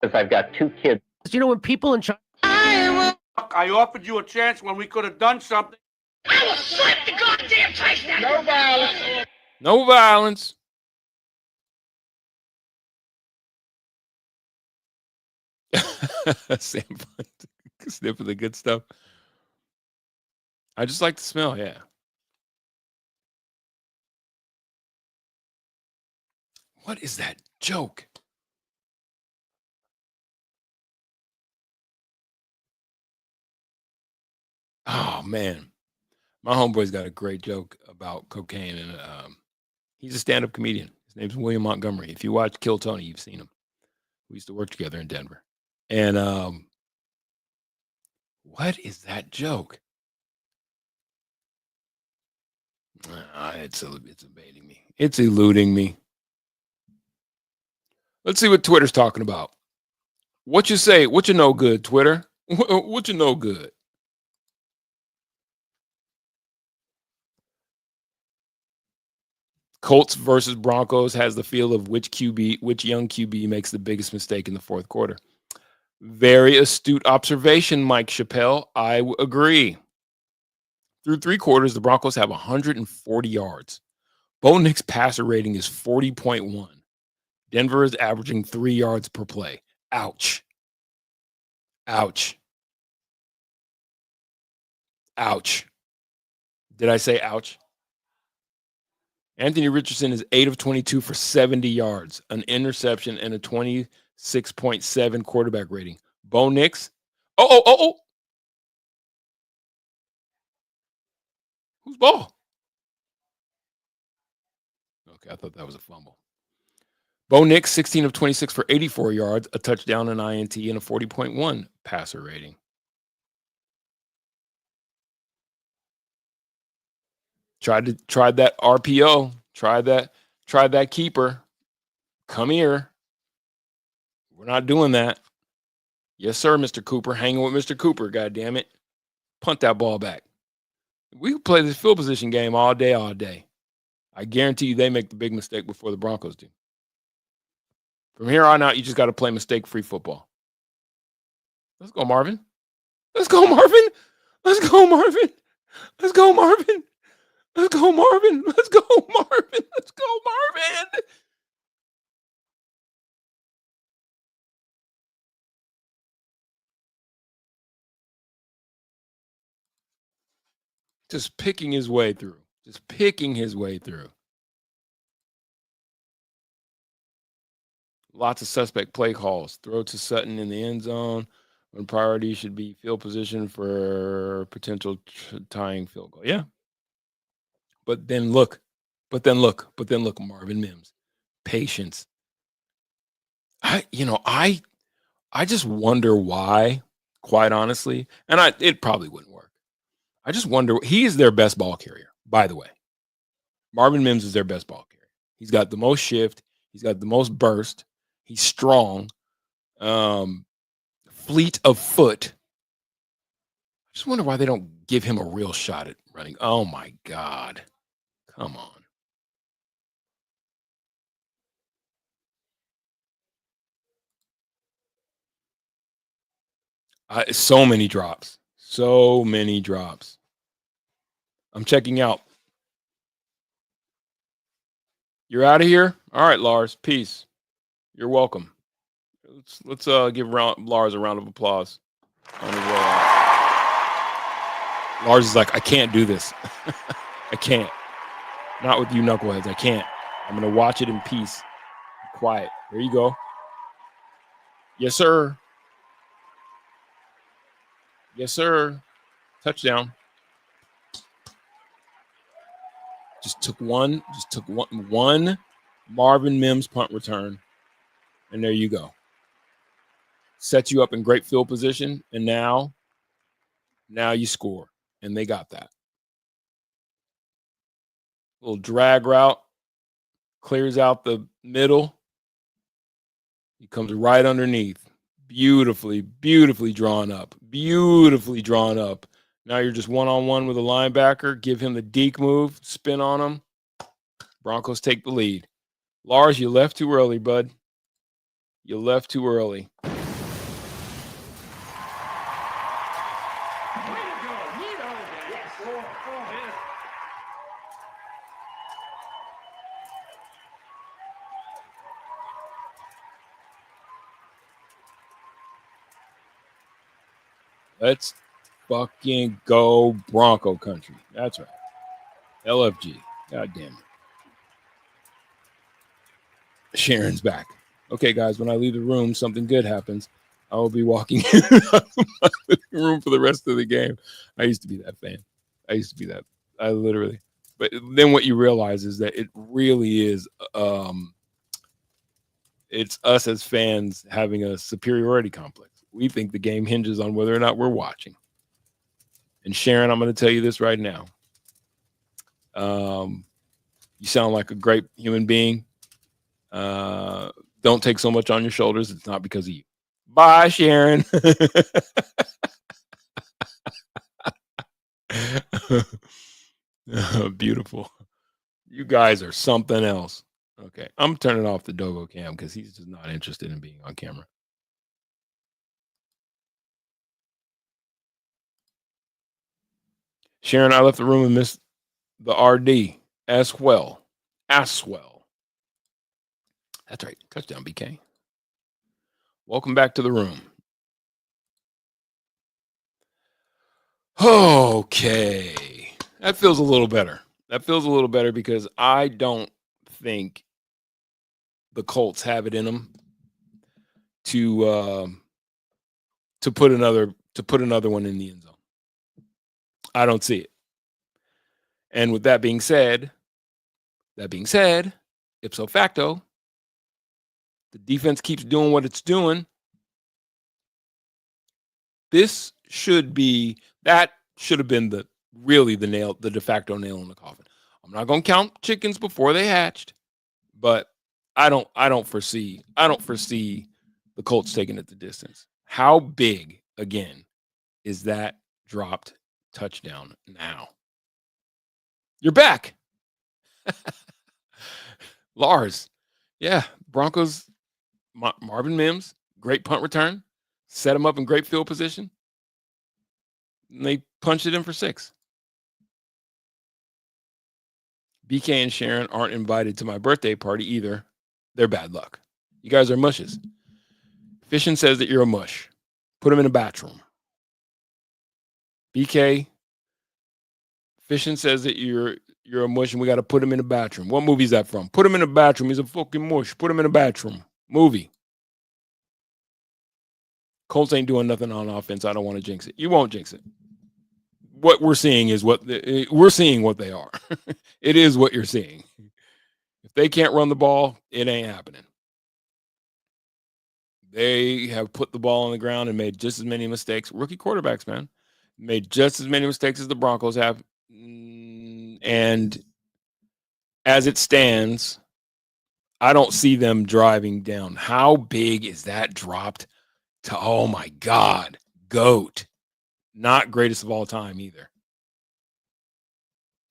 Because I've got 2 kids. You know, when people in China. I offered you a chance when we could have done something. I will slap the goddamn touchdown. No violence. No violence. Sam sniffing the good stuff. I just like the smell, yeah. What is that joke? Oh man, my homeboy's got a great joke about cocaine, and he's a stand-up comedian. His name's William Montgomery. If you watch Kill Tony, you've seen him. We used to work together in Denver. And what is that joke? It's evading me. It's eluding me. Let's see what Twitter's talking about. What you say? What you know good, Twitter? What you know good? Colts versus Broncos has the feel of which young QB makes the biggest mistake in the fourth quarter. Very astute observation, Mike Chappelle. I agree. Through 3 quarters, the Broncos have 140 yards. Bo Nix's passer rating is 40.1. Denver is averaging 3 yards per play. Ouch. Ouch. Ouch. Did I say ouch? Anthony Richardson is 8 of 22 for 70 yards, an interception, and a 26.7 quarterback rating. Bo Nix. Oh. Whose ball? Okay, I thought that was a fumble. Bo Nix, 16 of 26 for 84 yards, a touchdown, an INT, and a 40.1 passer rating. Tried that RPO. Tried that keeper. Come here. We're not doing that. Yes, sir, Mr. Cooper. Hanging with Mr. Cooper, goddammit. Punt that ball back. We can play this field position game all day. I guarantee you they make the big mistake before the Broncos do. From here on out, you just got to play mistake-free football. Let's go, Marvin. Let's go, Marvin. Let's go, Marvin. Let's go, Marvin. Let's go, Marvin. Let's go, Marvin. Let's go, Marvin. Just picking his way through. Lots of suspect play calls. Throw to Sutton in the end zone when priority should be field position for potential tying field goal. Yeah. But then look, Marvin Mims. Patience. I just wonder why, quite honestly, and it probably wouldn't work. I just wonder, he is their best ball carrier, by the way. Marvin Mims is their best ball carrier. He's got the most shift. He's got the most burst. He's strong. Fleet of foot. I just wonder why they don't give him a real shot at running. Oh, my God. Come on. So many drops. I'm checking out. You're out of here? All right, Lars. Peace. You're welcome. Let's give Lars a round of applause on his way out. Lars is like, I can't do this. I can't. Not with you knuckleheads. I can't. I'm going to watch it in peace. Quiet. There you go. Yes, sir. Yes, sir. Touchdown. Just took one Marvin Mims punt return. And there you go. Sets you up in great field position. And now you score. And they got that. Little drag route. Clears out the middle. He comes right underneath. Beautifully, beautifully drawn up. Beautifully drawn up. Now you're just one-on-one with a linebacker. Give him the deke move. Spin on him. Broncos take the lead. Lars, you left too early, bud. You left too early. Let's fucking go Bronco country. That's right. LFG. God damn it. Sharon's back. Okay, guys, when I leave the room, something good happens. I will be walking in my living room for the rest of the game. I used to be that fan. I literally. But then what you realize is that it really is it's us as fans having a superiority complex. We think the game hinges on whether or not we're watching. And Sharon, I'm going to tell you this right now. You sound like a great human being. Don't take so much on your shoulders. It's not because of you. Bye, Sharon. Beautiful. You guys are something else. Okay, I'm turning off the Dogo cam because he's just not interested in being on camera. Sharon, I left the room and missed the RD as well. That's right. Touchdown, BK. Welcome back to the room. Okay. That feels a little better. Because I don't think the Colts have it in them to put another one in the end zone. I don't see it. And with that being said, ipso facto, the defense keeps doing what it's doing. That should have been the de facto nail in the coffin. I'm not going to count chickens before they hatched, but I don't foresee the Colts taking it the distance. How big again is that dropped touchdown now? You're back. Lars. Yeah, Broncos, Marvin Mims, great punt return, set him up in great field position. And they punched it in for 6. BK and Sharon aren't invited to my birthday party either. They're bad luck. You guys are mushes. Fishin says that you're a mush. Put him in a bathroom. BK, Fishin says that you're a mush and we got to put him in a bathroom. What movie is that from? Put him in a bathroom. He's a fucking mush. Put him in a bathroom. Movie. Colts ain't doing nothing on offense. I don't want to jinx it. You won't jinx it. What we're seeing is we're seeing what they are. It is what you're seeing. If they can't run the ball, it ain't happening. They have put the ball on the ground and made just as many mistakes. Rookie quarterbacks, man, made just as many mistakes as the Broncos have. And as it stands, I don't see them driving down. How big is that dropped to, oh my God, GOAT. Not greatest of all time either.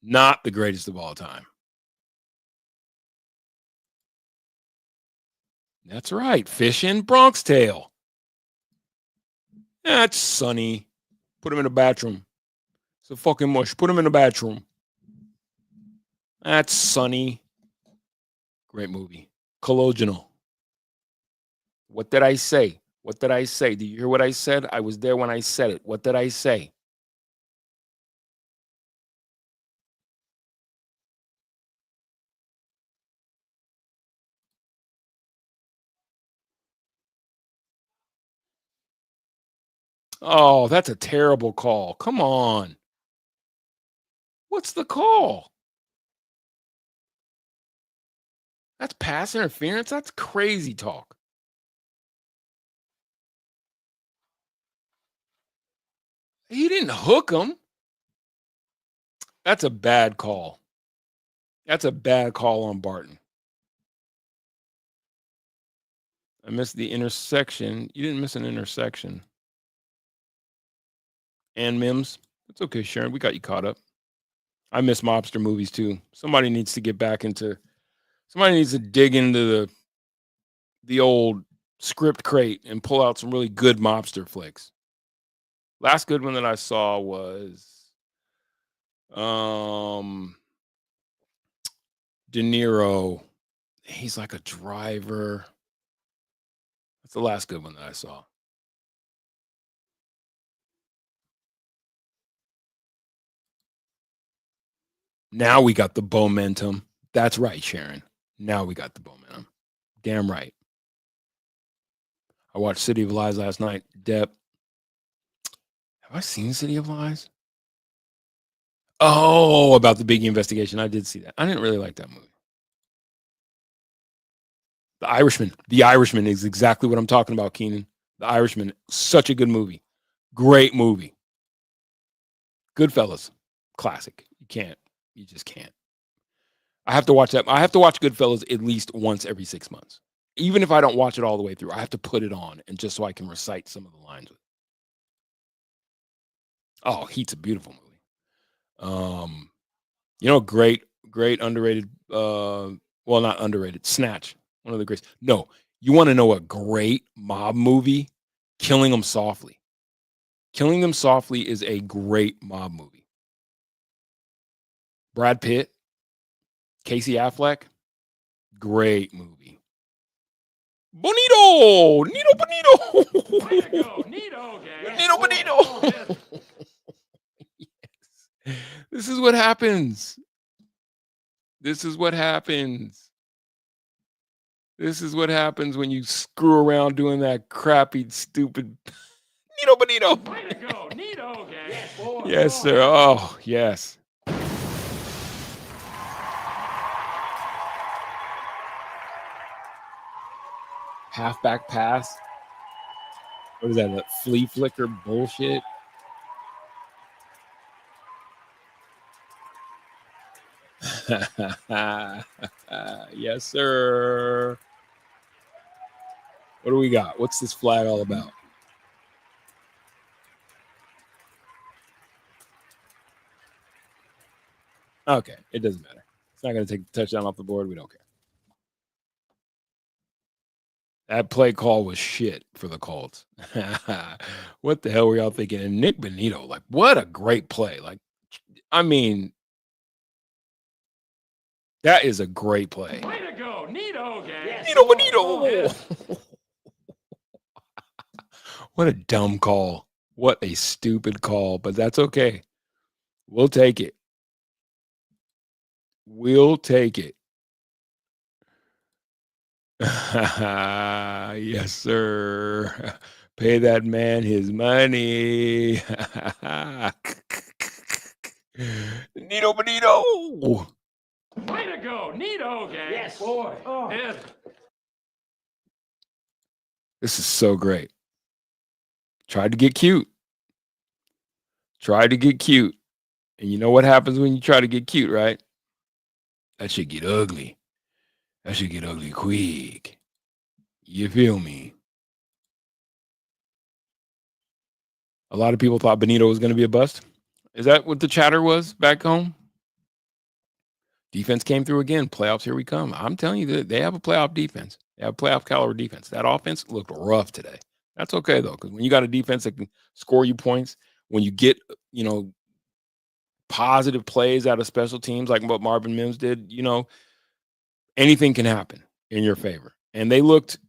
Not the greatest of all time. That's right. Fish in Bronx tail. That's Sonny. Put him in a bathroom. It's a fucking mush. Put him in a bathroom. That's Sonny. Great movie. Colloginal. What did I say? What did I say? Do you hear what I said? I was there when I said it. What did I say? Oh, that's a terrible call. Come on. What's the call? That's pass interference. That's crazy talk. He didn't hook him. That's a bad call. That's a bad call on Barton. I missed the intersection. You didn't miss an intersection. And Mims. It's okay, Sharon. We got you caught up. I miss mobster movies too. Somebody needs to dig into the old script crate and pull out some really good mobster flicks. Last good one that I saw was De Niro. He's like a driver. That's the last good one that I saw. Now we got the momentum. That's right, Sharon. Now we got the momentum. Damn right. I watched City of Lies last night. Depp. Have I seen City of Lies? Oh, about the Biggie investigation. I did see that. I didn't really like that movie. The Irishman. The Irishman is exactly what I'm talking about, Keenan. The Irishman. Such a good movie. Great movie. Goodfellas. Classic. You just can't. I have to watch that. I have to watch Goodfellas at least once every 6 months. Even if I don't watch it all the way through, I have to put it on and just so I can recite some of the lines. Oh, Heat's a beautiful movie. Great underrated, well, not underrated, Snatch. One of the greats. No, you want to know a great mob movie? Killing Them Softly. Killing Them Softly is a great mob movie. Brad Pitt, Casey Affleck, great movie. Bonito! Nito Bonito! Way to go. Nito, gang. Nito Bonito! Yes. This is what happens. This is what happens. This is what happens when you screw around doing that crappy, stupid Nito Bonito. Way to go. Nito, gang. Yes, boy. Yes, sir. Oh, yes. Halfback pass. What is that? A flea flicker bullshit? Yes, sir. What do we got? What's this flag all about? Okay, it doesn't matter. It's not going to take the touchdown off the board. We don't care. That play call was shit for the Colts. What the hell were y'all thinking? And Nick Bonito, like, what a great play. Like, I mean, that is a great play. Way to go. Nito, gang. Yes, Nito Bonito. What a dumb call. What a stupid call, but that's okay. We'll take it. We'll take it. Yes, sir. Pay that man his money. Nito Bonito. Way to go. Nito, gang. Yes, boy. Oh. Yeah. This is so great. Tried to get cute. Tried to get cute. And you know what happens when you try to get cute, right? That should get ugly. That should get ugly quick. You feel me? A lot of people thought Bonito was going to be a bust. Is that what the chatter was back home? Defense came through again. Playoffs, here we come. I'm telling you that they have a playoff defense. They have a playoff caliber defense. That offense looked rough today. That's okay, though, because when you got a defense that can score you points, when you get, positive plays out of special teams like what Marvin Mims did, anything can happen in your favor. And they looked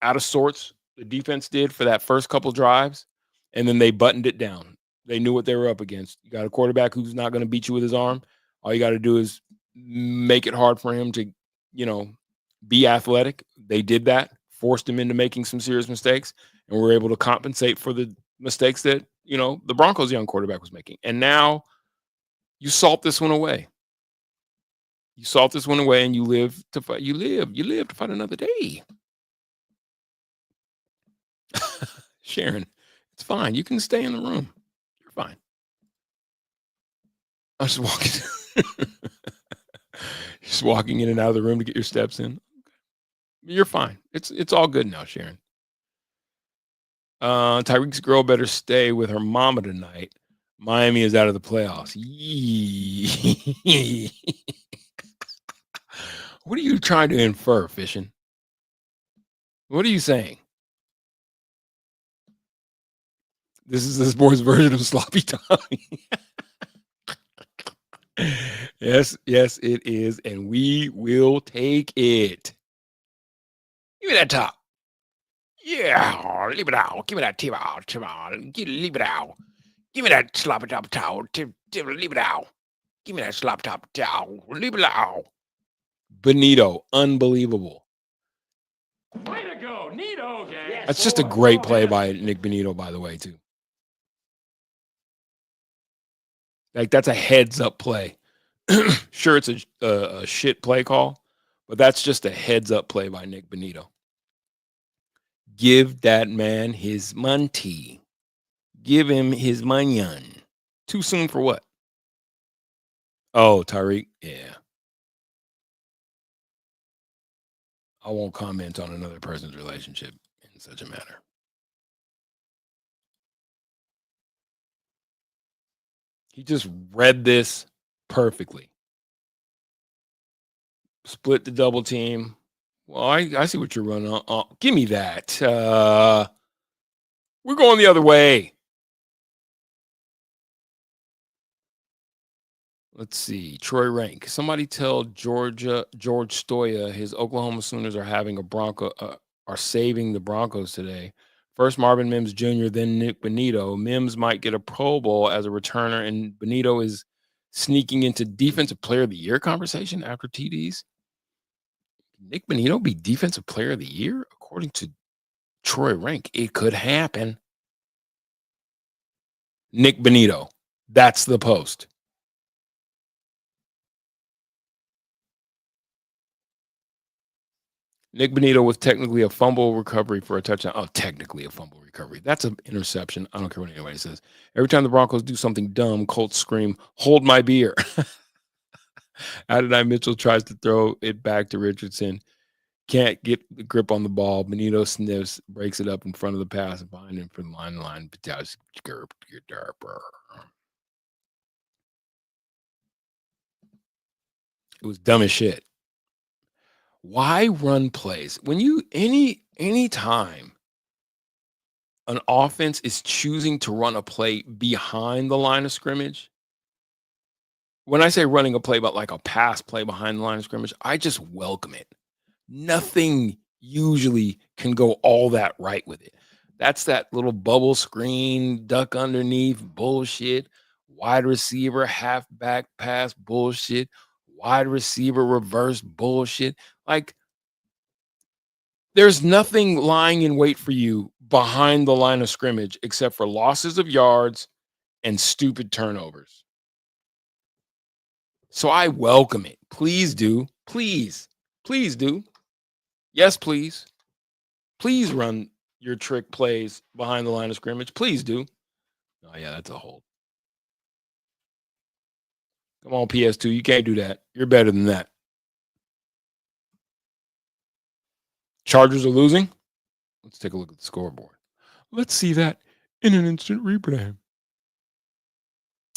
out of sorts, the defense did, for that first couple drives, and then they buttoned it down. They knew what they were up against. You got a quarterback who's not going to beat you with his arm. All you got to do is make it hard for him to, be athletic. They did that, forced him into making some serious mistakes, and were able to compensate for the mistakes that, the Broncos' young quarterback was making. And now you salt this one away. You salt this one away and you live to fight. You live to fight another day. Sharon, it's fine. You can stay in the room. You're fine. I'm just walking. Just walking in and out of the room to get your steps in. You're fine. It's all good now, Sharon. Tyreek's girl better stay with her mama tonight. Miami is out of the playoffs. What are you trying to infer, Fishing? What are you saying? This is the sports version of sloppy Tommy. Yes, it is, and we will take it. Give me that top. Yeah, leave it out. Give me that tip out. Leave it out. Give me that sloppy top towel. Leave it out. Give me that slop top towel. Leave it out. Benito, unbelievable. Way to go, Nito. Okay. That's just a great play by Nick Benito, by the way, too. Like, that's a heads-up play. Sure, it's a shit play call, but that's just a heads-up play by Nick Benito. Give that man his money. Give him his money. Too soon for what? Oh, Tyreek, yeah. I won't comment on another person's relationship in such a manner. He just read this perfectly. Split the double team. Well, I see what you're running on. Give me that. We're going the other way. Let's see. Troy Rank. Somebody tell George Stoya his Oklahoma Sooners are having are saving the Broncos today. First Marvin Mims Jr., then Nick Benito. Mims might get a Pro Bowl as a returner, and Benito is sneaking into Defensive Player of the Year conversation after TDs. Nick Benito be Defensive Player of the Year? According to Troy Rank, it could happen. Nick Benito. That's the post. Nick Benito was technically a fumble recovery for a touchdown. Oh, technically a fumble recovery. That's an interception. I don't care what anybody says. Every time the Broncos do something dumb, Colts scream, "Hold my beer." Adonai Mitchell tries to throw it back to Richardson. Can't get the grip on the ball. Benito sniffs, breaks it up in front of the pass, behind him for the line. It was dumb as shit. Why run plays when any time an offense is choosing to run a play behind the line of scrimmage? When I say running a play, but like a pass play behind the line of scrimmage, I just welcome it. Nothing usually can go all that right with it. That's that little bubble screen, duck underneath bullshit, wide receiver, halfback pass bullshit, wide receiver reverse bullshit. Like, there's nothing lying in wait for you behind the line of scrimmage except for losses of yards and stupid turnovers. So I welcome it. Please do. Please do. Yes, please. Please run your trick plays behind the line of scrimmage. Please do. Oh, yeah, that's a hold. Come on, PS2. You can't do that. You're better than that. Chargers are losing. Let's take a look at the scoreboard. Let's see that in an instant replay.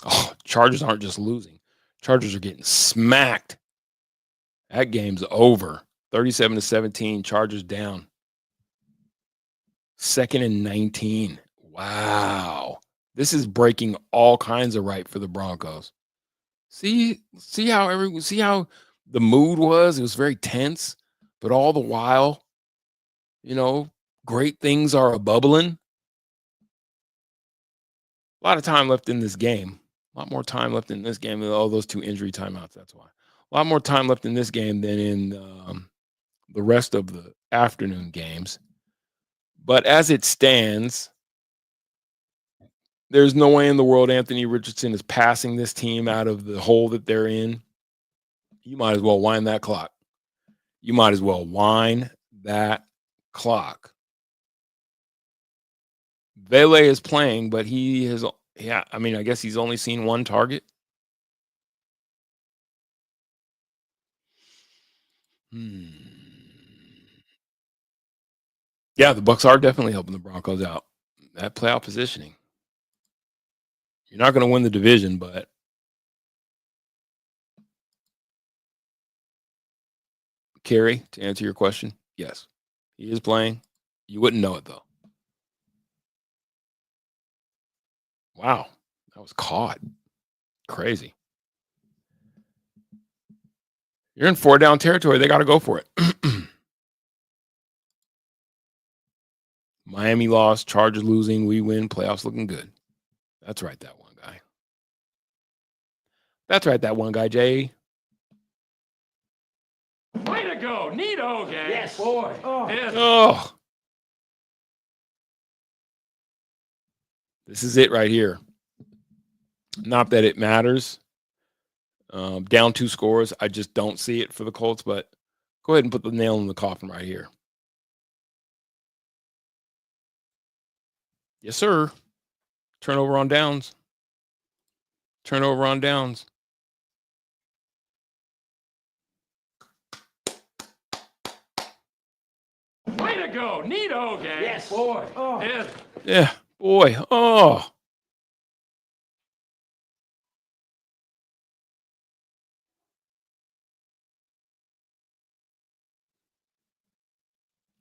Oh, Chargers aren't just losing. Chargers are getting smacked. That game's over. 37-17. Chargers down. 2nd and 19. Wow. This is breaking all kinds of right for the Broncos. See how the mood was? It was very tense, but all the while, great things are bubbling. A lot of time left in this game. A lot more time left in this game than all those 2 injury timeouts. That's why. A lot more time left in this game than in the rest of the afternoon games. But as it stands, There's no way in the world Anthony Richardson is passing this team out of the hole that they're in. You might as well wind that clock. You might as well wind that clock. Vele is playing, but he has, I mean, I guess he's only seen one target. Yeah, the Bucs are definitely helping the Broncos out. That playoff positioning. You're not going to win the division, but Kerry, to answer your question, yes, he is playing. You wouldn't know it, though. Wow, that was caught. Crazy. You're in 4-down territory. They got to go for it. Miami lost, Chargers losing, we win, playoffs looking good. That's right, that one guy. That's right, that one guy, Jay. Way to go, neato, gang. Yes, boy. Oh. Yes. Oh. This is it right here. Not that it matters. Down 2 scores. I just don't see it for the Colts, but go ahead and put the nail in the coffin right here. Yes, sir. Turnover on downs. Turnover on downs. Way to go, neato, gang. Yes, boy. Oh. Yes. Yeah, boy. Oh.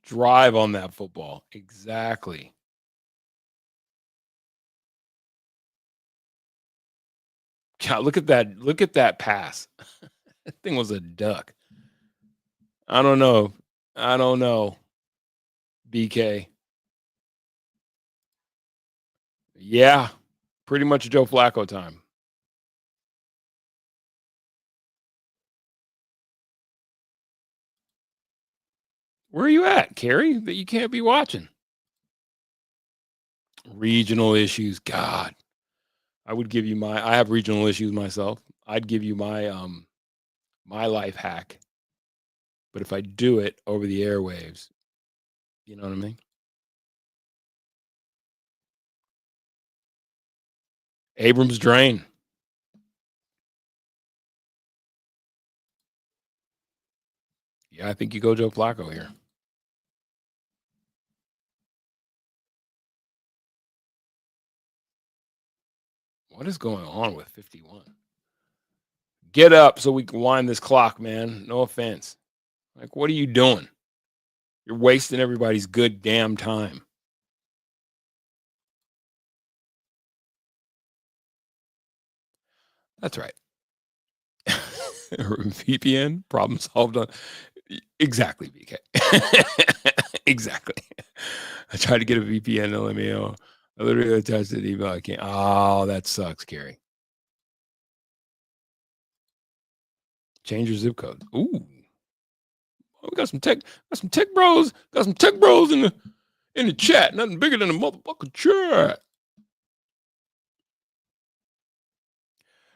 Drive on that football. Exactly. God, look at that. Look at that pass. That thing was a duck. I don't know. I don't know. BK. Yeah. Pretty much Joe Flacco time. Where are you at, Kerry, that you can't be watching? Regional issues. God. I would give you I have regional issues myself. I'd give you my my life hack. But if I do it over the airwaves, you know what I mean? Abrams drain. Yeah, I think you go Joe Flacco here. What is going on with 51? Get up so we can wind this clock, man. No offense. Like, what are you doing? You're wasting everybody's good damn time. That's right. VPN, problem solved on. Exactly, BK. Exactly. I tried to get a VPN LMAO. I literally attached an email. I can't. Oh, that sucks, Gary. Change your zip code. Ooh. Oh, we got some tech bros. Got some tech bros in the chat. Nothing bigger than a motherfucking chat.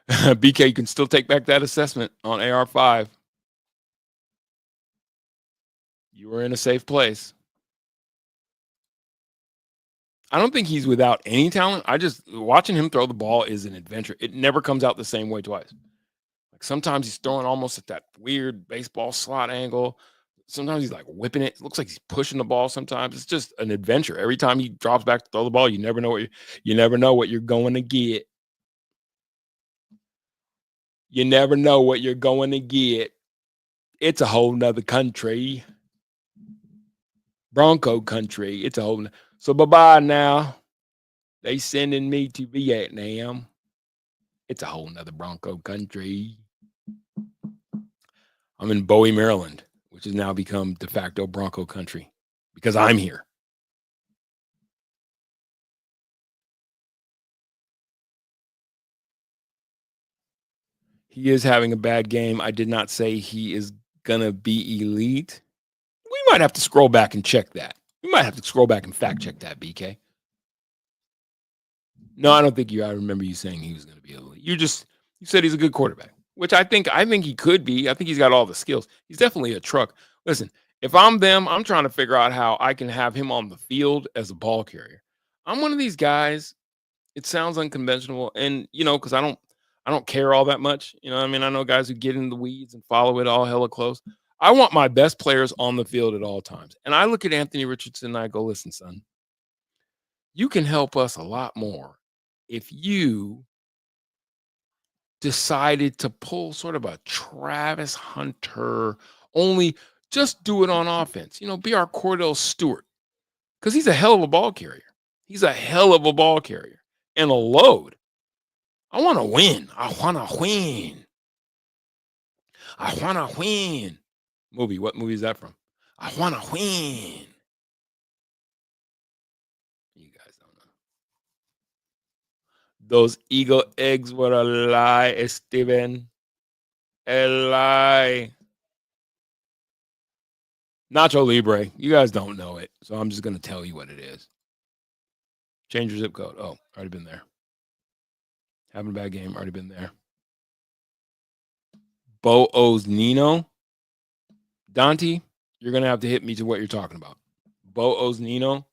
BK, you can still take back that assessment on AR5. You were in a safe place. I don't think he's without any talent. I just watching him throw the ball is an adventure. It never comes out the same way twice. Like sometimes he's throwing almost at that weird baseball slot angle. Sometimes he's like whipping it. It looks like he's pushing the ball. Sometimes it's just an adventure. Every time he drops back to throw the ball, you never know what you're going to get. You never know what you're going to get. It's a whole nother country. Bronco country. It's a whole. So bye-bye now. They sending me to Vietnam. It's a whole nother Bronco country. I'm in Bowie, Maryland, which has now become de facto Bronco country because I'm here. He is having a bad game. I did not say he is going to be elite. We might have to scroll back and check that. We might have to scroll back and fact check that, BK. No, I don't think you. I remember you saying he was going to be elite. You said he's a good quarterback, which I think he could be. I think he's got all the skills. He's definitely a truck. Listen, if I'm them, I'm trying to figure out how I can have him on the field as a ball carrier. I'm one of these guys. It sounds unconventional, and because I don't care all that much. I mean, I know guys who get in the weeds and follow it all hella close. I want my best players on the field at all times. And I look at Anthony Richardson and I go, listen, son, you can help us a lot more if you decided to pull sort of a Travis Hunter, only just do it on offense. Be our Cordell Stewart, because he's a hell of a ball carrier. He's a hell of a ball carrier and a load. I want to win. I want to win. I want to win. Movie. What movie is that from? I want to win. You guys don't know. Those eagle eggs were a lie, Steven. A lie. Nacho Libre. You guys don't know it, so I'm just going to tell you what it is. Change your zip code. Oh, already been there. Having a bad game. Already been there. Bo owes Nino. Dante, you're going to have to hit me to what you're talking about. Bo owes Nino.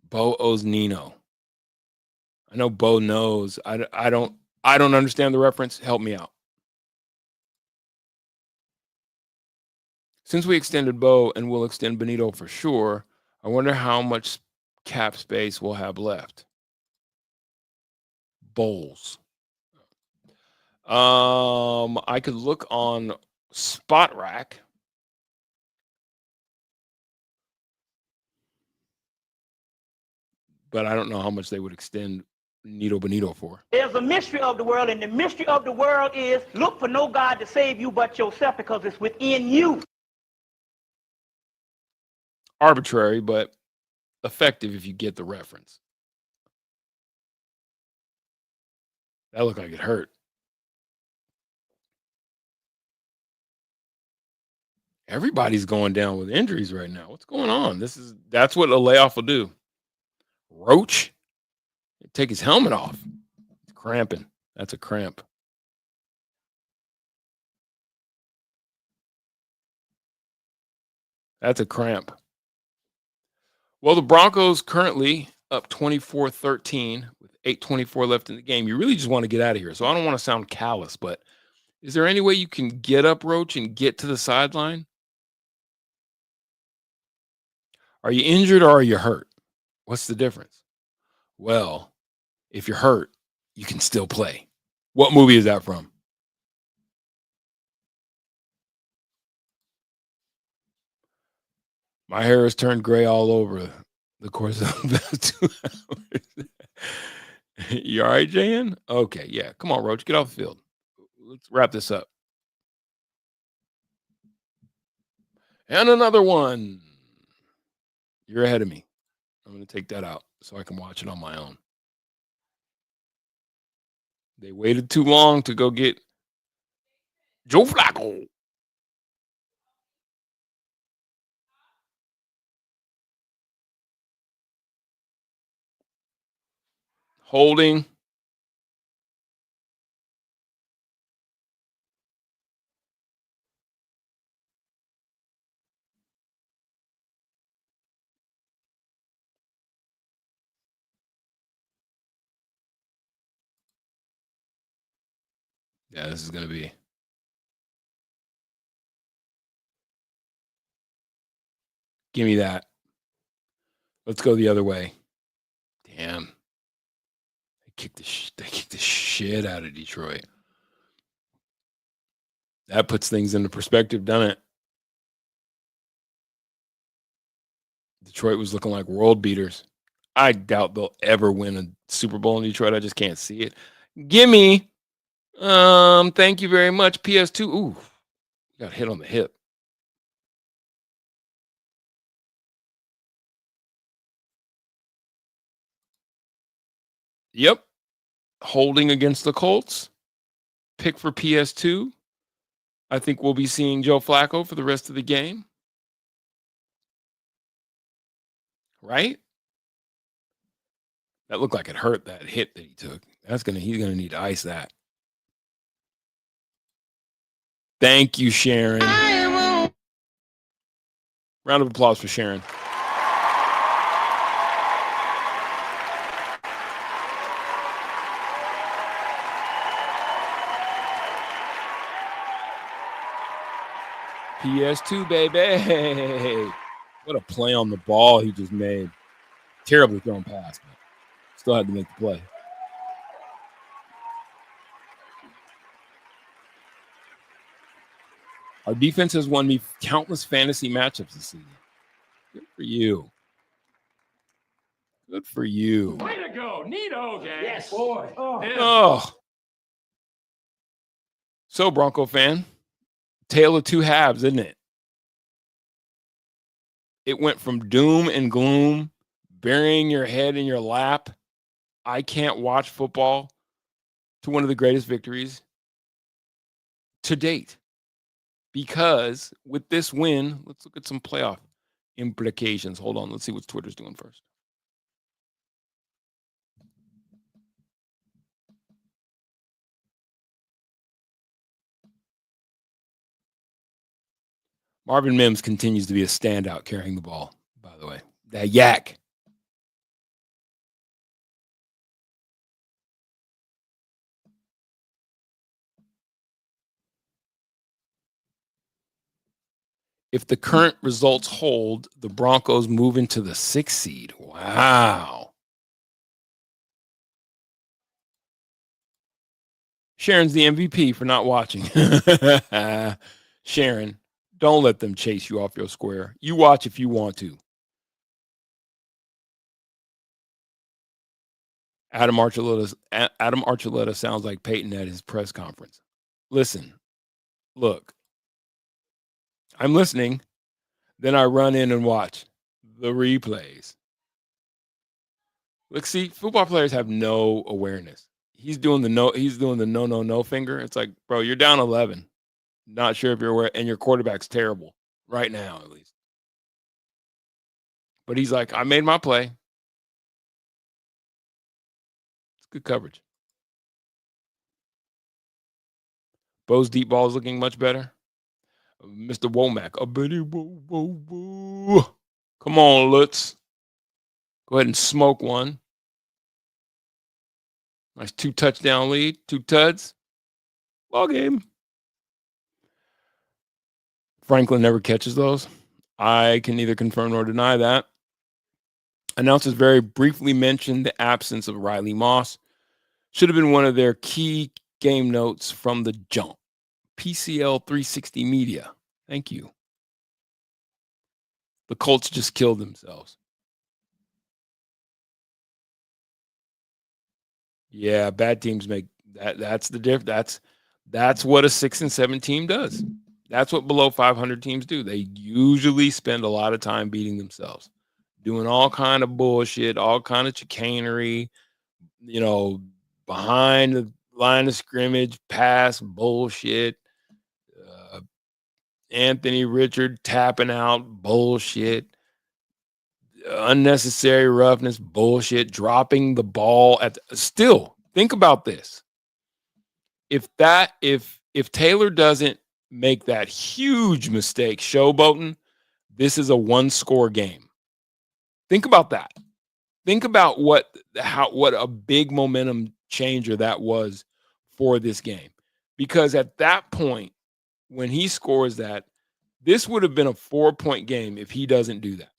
Bo owes Nino. I know Bo knows. I don't understand the reference. Help me out. Since we extended Bo and we'll extend Benito for sure, I wonder how much cap space we'll have left. Bowls. I could look on Spot Rack. But I don't know how much they would extend Nito Benito for. There's a mystery of the world, and the mystery of the world is look for no God to save you but yourself, because it's within you. Arbitrary, but effective if you get the reference. That looked like it hurt. Everybody's going down with injuries right now. What's going on? That's what a layoff will do. Roach, take his helmet off. It's cramping. That's a cramp. That's a cramp. Well, the Broncos currently up 24-13 with 8:24 left in the game. You really just want to get out of here. So I don't want to sound callous, but is there any way you can get up, Roach, and get to the sideline? Are you injured or are you hurt? What's the difference? Well, if you're hurt, you can still play. What movie is that from? My hair has turned gray all over the course of about 2 hours. You all right, Jan? Okay, yeah. Come on, Roach. Get off the field. Let's wrap this up. And another one. You're ahead of me. I'm going to take that out so I can watch it on my own. They waited too long to go get Joe Flacco. Holding. Yeah, this is going to be. Give me that. Let's go the other way. Damn. They kicked the shit out of Detroit. That puts things into perspective, doesn't it? Detroit was looking like world beaters. I doubt they'll ever win a Super Bowl in Detroit. I just can't see it. Gimme. Thank you very much. PS2. Ooh, got hit on the hip. Yep. Holding against the Colts. Pick for PS2. I think we'll be seeing Joe Flacco for the rest of the game. Right? That looked like it hurt, that hit that he took. He's gonna need to ice that. Thank you, Sharon. Round of applause for Sharon. PS2, baby. What a play on the ball he just made. Terribly thrown pass, but still had to make the play. Our defense has won me countless fantasy matchups this season. Good for you. Good for you. Way to go. Neato, gang. Yes. Boy. Oh. So, Bronco fan, tale of two halves, isn't it? It went from doom and gloom, burying your head in your lap, I can't watch football, to one of the greatest victories to date. Because with this win, let's look at some playoff implications. Hold on. Let's see what Twitter's doing first. Marvin Mims continues to be a standout carrying the ball, by the way. That yak. If the current results hold, the Broncos move into the 6th seed. Wow. Sharon's the MVP for not watching. Sharon, don't let them chase you off your square. You watch if you want to. Adam Archuleta sounds like Peyton at his press conference. Listen, look, I'm listening. Then I run in and watch the replays. Look, see, football players have no awareness. He's doing the no finger. It's like, bro, you're down 11. Not sure if you're aware, and your quarterback's terrible right now, at least. But he's like, I made my play. It's good coverage. Bo's deep ball is looking much better. Mr. Womack. Come on, Lutz. Go ahead and smoke one. Nice 2 touchdown lead. 2 tuds. Ball game. Franklin never catches those. I can neither confirm nor deny that. Announcers very briefly mentioned the absence of Riley Moss. Should have been one of their key game notes from the jump. PCL 360 Media. Thank you. The Colts just killed themselves. Yeah, bad teams make that. That's the difference. That's what a 6 and 7 team does. That's what below 500 teams do. They usually spend a lot of time beating themselves, doing all kind of bullshit, all kind of chicanery, behind the line of scrimmage, pass bullshit. Anthony Richard tapping out bullshit. Unnecessary roughness bullshit. Dropping the ball still think about this. If Taylor doesn't make that huge mistake showboating, this is a 1-score game. Think about that. Think about what a big momentum changer that was for this game. Because at that point, when he scores that, this would have been a 4-point game if he doesn't do that.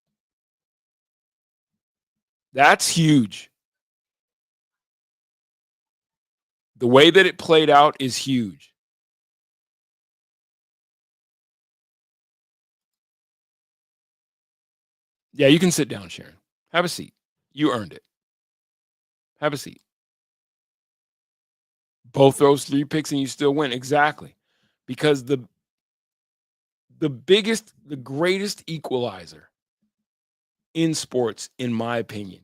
That's huge. The way that it played out is huge. Yeah, you can sit down, Sharon. Have a seat. You earned it. Have a seat. Both those 3 picks and you still win. Exactly. Because the greatest equalizer in sports, in my opinion,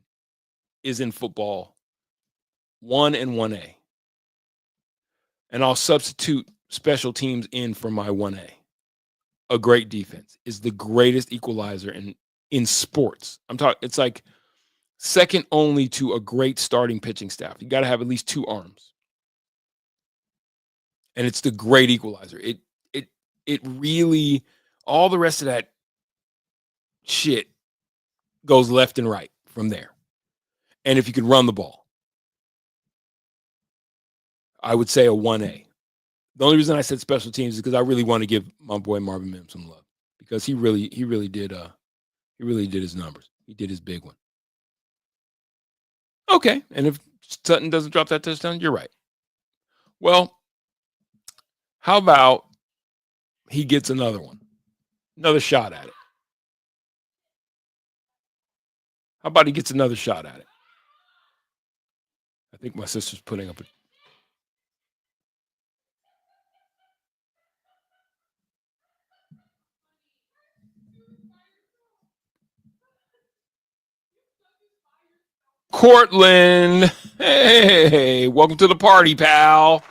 is in football 1 and 1A. And I'll substitute special teams in for my 1A. A great defense is the greatest equalizer in sports. I'm talking, it's like second only to a great starting pitching staff. You got to have at least 2 arms. And it's the great equalizer. It really, all the rest of that shit goes left and right from there. And if you can run the ball, I would say a 1A. The only reason I said special teams is because I really want to give my boy Marvin Mims some love, because he really did his numbers. He did his big one. Okay, and if Sutton doesn't drop that touchdown, you're right. Well, how about he gets another one, another shot at it? How about he gets another shot at it? I think my sister's putting up a Cortland. Hey, welcome to the party, pal.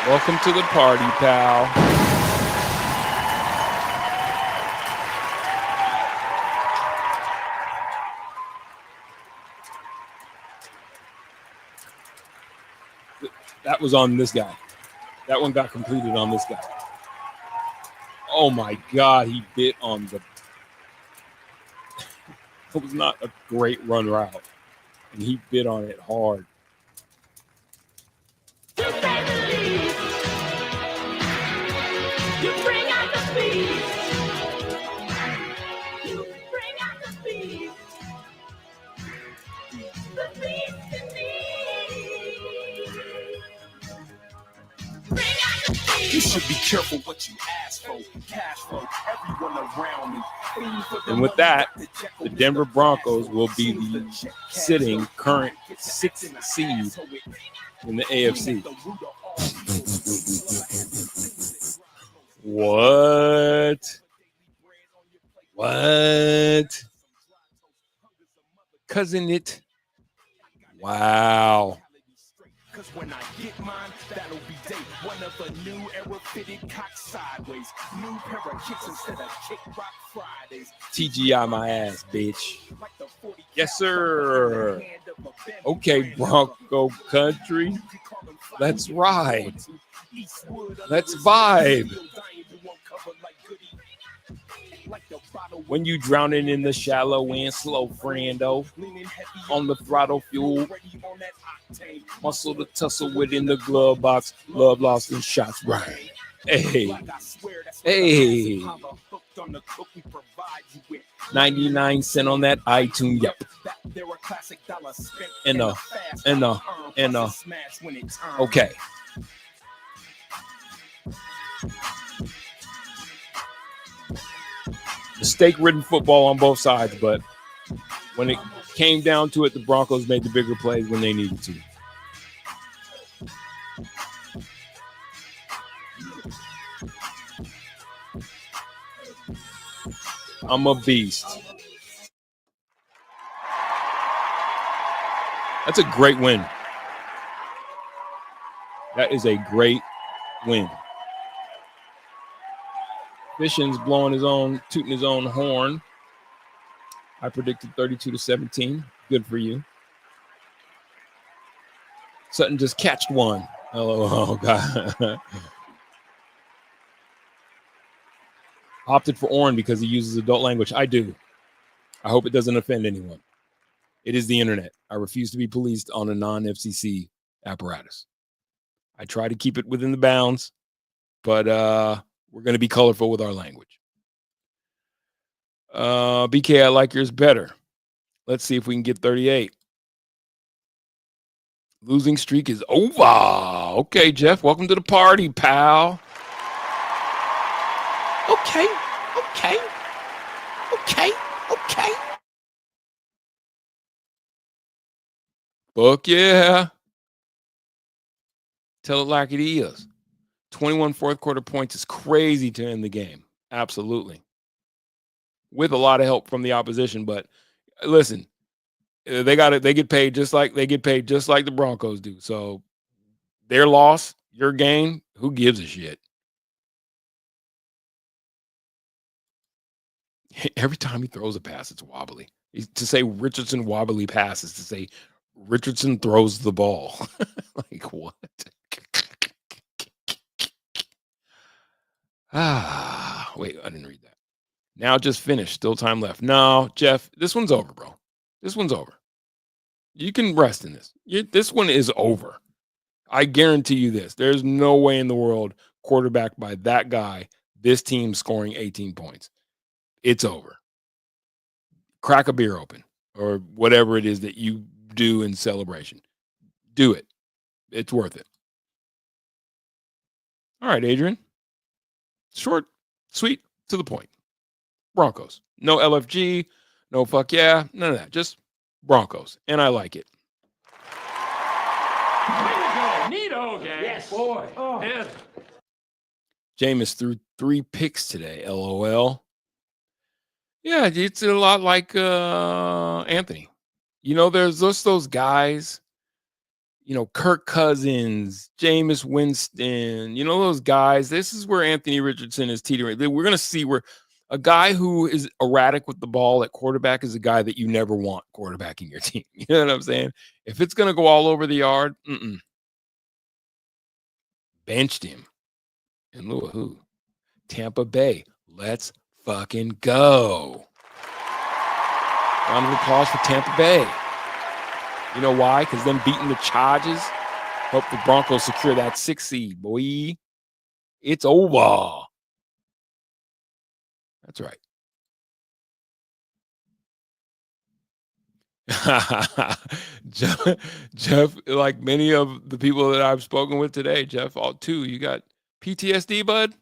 Welcome to the party, pal. That was on this guy. That one got completed on this guy. Oh my God, he bit on the. It was not a great run route, and he bit on it hard. You should be careful what you ask for. Cash flow, everyone around me. And with that, the Denver Broncos will be the sitting current 6th seed in the AFC. What? Cousin it? Wow. Cause when I get mine, that'll be day one of a new era fitted cock sideways. New pair of kicks instead of kick rock Fridays. TGI my ass, bitch. Yes, sir. Okay, Bronco country. Let's ride. Let's vibe. When you drowning in the shallow and slow, friendo, on the throttle fuel, muscle to tussle within the glove box, love lost in shots right. Hey, 99 cent on that iTunes, yep. Okay. Mistake-ridden football on both sides, but when it came down to it, the Broncos made the bigger plays when they needed to. I'm a beast. That's a great win. That is a great win. Fission's blowing his own, tooting his own horn. I predicted 32-17. Good for you. Sutton just catched one. Oh, God. Opted for Oren because he uses adult language. I do. I hope it doesn't offend anyone. It is the internet. I refuse to be policed on a non-FCC apparatus. I try to keep it within the bounds, but we're going to be colorful with our language. BK, I like yours better. Let's see if we can get 38. Losing streak is over. Okay, Jeff, welcome to the party, pal. Okay. Fuck yeah. Tell it like it is. 21 fourth quarter points is crazy to end the game. Absolutely. With a lot of help from the opposition, but listen, they get paid just like the Broncos do. So their loss, your gain, who gives a shit? Every time he throws a pass, it's wobbly. To say Richardson wobbly passes, to say Richardson throws the ball. Like what? Wait, I didn't read that. Now just finished. Still time left. No, Jeff, this one's over, bro. This one's over. You can rest in this. This one is over. I guarantee you this. There's no way in the world quarterback by that guy, this team scoring 18 points. It's over. Crack a beer open or whatever it is that you do in celebration. Do it. It's worth it. All right, Adrian. Short, sweet, to the point. Broncos. No LFG, no fuck yeah, none of that. Just Broncos. And I like it. Neato, gang. Yes. Boy. Oh. Yeah. Jameis threw 3 picks today. LOL. Yeah, it's a lot like Anthony. You know, there's just those guys, you know, Kirk Cousins, Jameis Winston, you know, those guys. This is where Anthony Richardson is teetering. We're going to see where a guy who is erratic with the ball at quarterback is a guy that you never want quarterbacking your team. You know what I'm saying? If it's going to go all over the yard, benched him. In lieu of who? Tampa Bay. Let's fucking go. Round of applause for Tampa Bay. You know why? Because them beating the Chargers help the Broncos secure that 6th seed, boy. It's over. That's right. Jeff, like many of the people that I've spoken with today, Jeff, all too, you got PTSD, bud?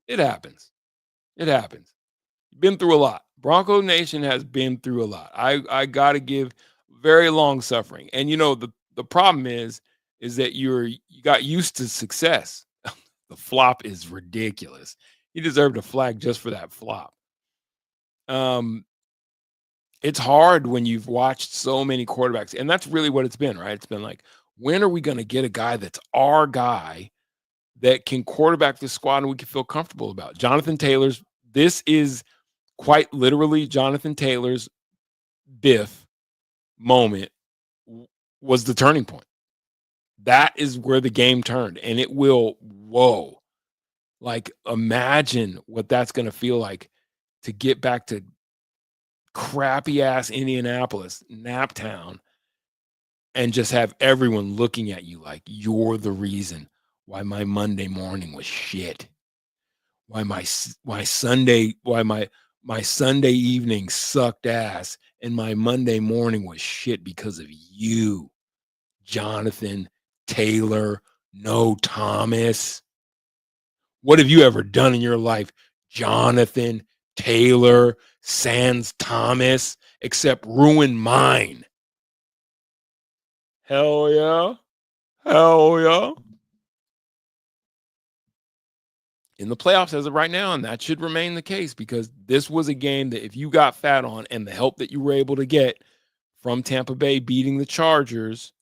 It happens. It happens. You've been through a lot. Bronco Nation has been through a lot. I got to give very long suffering. And, you know, the problem is that you got used to success. The flop is ridiculous. You deserved a flag just for that flop. It's hard when you've watched so many quarterbacks, and that's really what it's been, right? It's been like, when are we going to get a guy that's our guy that can quarterback this squad and we can feel comfortable about? Jonathan Taylor's, this is quite literally Jonathan Taylor's Biff moment was the turning point. That is where the game turned, and it will, whoa. Like, imagine what that's going to feel like to get back to crappy ass Indianapolis, Naptown, and just have everyone looking at you like you're the reason why my Monday morning was shit. Why my Sunday evening sucked ass and my Monday morning was shit because of you, Jonathan Taylor, no Thomas. What have you ever done in your life, Jonathan Taylor, sans Thomas, except ruin mine? Hell yeah. Hell yeah. In the playoffs as of right now, and that should remain the case, because this was a game that if you got fat on and the help that you were able to get from Tampa Bay beating the Chargers,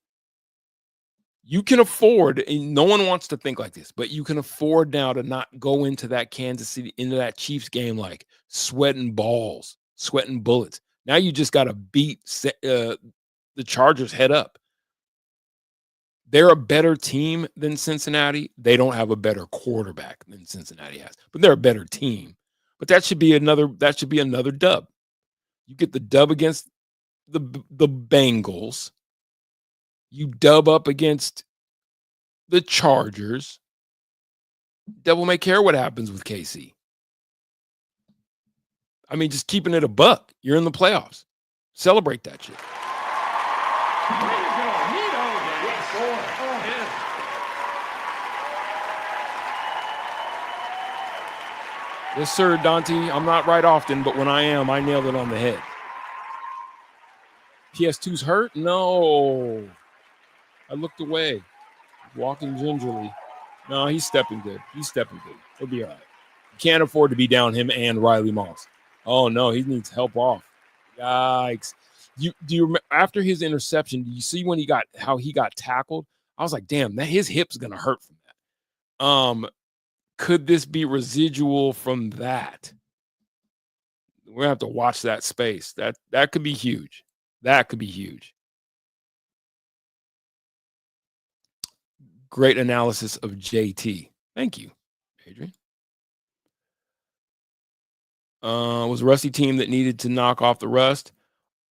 you can afford, and no one wants to think like this, but you can afford now to not go into that Kansas City, into that Chiefs game like sweating balls, sweating bullets. Now you just got to beat the Chargers head up. They're a better team than Cincinnati. They don't have a better quarterback than Cincinnati has, but they're a better team. But that should be another dub. You get the dub against the Bengals. You dub up against the Chargers. Devil may care what happens with KC. I mean, just keeping it a buck. You're in the playoffs. Celebrate that shit. Yes, sir, Dante. I'm not right often, but when I am, I nailed it on the head. PS2's hurt? No. I looked away. Walking gingerly. No, he's stepping good. He'll be all right. Can't afford to be down him and Riley Moss. Oh, no, he needs help off. Yikes. Do you remember, after his interception, do you see when how he got tackled? I was like, damn, his hip's going to hurt from that. Could this be residual from that? we're gonna have to watch that space. That could be huge. That could be huge. Great analysis of JT. Thank you, Adrian. Was a rusty team that needed to knock off the rust,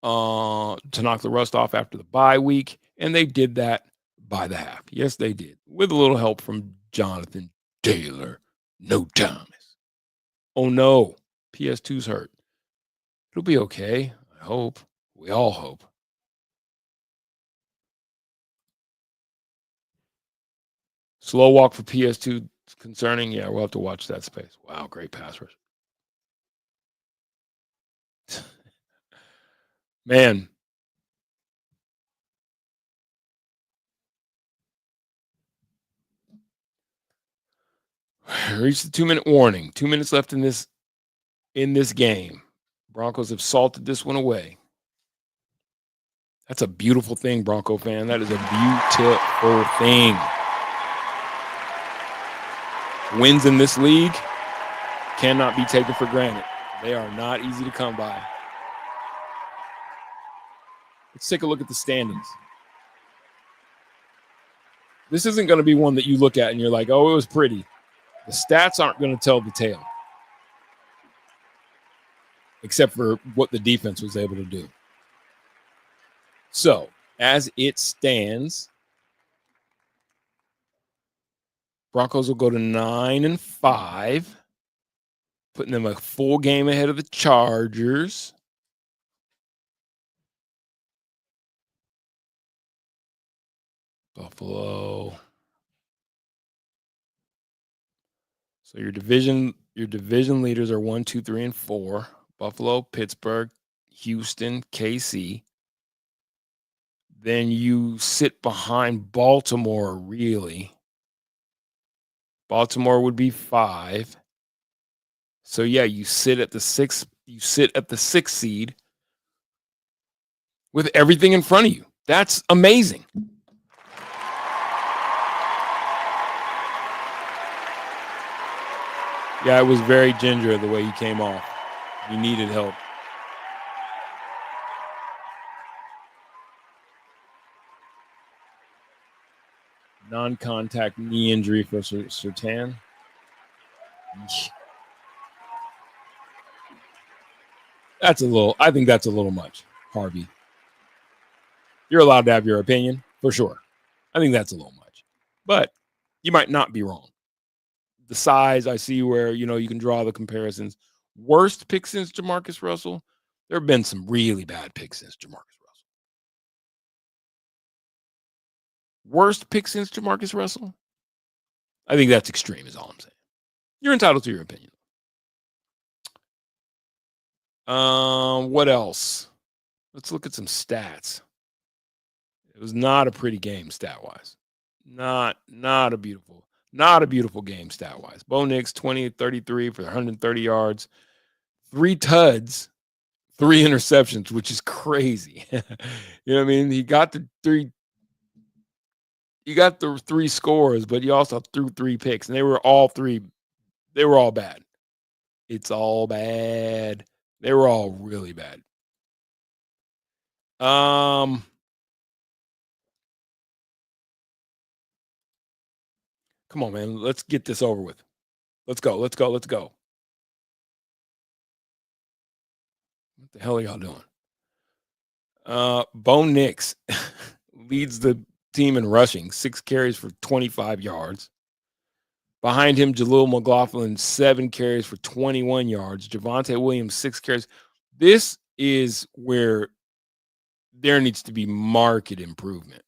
to knock the rust off after the bye week, and they did that by the half. Yes, they did, with a little help from Jonathan Taylor. No Thomas. Oh no, PS2's hurt. It'll be okay. I hope. We all hope. Slow walk for PS2 concerning. Yeah, we'll have to watch that space. Wow, great pass rush. Man. Reached the 2-minute warning. 2 minutes left in this game. Broncos have salted this one away. That's a beautiful thing, Bronco fan. That is a beautiful thing. Wins in this league cannot be taken for granted. They are not easy to come by. Let's take a look at the standings. This isn't going to be one that you look at and you're like, oh, it was pretty. The stats aren't going to tell the tale, except for what the defense was able to do. So, as it stands, Broncos will go to 9-5, putting them a full game ahead of the Chargers. Buffalo. So your division leaders are 1, 2, 3, and 4. Buffalo, Pittsburgh, Houston, KC. Then you sit behind Baltimore, really. Baltimore would be 5. So yeah, you sit at the 6th seed with everything in front of you. That's amazing. Yeah, it was very ginger the way he came off. He needed help. Non-contact knee injury for Surtain. I think that's a little much, Harvey. You're allowed to have your opinion, for sure. I think that's a little much. But you might not be wrong. The size, I see where, you can draw the comparisons. Worst pick since Jamarcus Russell? There have been some really bad picks since Jamarcus Russell. Worst pick since Jamarcus Russell? I think that's extreme is all I'm saying. You're entitled to your opinion. What else? Let's look at some stats. It was not a pretty game stat-wise. Not a beautiful game stat-wise. Bo Nix, 20-33 for 130 yards, 3 tuds, 3 interceptions, which is crazy. You know what I mean? He got the 3 scores, but he also threw 3 picks, and they were all bad. It's all bad. They were all really bad. Come on, man. Let's get this over with. Let's go. What the hell are y'all doing? Bo Nix leads the team in rushing, 6 carries for 25 yards. Behind him, Jaleel McLaughlin, 7 carries for 21 yards. Javonte Williams, 6 carries. This is where there needs to be market improvement.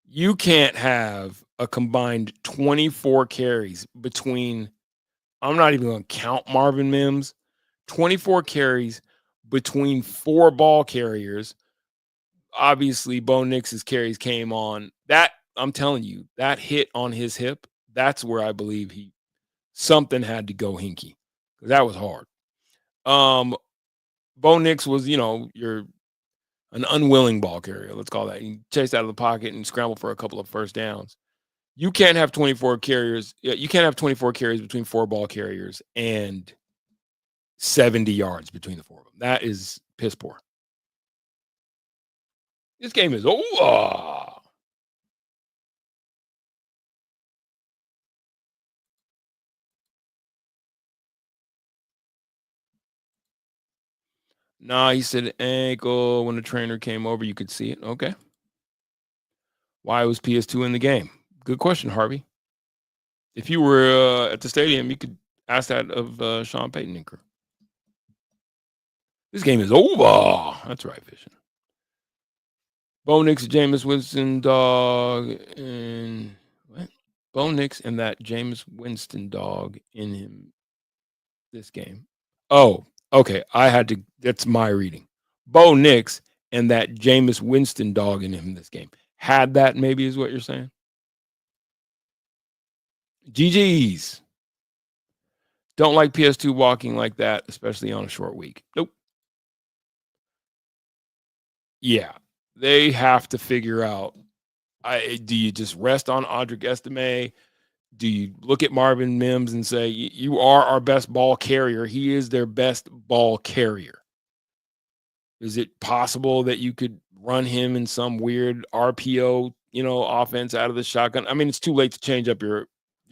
You can't have a combined 24 carries between, I'm not even going to count Marvin Mims, 24 carries between 4 ball carriers. Obviously, Bo Nix's carries came on. That, I'm telling you, that hit on his hip, that's where I believe something had to go hinky, because that was hard. Bo Nix was, an unwilling ball carrier, let's call that. He chased out of the pocket and scrambled for a couple of first downs. You can't have 24 carriers. You can't have 24 carries between 4 ball carriers and 70 yards between the four of them. That is piss poor. This game is over. Nah, he said ankle. When the trainer came over, you could see it. Okay. Why was PS2 in the game? Good question, Harvey. If you were at the stadium, you could ask that of Sean Payton and crew. This game is over. That's right, Vision. Bo Nix, Jameis Winston dog, and what? Bo Nix and that Jameis Winston dog in him this game. Oh, okay. That's my reading. Bo Nix and that Jameis Winston dog in him this game. Had that maybe is what you're saying? GG's. Don't like PS2 walking like that, especially on a short week. Nope. Yeah. They have to figure out, do you just rest on Audric Estime? Do you look at Marvin Mims and say, you are our best ball carrier? He is their best ball carrier. Is it possible that you could run him in some weird RPO, offense out of the shotgun? I mean, it's too late to change up your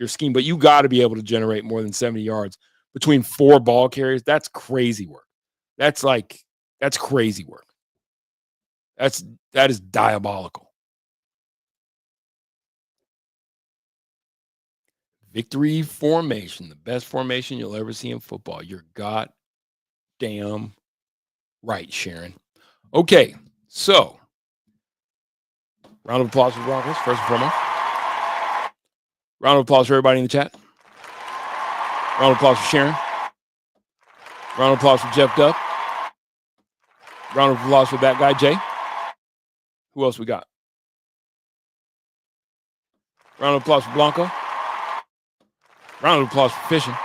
scheme, but you got to be able to generate more than 70 yards between 4 ball carriers. That's crazy work. That's crazy work. That is diabolical. Victory formation, the best formation you'll ever see in football. You're goddamn right, Sharon. Okay, so round of applause for Broncos, first and foremost. Round of applause for everybody in the chat. Round of applause for Sharon. Round of applause for Jeff Duff. Round of applause for that guy, Jay. Who else we got? Round of applause for Blanco. Round of applause for Fishing.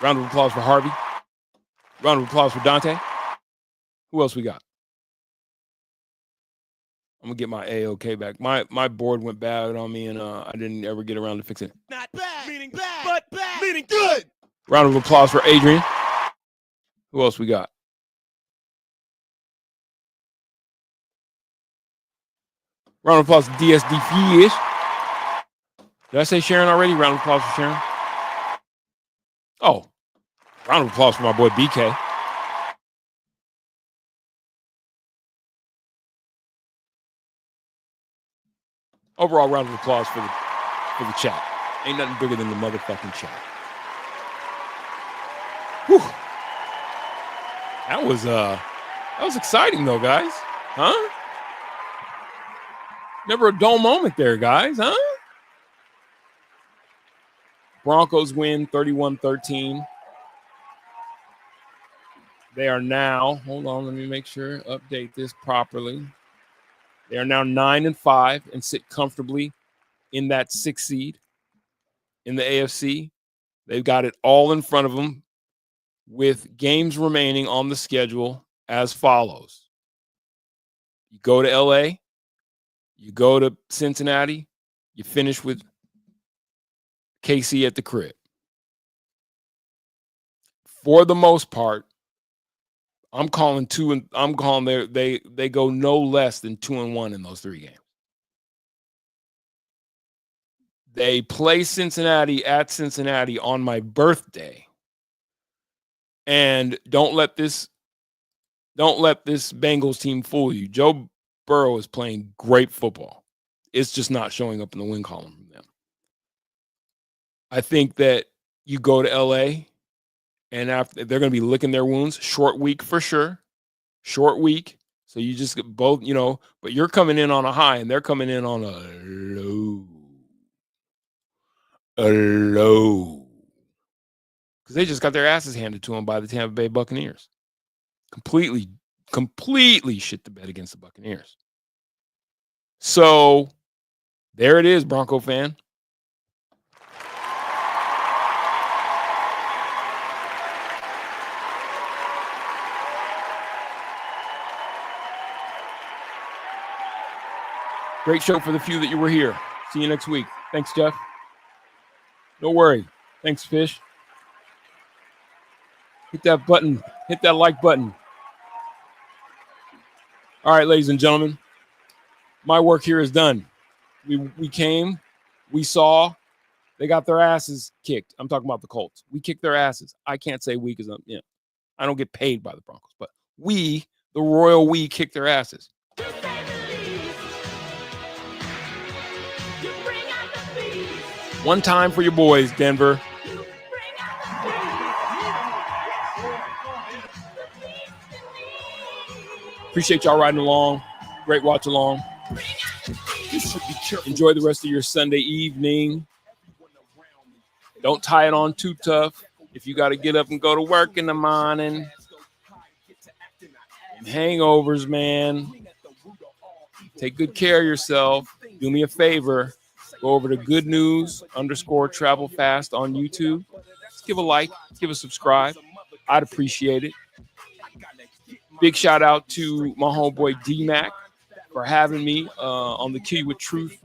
Round of applause for Harvey. Round of applause for Dante. Who else we got? I'm gonna get my AOK back. My board went bad on me, and I didn't ever get around to fix it. Not bad, meaning bad, but bad, meaning good. Round of applause for Adrian. Who else we got? Round of applause to DSD Fish. Did I say Sharon already? Round of applause for Sharon. Oh, round of applause for my boy BK. Overall round of applause for the chat. Ain't nothing bigger than the motherfucking chat. Whew. That was exciting though, guys. Huh? Never a dull moment there, guys, huh? Broncos win 31-13. They are now, hold on, let me make sure, update this properly. They are now 9-5 and sit comfortably in that 6th seed in the AFC. They've got it all in front of them with games remaining on the schedule as follows. You go to LA, you go to Cincinnati, you finish with KC at the crib. For the most part, I'm calling they go no less than 2-1 in those 3 games. They play Cincinnati at Cincinnati on my birthday. And don't let this Bengals team fool you. Joe Burrow is playing great football. It's just not showing up in the win column from them. I think that you go to LA and after they're going to be licking their wounds. Short week for sure. Short week. So you just get both, but you're coming in on a high and they're coming in on a low. Because they just got their asses handed to them by the Tampa Bay Buccaneers. Completely shit the bed against the Buccaneers. So there it is, Bronco fan. Great show for the few that you were here. See you next week. Thanks, Jeff. No worry. Thanks, Fish. Hit that button. Hit that like button. All right, ladies and gentlemen, my work here is done. We came, we saw, they got their asses kicked. I'm talking about the Colts. We kicked their asses. I can't say we because I don't get paid by the Broncos, but we, the royal we, kicked their asses. One time for your boys, Denver. Appreciate y'all riding along. Great watch along. Enjoy the rest of your Sunday evening. Don't tie it on too tough. If you got to get up and go to work in the morning. And hangovers, man. Take good care of yourself. Do me a favor. Go over to Good News _Travel Fast on YouTube. Just give a like. Give a subscribe. I'd appreciate it. Big shout out to my homeboy D-Mac for having me on the Kill You With Truth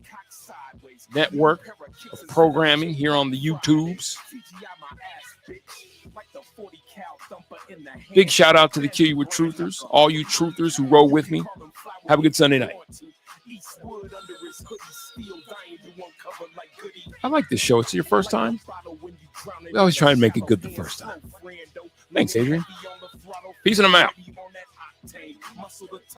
network of programming here on the YouTubes. Big shout out to the Kill You With Truthers, all you truthers who roll with me. Have a good Sunday night. I like this show. It's your first time? We always try and make it good the first time. Thanks, Adrian. Peace and I'm out.